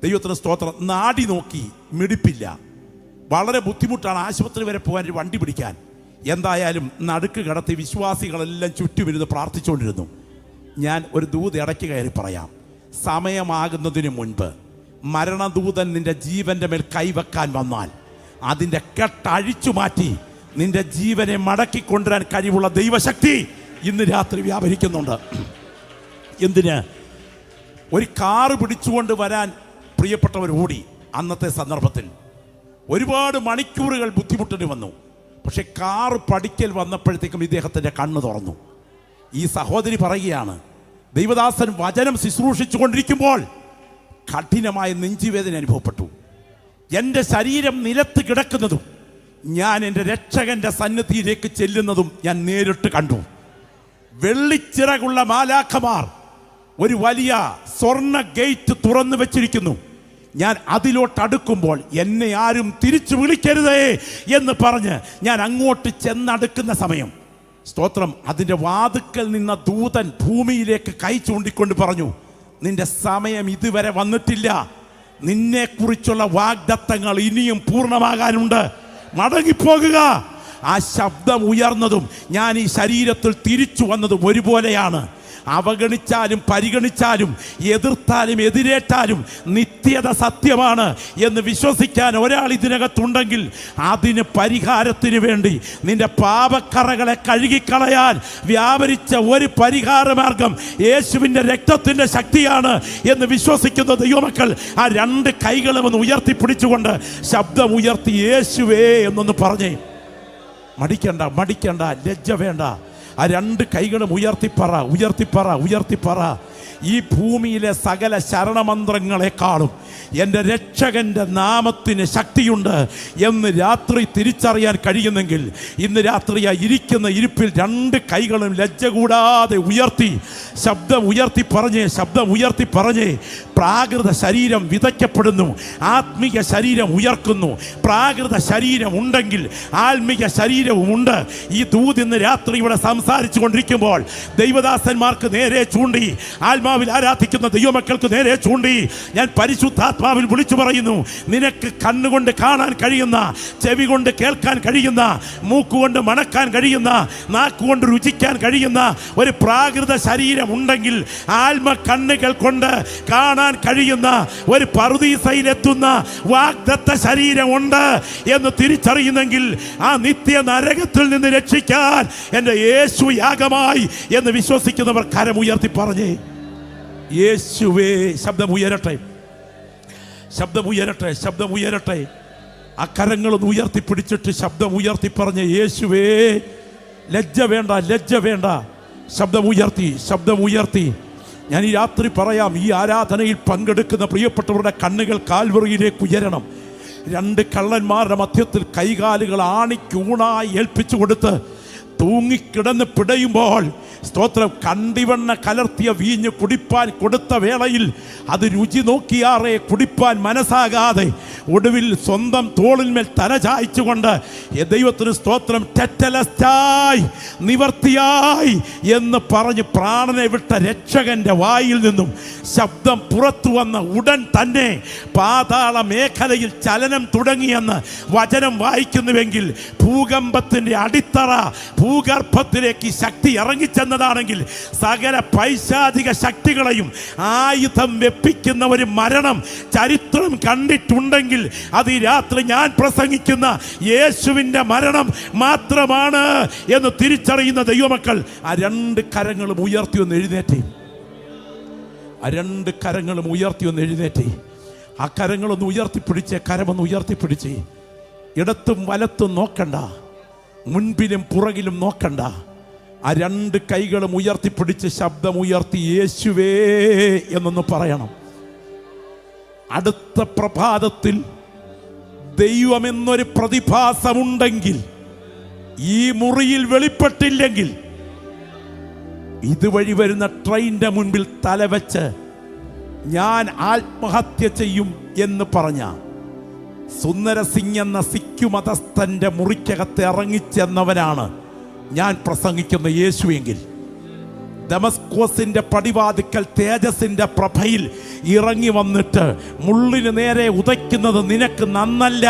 ദൈവത്തിന് സ്തോത്രം. നാടി നോക്കി, മിടിപ്പില്ല. വളരെ ബുദ്ധിമുട്ടാണ് ആശുപത്രി വരെ പോകാൻ ഒരു വണ്ടി പിടിക്കാൻ. എന്തായാലും നടുക്ക് കിടത്തി വിശ്വാസികളെല്ലാം ചുറ്റുമിരുന്ന് പ്രാർത്ഥിച്ചുകൊണ്ടിരുന്നു. ഞാൻ ഒരു ദൂത് ഇടയ്ക്ക് കയറി പറയാം. സമയമാകുന്നതിന് മുൻപ് മരണദൂതൻ നിന്റെ ജീവന്റെ മേൽ കൈവെക്കാൻ വന്നാൽ അതിൻ്റെ കെട്ടഴിച്ചു മാറ്റി നിന്റെ ജീവനെ മടക്കിക്കൊണ്ടുവരാൻ കഴിവുള്ള ദൈവശക്തി ഇന്ന് രാത്രി വ്യാപരിക്കുന്നുണ്ട്. എന്തിന്? ഒരു കാറ് പിടിച്ചുകൊണ്ട് വരാൻ പ്രിയപ്പെട്ടവർ ഓടി. അന്നത്തെ സന്ദർഭത്തിൽ ഒരുപാട് മണിക്കൂറുകൾ ബുദ്ധിമുട്ടിന് വന്നു. പക്ഷെ കാറ് പടിക്കൽ വന്നപ്പോഴത്തേക്കും ഇദ്ദേഹത്തിൻ്റെ കണ്ണ് തുറന്നു. ഈ സഹോദരി പറയുകയാണ്, ദൈവദാസൻ വചനം ശുശ്രൂഷിച്ചു കൊണ്ടിരിക്കുമ്പോൾ കഠിനമായ നെഞ്ചുവേദന അനുഭവപ്പെട്ടു. എൻ്റെ ശരീരം നിലത്ത് കിടക്കുന്നതും ഞാൻ എൻ്റെ രക്ഷകന്റെ സന്നിധിയിലേക്ക് ചെല്ലുന്നതും ഞാൻ നേരിട്ട് കണ്ടു. വെള്ളിച്ചിറകുള്ള മാലാഖമാർ ഒരു വലിയ സ്വർണ്ണ ഗേറ്റ് തുറന്നു വെച്ചിരിക്കുന്നു. ഞാൻ അതിലോട്ടടുക്കുമ്പോൾ എന്നെ ആരും തിരിച്ചു വിളിക്കരുതേ എന്ന് പറഞ്ഞ് ഞാൻ അങ്ങോട്ട് ചെന്നടുക്കുന്ന സമയം, സ്തോത്രം, അതിൻ്റെ വാതുക്കൽ നിന്ന ദൂതൻ ഭൂമിയിലേക്ക് കൈ ചൂണ്ടിക്കൊണ്ട് പറഞ്ഞു, നിന്റെ സമയം ഇതുവരെ വന്നിട്ടില്ല. നിന്നെക്കുറിച്ചുള്ള വാഗ്ദത്തങ്ങൾ ഇനിയും പൂർണ്ണമാകാനുണ്ട്. മടങ്ങിപ്പോകുക. ആ ശബ്ദം ഉയർന്നതും ഞാൻ ഈ ശരീരത്തിൽ തിരിച്ചു വന്നതും ഒരുപോലെയാണ്. അവഗണിച്ചാലും പരിഗണിച്ചാലും എതിർത്താലും എതിരേറ്റാലും നിത്യത സത്യമാണ് എന്ന് വിശ്വസിക്കാൻ ഒരാൾ ഇതിനകത്തുണ്ടെങ്കിൽ അതിന് പരിഹാരത്തിന് വേണ്ടി നിന്റെ പാപക്കറകളെ കഴുകിക്കളയാൻ വ്യാപരിച്ച ഒരു പരിഹാരമാർഗം യേശുവിൻ്റെ രക്തത്തിൻ്റെ ശക്തിയാണ് എന്ന് വിശ്വസിക്കുന്ന ദൈവമക്കൾ ആ രണ്ട് കൈകളും ഒന്ന് ഉയർത്തിപ്പിടിച്ചുകൊണ്ട് ശബ്ദം ഉയർത്തി യേശുവേ എന്നൊന്ന് പറഞ്ഞേ. മടിക്കണ്ട, മടിക്കണ്ട, ലജ്ജ വേണ്ട. ആ രണ്ട് കൈകളും ഉയർത്തിപ്പറ, ഉയർത്തിപ്പറ, ഉയർത്തിപ്പറ. ഈ ഭൂമിയിലെ സകല ശരണമന്ത്രങ്ങളെക്കാളും എൻ്റെ രക്ഷകൻ്റെ നാമത്തിന് ശക്തിയുണ്ട് എന്ന് രാത്രി തിരിച്ചറിയാൻ കഴിയുന്നെങ്കിൽ ഇന്ന് രാത്രി ആ ഇരിക്കുന്ന ഇരിപ്പിൽ രണ്ട് കൈകളും ലജ്ജ കൂടാതെ ഉയർത്തി ശബ്ദം ഉയർത്തി പറഞ്ഞേ പ്രാകൃത ശരീരം വിതയ്ക്കപ്പെടുന്നു, ആത്മീയ ശരീരം ഉയർക്കുന്നു. പ്രാകൃത ശരീരം ഉണ്ടെങ്കിൽ ആത്മീയ ശരീരവും ഉണ്ട്. ഈ ദൂത് ഇന്ന് രാത്രി ഇവിടെ സംസാരിച്ചു കൊണ്ടിരിക്കുമ്പോൾ ദൈവദാസന്മാർക്ക് നേരെ ചൂണ്ടി, ആത്മാവിൽ ആരാധിക്കുന്ന ദൈവമക്കൾക്ക് നേരെ ചൂണ്ടി ഞാൻ പരിശുദ്ധാത്മാവിൽ വിളിച്ചു പറയുന്നു, നിനക്ക് കണ്ണുകൊണ്ട് കാണാൻ കഴിയുന്ന, ചെവി കൊണ്ട് കേൾക്കാൻ കഴിയുന്ന, മൂക്കുകൊണ്ട് മണക്കാൻ കഴിയുന്ന, നാക്കുകൊണ്ട് രുചിക്കാൻ കഴിയുന്ന ഒരു പ്രാകൃത ശരീരം ഉണ്ടെങ്കിൽ, ആത്മ കണ്ണുകൾ കൊണ്ട് കാണാൻ കഴിയുന്ന ഒരു പറുദീസയിലെത്തുന്ന വാഗ്ദത്ത ശരീരമുണ്ട് എന്ന് തിരിച്ചറിയുന്നെങ്കിൽ ആ നിത്യ നരകത്തിൽ നിന്ന് രക്ഷിക്കാൻ എൻ്റെ യേശു യാഗമായി എന്ന് വിശ്വസിക്കുന്നവർ കരമുയർത്തി പറഞ്ഞേ, യേശുവേ. ശബ്ദമുയരട്ടെ. ആ കരങ്ങളൊന്ന് ഉയർത്തിപ്പിടിച്ചിട്ട് ശബ്ദം ഉയർത്തി പറഞ്ഞ യേശുവേ. ലജ്ജ വേണ്ട. ശബ്ദമുയർത്തി. ഞാൻ ഈ രാത്രി പറയാം, ഈ ആരാധനയിൽ പങ്കെടുക്കുന്ന പ്രിയപ്പെട്ടവരുടെ കണ്ണുകൾ കാൽവറിയിലേക്ക് ഉയരണം. രണ്ട് കള്ളന്മാരുടെ മധ്യത്തിൽ കൈകാലുകൾ ആണിക്കൂണായി ഏൽപ്പിച്ചു കൊടുത്ത് തൂങ്ങിക്കിടന്ന് പിടയുമ്പോൾ സ്തോത്രം, കണ്ടിവണ്ണ കലർത്തിയ വീഞ്ഞ് കുടിപ്പാൻ കൊടുത്ത വേളയിൽ അത് രുചി നോക്കിയാറേ കുടിപ്പാൻ മനസ്സാകാതെ ഒടുവിൽ സ്വന്തം തോളിന്മേൽ തല ചായ്ച്ചുകൊണ്ട് ദൈവത്തിന് സ്തോത്രം ടെറ്റലസ്റ്റായി നിവർത്തിയായി എന്ന് പറഞ്ഞ് പ്രാണനെ വിട്ട രക്ഷകന്റെ വായിൽ നിന്നും ശബ്ദം പുറത്തു വന്ന ഉടൻ തന്നെ പാതാള മേഖലയിൽ ചലനം തുടങ്ങിയെന്ന് വചനം വായിക്കുന്നുവെങ്കിൽ ഭൂകമ്പത്തിന്റെ അടിത്തറ ഭൂഗർഭത്തിലേക്ക് ശക്തി ഇറങ്ങിച്ചെന്നതാണെങ്കിൽ സകല പൈശാചിക ശക്തികളെയും ആയുധം വെപ്പിക്കുന്ന ഒരു മരണം ചരിത്രം കണ്ടിട്ടുണ്ടെങ്കിൽ അത് ഈ രാത്രി ഞാൻ പ്രസംഗിക്കുന്ന യേശുവിൻ്റെ മരണം മാത്രമാണ് എന്ന് തിരിച്ചറിയുന്ന ദൈവമക്കൾ ആ രണ്ട് കരങ്ങളും ഉയർത്തി ഒന്ന് എഴുന്നേറ്റേ. ആ കരങ്ങളൊന്ന് ഉയർത്തിപ്പിടിച്ചേ, കരമൊന്ന് ഉയർത്തിപ്പിടിച്ചേ. ഇടത്തും വലത്തും നോക്കണ്ട, മുൻപിലും പുറകിലും നോക്കണ്ട. ആ രണ്ട് കൈകളും ഉയർത്തിപ്പിടിച്ച് ശബ്ദമുയർത്തി യേശുവേ എന്നൊന്ന് പറയണം. അടുത്ത പ്രഭാതത്തിൽ ദൈവമെന്നൊരു പ്രതിഭാസമുണ്ടെങ്കിൽ, ഈ മുറിയിൽ വെളിപ്പെട്ടില്ലെങ്കിൽ, ഇതുവഴി വരുന്ന ട്രെയിനിന്റെ മുൻപിൽ തലവെച്ച് ഞാൻ ആത്മഹത്യ ചെയ്യും എന്ന് പറഞ്ഞ സുന്ദര സിംഗ് എന്ന സിഖ് മതസ്ഥന്റെ മുറിക്കകത്ത് ഇറങ്ങിച്ചെന്നവനാണ് ഞാൻ പ്രസംഗിക്കുന്ന യേശുവെങ്കിൽ, ദമസ്കോസിന്റെ പടിവാതിക്കൽ തേജസിന്റെ പ്രഭയിൽ ഇറങ്ങി വന്നിട്ട് മുള്ളിന് നേരെ ഉദയ്ക്കുന്നത് നിനക്ക് നന്നല്ല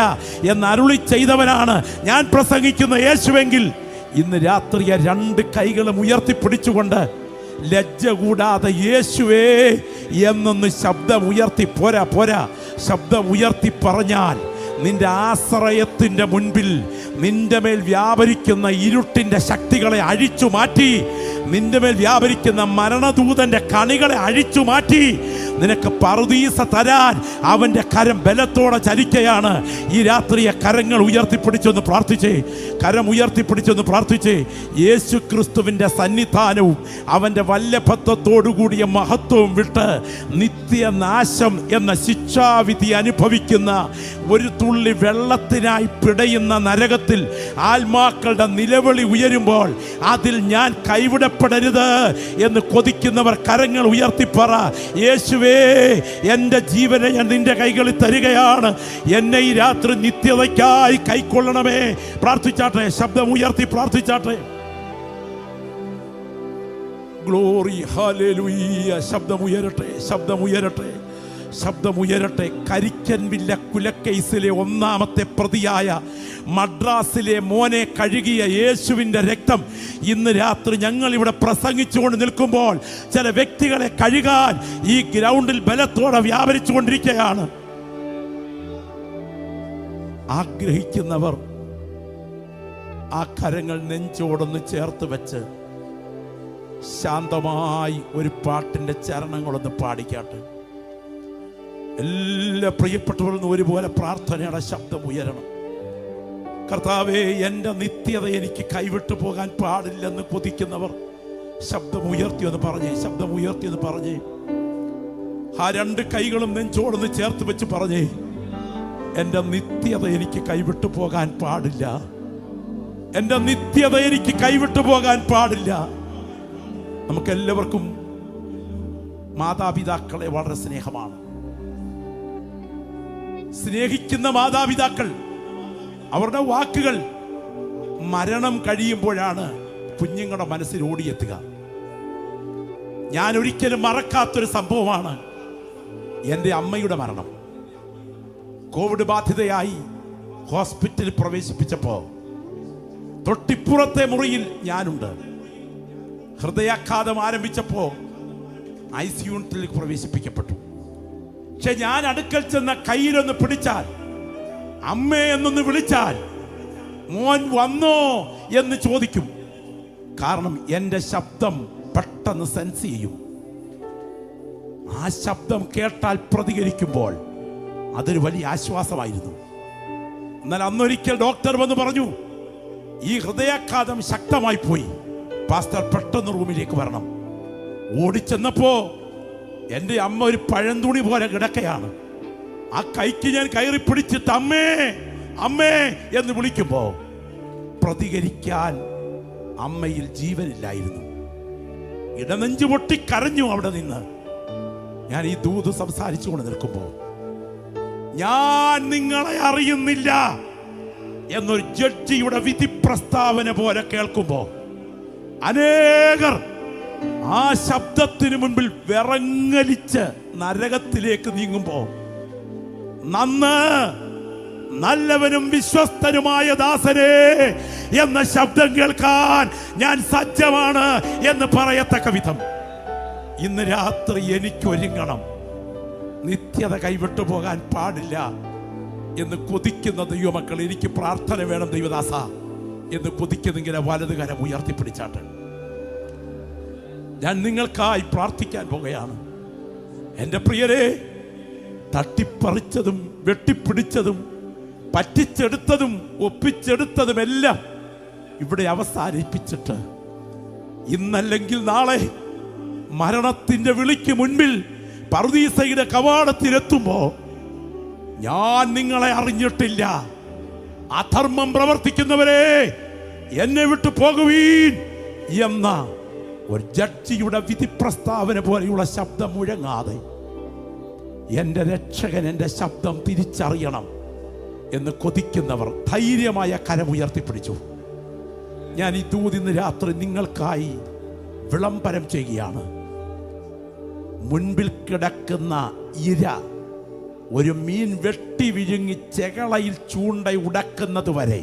എന്ന് അരുളി ചെയ്തവനാണ് ഞാൻ പ്രസംഗിക്കുന്ന യേശുവെങ്കിൽ, ഇന്ന് രാത്രി രണ്ട് കൈകളും ഉയർത്തിപ്പിടിച്ചുകൊണ്ട് ലജ്ജ കൂടാതെ യേശുവേ എന്നൊന്ന് ശബ്ദം ഉയർത്തി പോരാ ശബ്ദം ഉയർത്തി പറഞ്ഞാൽ നിന്റെ ആശ്രയത്തിൻ്റെ മുൻപിൽ നിന്റെ മേൽ വ്യാപരിക്കുന്ന ഇരുട്ടിൻ്റെ ശക്തികളെ അഴിച്ചു മാറ്റി, നിന്റെ മേൽ വ്യാപരിക്കുന്ന മരണദൂതന്റെ കണികളെ അഴിച്ചു മാറ്റി നിനക്ക് പറുദീസ തരാൻ അവൻ്റെ കരം ബലത്തോടെ ചലിക്കുകയാണ്. ഈ രാത്രിയെ കരങ്ങൾ ഉയർത്തിപ്പിടിച്ചൊന്ന് പ്രാർത്ഥിച്ചേ, കരം ഉയർത്തിപ്പിടിച്ചൊന്ന് പ്രാർത്ഥിച്ചേ. യേശു ക്രിസ്തുവിൻ്റെ സന്നിധാനവും അവൻ്റെ വല്ലഭത്വത്തോടുകൂടിയ മഹത്വവും വിട്ട് നിത്യനാശം എന്ന ശിക്ഷാവിധി അനുഭവിക്കുന്ന ഒരു തുള്ളി വെള്ളത്തിനായി പിടയുന്ന നരകത്തിൽ ആത്മാക്കളുടെ നിലവിളി ഉയരുമ്പോൾ അതിൽ ഞാൻ കൈവിടപ്പെടരുത് എന്ന് കൊതിക്കുന്നവർ കരങ്ങൾ ഉയർത്തിപ്പറ, യേശുവേ എൻ്റെ ജീവനെ ഞാൻ നിന്റെ കൈകളിൽ തരികയാണ്, എന്നെ ഈ രാത്രി നിത്യതയ്ക്കായി കൈക്കൊള്ളണമേ. പ്രാർത്ഥിച്ചാട്ടെ, ശബ്ദം ഉയർത്തി പ്രാർത്ഥിച്ചാട്ടെ. Glory, hallelujah. ശബ്ദമുയരട്ടെ. കരിക്കൻവില്ല കുലക്കേസിലെ ഒന്നാമത്തെ പ്രതിയായ മദ്രാസിലെ മോനെ കഴുകിയ യേശുവിൻ്റെ രക്തം ഇന്ന് രാത്രി ഞങ്ങൾ ഇവിടെ പ്രസംഗിച്ചുകൊണ്ട് നിൽക്കുമ്പോൾ ചില വ്യക്തികളെ കഴുകാൻ ഈ ഗ്രൗണ്ടിൽ ബലത്തോടെ വ്യാപരിച്ചു കൊണ്ടിരിക്കുകയാണ്. ആഗ്രഹിക്കുന്നവർ ആ കരങ്ങൾ നെഞ്ചോടൊന്ന് ചേർത്ത് വെച്ച് ശാന്തമായി ഒരു പാട്ടിൻ്റെ ചരണങ്ങളൊന്ന് പാടിക്കാട്ടെ. എല്ലാ പ്രിയപ്പെട്ടവരിൽ ഒരുപോലെ പ്രാർത്ഥനയുടെ ശബ്ദം ഉയരണം. കർത്താവേ, എൻ്റെ നിത്യത എനിക്ക് കൈവിട്ടു പോകാൻ പാടില്ലെന്ന് കൊതിക്കുന്നവർ ശബ്ദം ഉയർത്തിയെന്ന് പറഞ്ഞേ. ആ രണ്ട് കൈകളും നെഞ്ചോടൊന്ന് ചേർത്ത് വെച്ച് പറഞ്ഞേ, എൻ്റെ നിത്യത എനിക്ക് കൈവിട്ടു പോകാൻ പാടില്ല. എൻ്റെ നിത്യത എനിക്ക് കൈവിട്ടു പോകാൻ പാടില്ല. നമുക്കെല്ലാവർക്കും മാതാപിതാക്കളെ വളരെ സ്നേഹമാണ്. സ്നേഹിക്കുന്ന മാതാപിതാക്കൾ, അവരുടെ വാക്കുകൾ മരണം കഴിയുമ്പോഴാണ് കുഞ്ഞുങ്ങളുടെ മനസ്സിൽ ഓടിയെത്തുക. ഞാൻ ഒരിക്കലും മറക്കാത്തൊരു സംഭവമാണ് എൻ്റെ അമ്മയുടെ മരണം. കോവിഡ് ബാധിതയായി ഹോസ്പിറ്റലിൽ പ്രവേശിപ്പിച്ചപ്പോൾ തൊട്ടിപ്പുറത്തെ മുറിയിൽ ഞാനുണ്ട്. ഹൃദയാഘാതം ആരംഭിച്ചപ്പോൾ ICU യൂണിറ്റിലേക്ക് പ്രവേശിപ്പിക്കപ്പെട്ടു. പക്ഷെ ഞാൻ അടുക്കൽ ചെന്ന കയ്യിലൊന്ന് പിടിച്ചാൽ, അമ്മേ എന്നൊന്ന് വിളിച്ചാൽ, മോൻ വന്നോ എന്ന് ചോദിക്കും. കാരണം എൻ്റെ ശബ്ദം പെട്ടെന്ന് സെൻസ് ചെയ്യും. ആ ശബ്ദം കേട്ടാൽ പ്രതികരിക്കുമ്പോൾ അതൊരു വലിയ ആശ്വാസമായിരുന്നു. എന്നാൽ അന്നൊരിക്കൽ ഡോക്ടർ വന്ന് പറഞ്ഞു, ഈ ഹൃദയാഘാതം ശക്തമായി പോയി, പാസ്റ്റർ പെട്ടെന്ന് റൂമിലേക്ക് വരണം. ഓടിച്ചെന്നപ്പോ എൻ്റെ അമ്മ ഒരു പഴന്തുണി പോലെ കിടക്കയാണ്. ആ കൈക്ക് ഞാൻ കയറി പിടിച്ചിട്ട് അമ്മേ അമ്മേ എന്ന് വിളിക്കുമ്പോ പ്രതികരിക്കാൻ അമ്മയിൽ ജീവനില്ലായിരുന്നു. ഇടനെഞ്ചു പൊട്ടി കരഞ്ഞു അവിടെ നിന്ന്. ഞാൻ ഈ ദൂത് സംസാരിച്ചുകൊണ്ട് നിൽക്കുമ്പോ, ഞാൻ നിങ്ങളെ അറിയുന്നില്ല എന്നൊരു ജഡ്ജിയുടെ വിധി പ്രസ്താവന പോലെ കേൾക്കുമ്പോ അനേകർ ആ ശബ്ദത്തിന് മുൻപിൽ വിറങ്ങലിച്ച് നരകത്തിലേക്ക് നീങ്ങുമ്പോ, നന്ന് നല്ലവനും വിശ്വസ്തനുമായ ദാസനെ എന്ന ശബ്ദം കേൾക്കാൻ ഞാൻ സജ്ജമാണ് എന്ന് പറയത്തക്ക വിധം ഇന്ന് രാത്രി എനിക്കൊരുങ്ങണം. നിത്യത കൈവിട്ടു പോകാൻ പാടില്ല എന്ന് കൊതിക്കുന്ന ദൈവമക്കൾ, എനിക്ക് പ്രാർത്ഥന വേണം ദൈവദാസ എന്ന് കൊതിക്കുന്നെങ്കിൽ വലത് കരം ഉയർത്തിപ്പിടിച്ചാട്ടെ. ഞാൻ നിങ്ങൾക്കായി പ്രാർത്ഥിക്കാൻ പോകുകയാണ്. എൻ്റെ പ്രിയരെ, തട്ടിപ്പറിച്ചതും വെട്ടിപ്പിടിച്ചതും പറ്റിച്ചെടുത്തതും ഒപ്പിച്ചെടുത്തതുമെല്ലാം ഇവിടെ അവസാനിപ്പിച്ചിട്ട് ഇന്നല്ലെങ്കിൽ നാളെ മരണത്തിന്റെ വിളിക്ക് മുൻപിൽ പറുദീസയുടെ കവാടത്തിലെത്തുമ്പോ, ഞാൻ നിങ്ങളെ അറിഞ്ഞിട്ടില്ല, അധർമ്മം പ്രവർത്തിക്കുന്നവരെ എന്നെ വിട്ടു പോകുവീൻ എന്ന ഒരു ജഡ്ജിയുടെ വിധി പ്രസ്താവന പോലെയുള്ള ശബ്ദം മുഴങ്ങാതെ എൻ്റെ രക്ഷകൻ എൻ്റെ ശബ്ദം തിരിച്ചറിയണം എന്ന് കൊതിക്കുന്നവർ ധൈര്യമായ കരമുയർത്തിപ്പിടിച്ചു. ഞാൻ ഈ ദൂതിന്ന് രാത്രി നിങ്ങൾക്കായി വിളംബരം ചെയ്യുകയാണ്. മുൻപിൽ കിടക്കുന്ന ഇര ഒരു മീൻ വെട്ടി വിഴുങ്ങി ചെകളയിൽ ചൂണ്ട ഉടക്കുന്നത് വരെ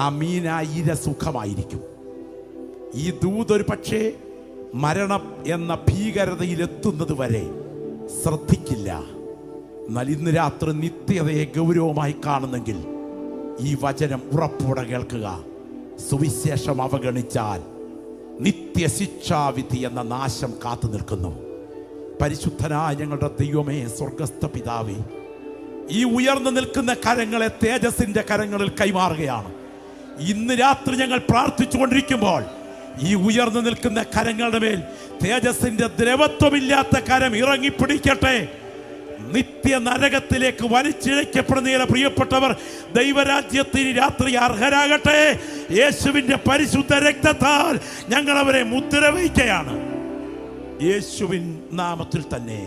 ആ മീൻ, ആ ഇര സുഖമായിരിക്കും. ഈ ദൂതൊരു പക്ഷേ മരണം എന്ന ഭീകരതയിലെത്തുന്നത് വരെ ശ്രദ്ധിക്കില്ല. എന്നാൽ ഇന്ന് രാത്രി നിത്യതയെ ഗൗരവമായി കാണുന്നെങ്കിൽ ഈ വചനം ഉറപ്പോടെ കേൾക്കുക. സുവിശേഷം അവഗണിച്ചാൽ നിത്യശിക്ഷാവിധി എന്ന നാശം കാത്തു നിൽക്കുന്നു. പരിശുദ്ധനായ ഞങ്ങളുടെ ദൈവമേ, സ്വർഗസ്ഥ പിതാവേ, ഈ ഉയർന്നു നിൽക്കുന്ന കരങ്ങളെ തേജസ്സിന്റെ കരങ്ങളിൽ കൈമാറുകയാണ്. ഇന്ന് രാത്രി ഞങ്ങൾ പ്രാർത്ഥിച്ചുകൊണ്ടിരിക്കുമ്പോൾ ഈ ഉയർന്നു നിൽക്കുന്ന കരങ്ങളുടെ മേൽ തേജസ്സിന്റെ ദ്രവത്വമില്ലാത്ത കരം ഇറങ്ങിപ്പിടിക്കട്ടെ. നിത്യ നരകത്തിലേക്ക് വലിച്ചിഴക്കപ്പെടുന്ന പ്രിയപ്പെട്ടവർ ദൈവരാജ്യത്തിന് രാത്രി അർഹരാകട്ടെ. യേശുവിന്റെ പരിശുദ്ധ രക്തത്താൽ ഞങ്ങൾ അവരെ മുദ്ര വയ്ക്കുകയാണ്. യേശുവിൻ നാമത്തിൽ തന്നെ.